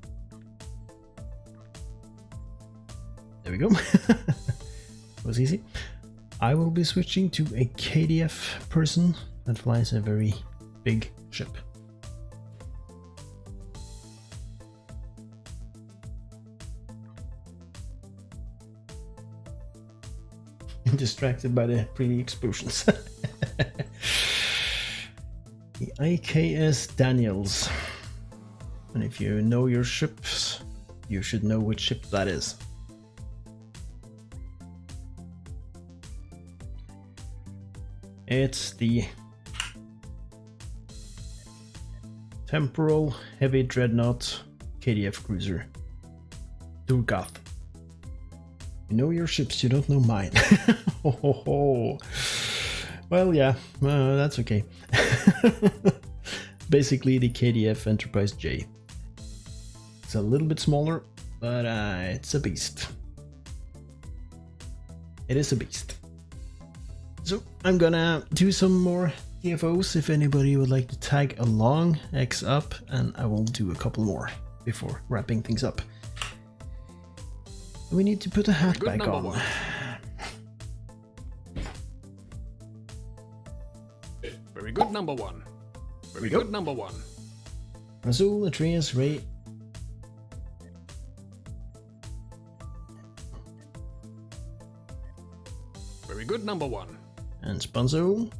There we go. It was easy. I will be switching to a KDF person that flies a very big ship. Distracted by the pretty explosions. The IKS Daniels. And if you know your ships, you should know which ship that is. It's the Temporal Heavy Dreadnought KDF Cruiser Durgath. You know your ships, you don't know mine. Ho, ho, ho. Well, yeah, that's okay. Basically the KDF Enterprise J. It's a little bit smaller, but it's a beast. It is a beast. So I'm gonna do some more TFOs if anybody would like to tag along, X up, and I will do a couple more before wrapping things up. We need to put a hat back on. One. Very good, number one. Very good, number one. Razul, Atreus, Ray. Very good, number one. And Sponzo.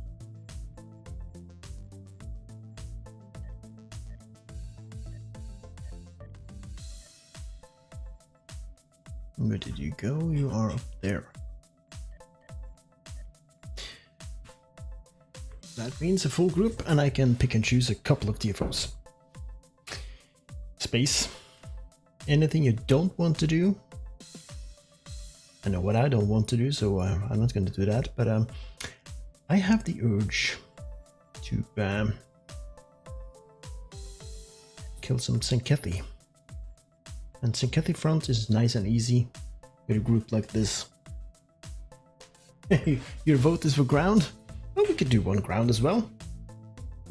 Where did you go? You are up there. That means a full group, and I can pick and choose a couple of TFOs. Space. Anything you don't want to do. I know what I don't want to do, so I'm not going to do that, but I have the urge to kill some Tzenkethi. And Tzenkethi front is nice and easy with a group like this. Your vote is for ground? Well, we could do one ground as well.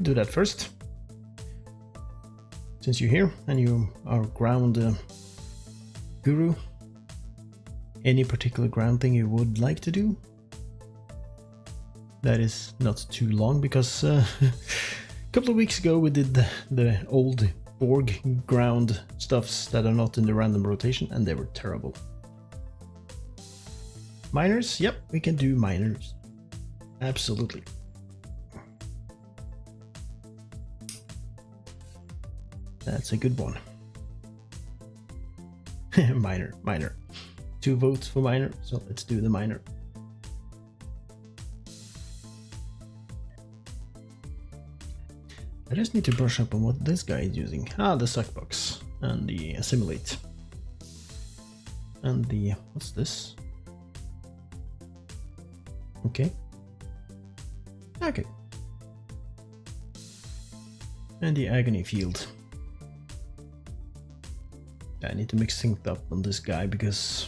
Do that first. Since you're here and you are ground guru. Any particular ground thing you would like to do? That is not too long, because a couple of weeks ago we did the old Borg ground stuffs that are not in the random rotation, and they were terrible. Miners? Yep, we can do miners. Absolutely. That's a good one. Miner. 2 votes for miner, so let's do the miner. I just need to brush up on what this guy is using. Ah, the suckbox and the assimilate. And the, what's this? Okay. Okay. And the agony field. I need to mix things up on this guy, because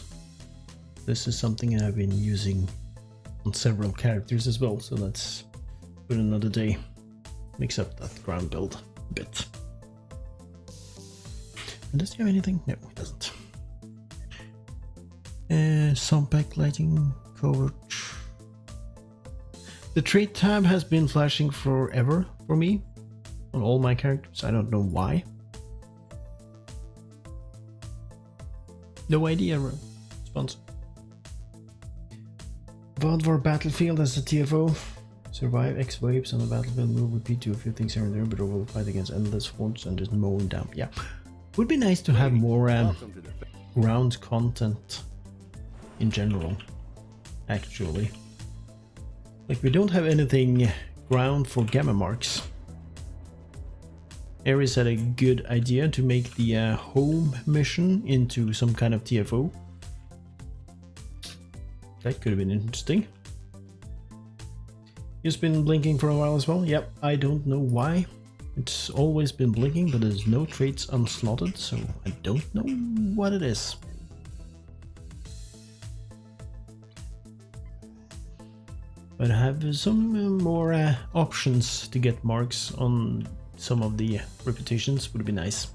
this is something I've been using on several characters as well, so let's put another day. Mix up that ground build a bit. And does he have anything? No, he doesn't. Sound backlighting, covert. The trait tab has been flashing forever for me on all my characters. I don't know why. No idea, sponsor. Vodvar Battlefield as a TFO. Survive X waves on the battlefield, move, repeat, do a few things here and there, but overall fight against endless hordes and just mowing down. Yeah, would be nice to have more ground content in general, actually. Like, we don't have anything ground for gamma marks. Ares had a good idea to make the home mission into some kind of TFO. That could have been interesting. It's been blinking for a while as well. Yep, I don't know why. It's always been blinking, but there's no traits unslotted, so I don't know what it is. But I have some more options to get marks on some of the reputations, would be nice.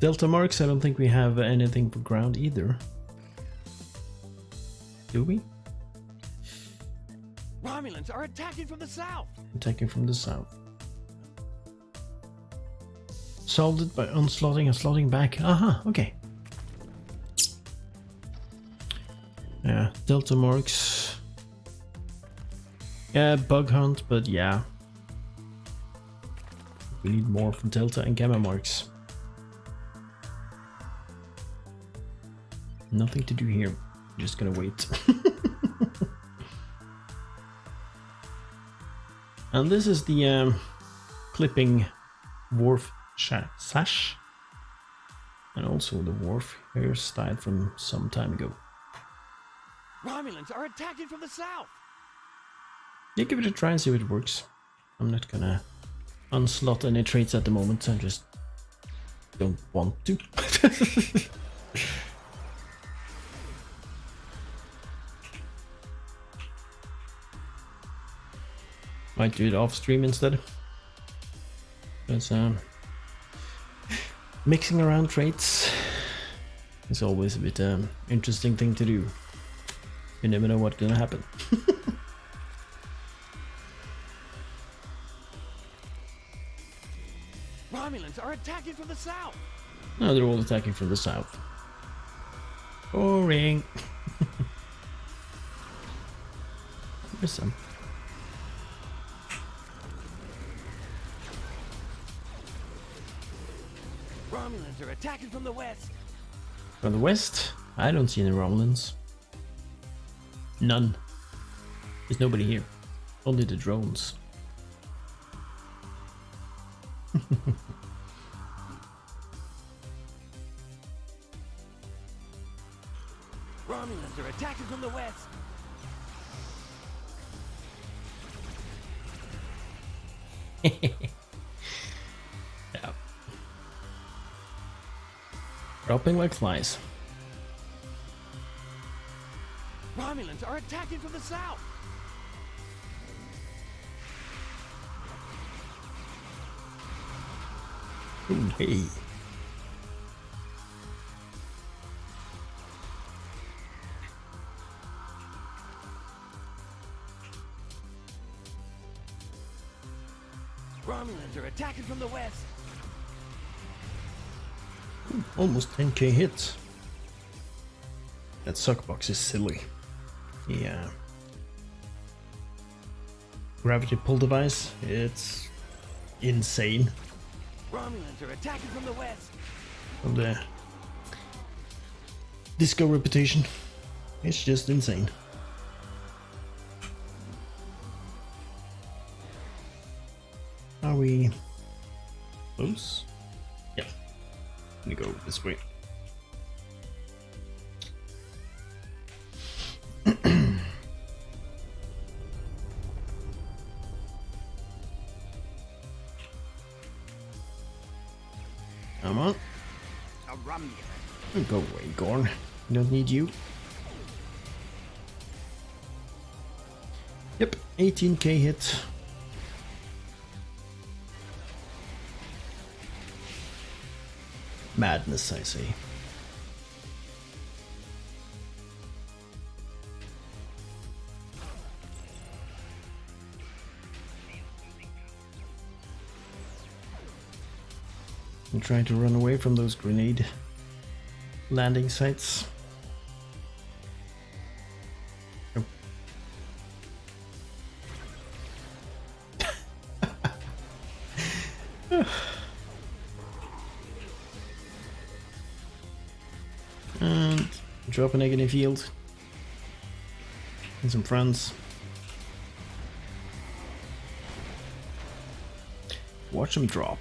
Delta marks, I don't think we have anything for ground either. Do we? Romulans are attacking from the south! Attacking from the south. Solved it by unslotting and slotting back. Aha, okay. Yeah, Delta marks. Yeah, bug hunt, but yeah. We need more for Delta and Gamma marks. Nothing to do here. I'm just gonna wait. And this is the clipping wharf sash. And also the wharf hairstyle from some time ago. Romulans are attacking from the south! Yeah, give it a try and see if it works. I'm not gonna unslot any traits at the moment, I just don't want to. Might do it off stream instead. Because mixing around traits is always a bit interesting thing to do. You never know what's gonna happen. Romulans are attacking from the south! No, they're all attacking from the south. Boring. There's some. Romulans are attacking from the west! From the west? I don't see any Romulans. None. There's nobody here. Only the drones. Romulans are attacking from the west! Yeah. Dropping like flies. Romulans are attacking from the south! Ooh, hey. Romulans are attacking from the west! Ooh, almost 10k hits. That suckbox is silly. Yeah. Gravity pull device, it's insane. Romulans are attacking from the west! From the disco reputation, it's just insane. Are we close? Yeah. Let me go this way. Come on. A Romulan. Go away, Gorn. Don't need you. Yep, 18k hit. Madness, I say. I'm trying to run away from those grenade landing sites. Oh. And drop an egg in a field. And some friends. Watch them drop.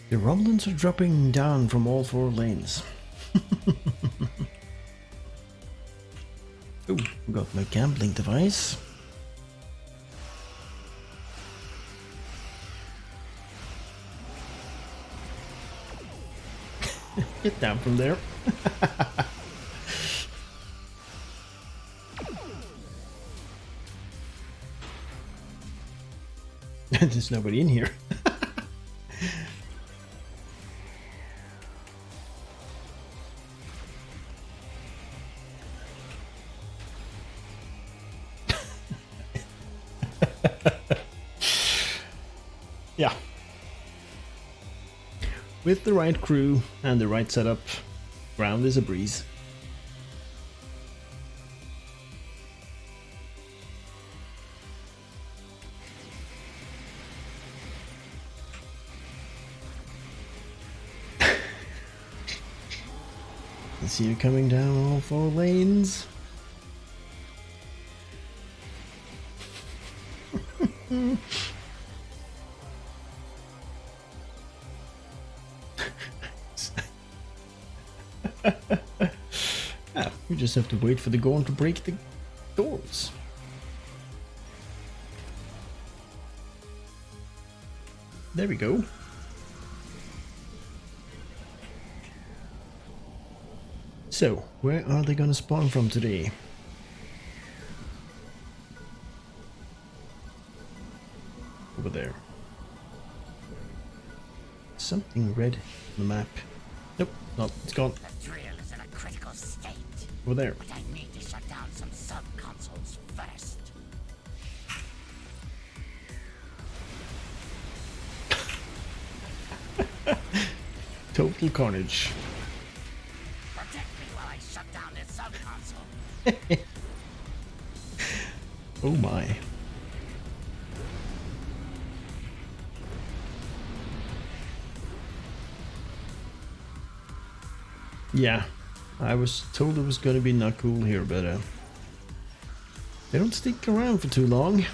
The Romulans are dropping down from all 4 lanes. Oh, got my gambling device. Get down from there. There's nobody in here. Yeah. With the right crew and the right setup, ground is a breeze. I see you coming down all 4 lanes. You just have to wait for the Gorn to break the doors. There we go. So, where are they gonna spawn from today? Over there. Something red on the map. Nope, no, it's gone. The drill is in a critical state. Over there. But I need to shut down some sub-consoles first. Total carnage. Protect me while I shut down this sub-console. Oh my. Yeah, I was told it was gonna be not cool here, but they don't stick around for too long.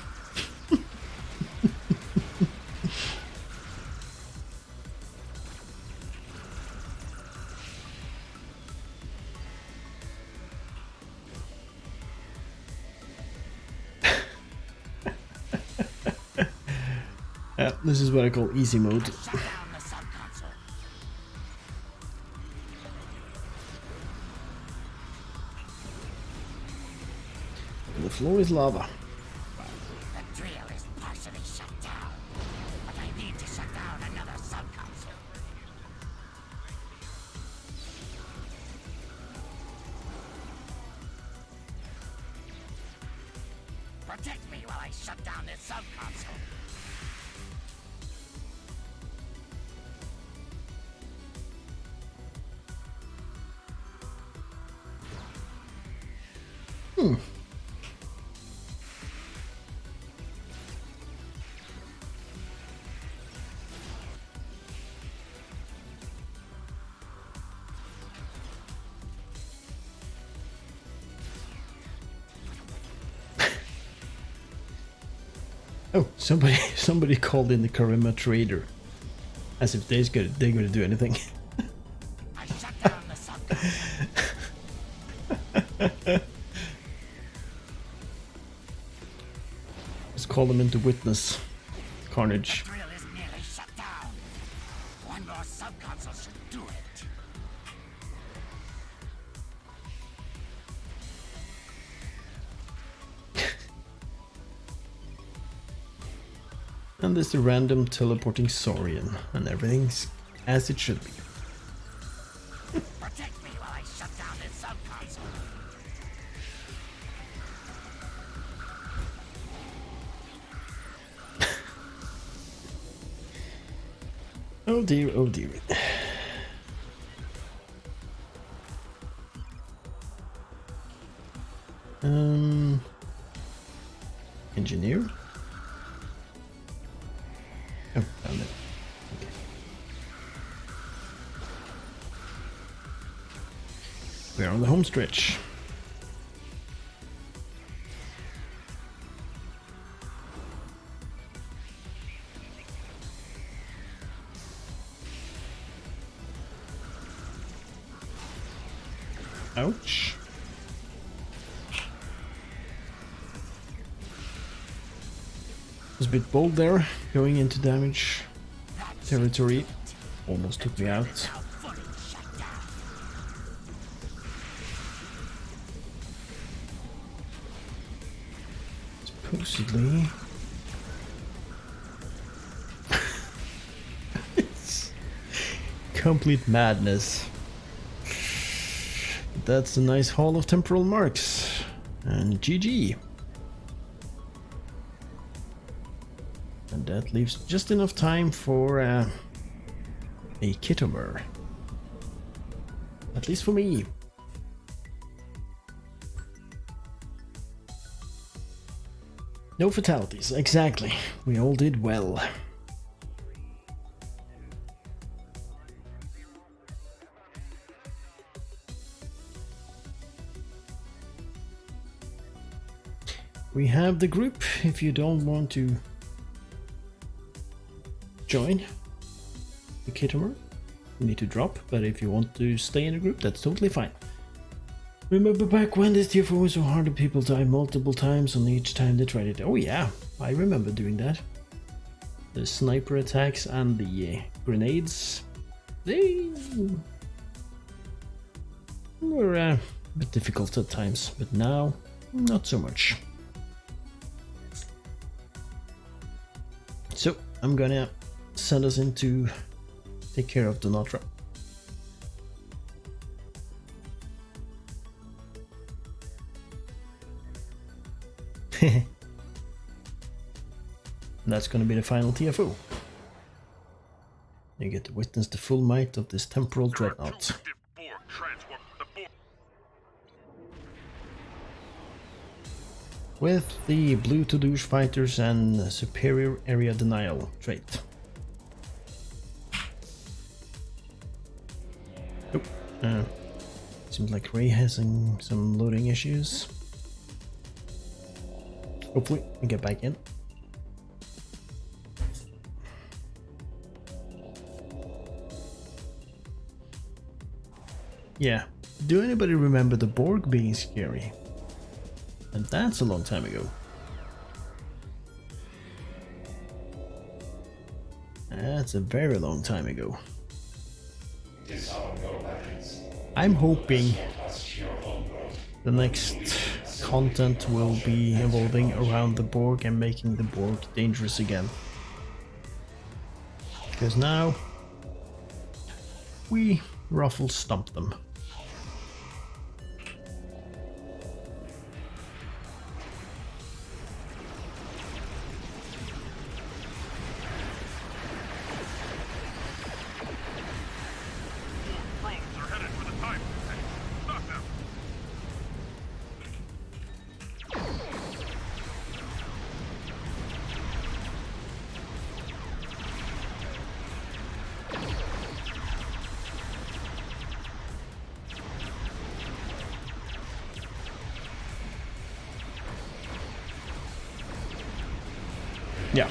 This is what I call easy mode. The floor is lava. The drill is partially shut down, but I need to shut down another sub-console. Protect me while I shut down this sub-console. Oh, somebody called in the Karima trader, as if they're gonna do anything. I shut down the sub-console. Let's call them into witness carnage. The drill is nearly shut down. One more sub-console should do it. And there's the random teleporting Saurian, and everything's as it should be. Protect me while I shut down this sub-console. Oh dear, oh dear. Engineer? Oh, found it. Okay. We're on the home stretch. Ouch. Was a bit bold there, going into damage territory. Almost took me out. Supposedly. It's complete madness. That's a nice haul of temporal marks. And GG. And that leaves just enough time for a Khitomer. At least for me. No fatalities, exactly. We all did well. We have the group if you don't want to join the Khitomer. You need to drop, but if you want to stay in the group, that's totally fine. Remember back when this TFO was so hard and people died multiple times on each time they tried it? Oh yeah, I remember doing that. The sniper attacks and the grenades, they were a bit difficult at times, but now not so much. So I'm gonna send us in to take care of Donatra. That's gonna be the final TFO. You get to witness the full might of this temporal dreadnought. With the blue to douche fighters and superior area denial trait. Oh, seems like Ray has some loading issues. Hopefully we get back in. Yeah, do anybody remember the Borg being scary? And that's a long time ago. That's a very long time ago. I'm hoping the next content will be evolving around the Borg and making the Borg dangerous again. Because now we ruffle stomp them. Yeah.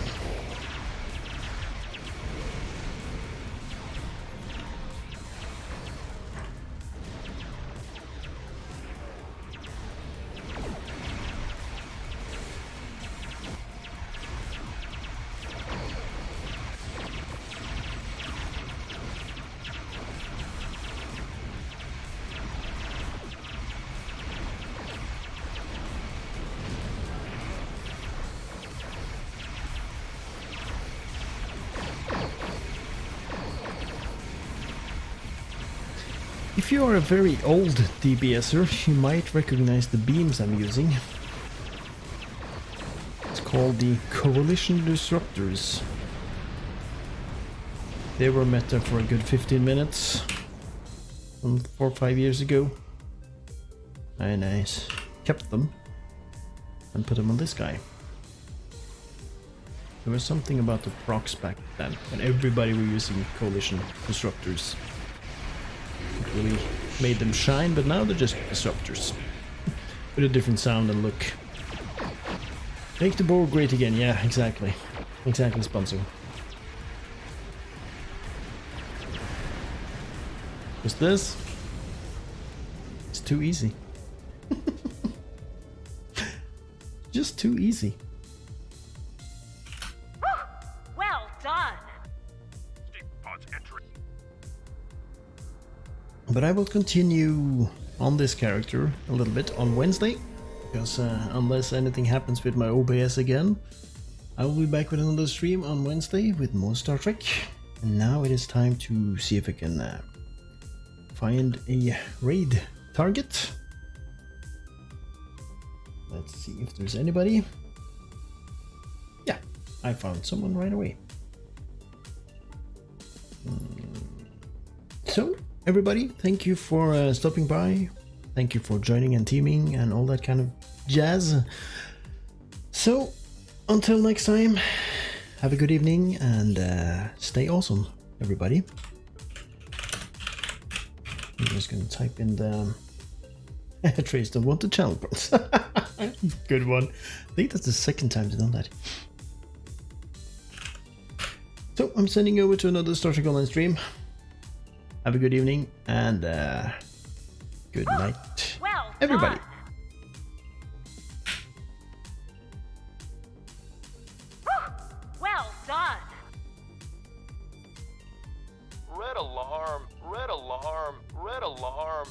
If you are a very old DBSer, you might recognize the beams I'm using. It's called the Coalition Disruptors. They were meta for a good 15 minutes, 4 or 5 years ago. And I kept them and put them on this guy. There was something about the procs back then, when everybody were using Coalition Disruptors. It really made them shine, but now they're just disruptors. With a different sound and look. Make the Borg great again, yeah, exactly. Exactly, sponsor. Just this? It's too easy. Just too easy. Well done. But I will continue on this character a little bit on Wednesday, because unless anything happens with my OBS again, I will be back with another stream on Wednesday with more Star Trek. And now it is time to see if I can find a raid target. Let's see if there's anybody. Yeah, I found someone right away. So, everybody, thank you for stopping by. Thank you for joining and teaming and all that kind of jazz. So, until next time, have a good evening and stay awesome, everybody. I'm just gonna type in the Trace don't want the channel prompts. Good one. I think that's the second time they've done that. So I'm sending you over to another Star Trek Online stream. Have a good evening and good night, Well everybody. done. Well done. Red alarm, red alarm, red alarm.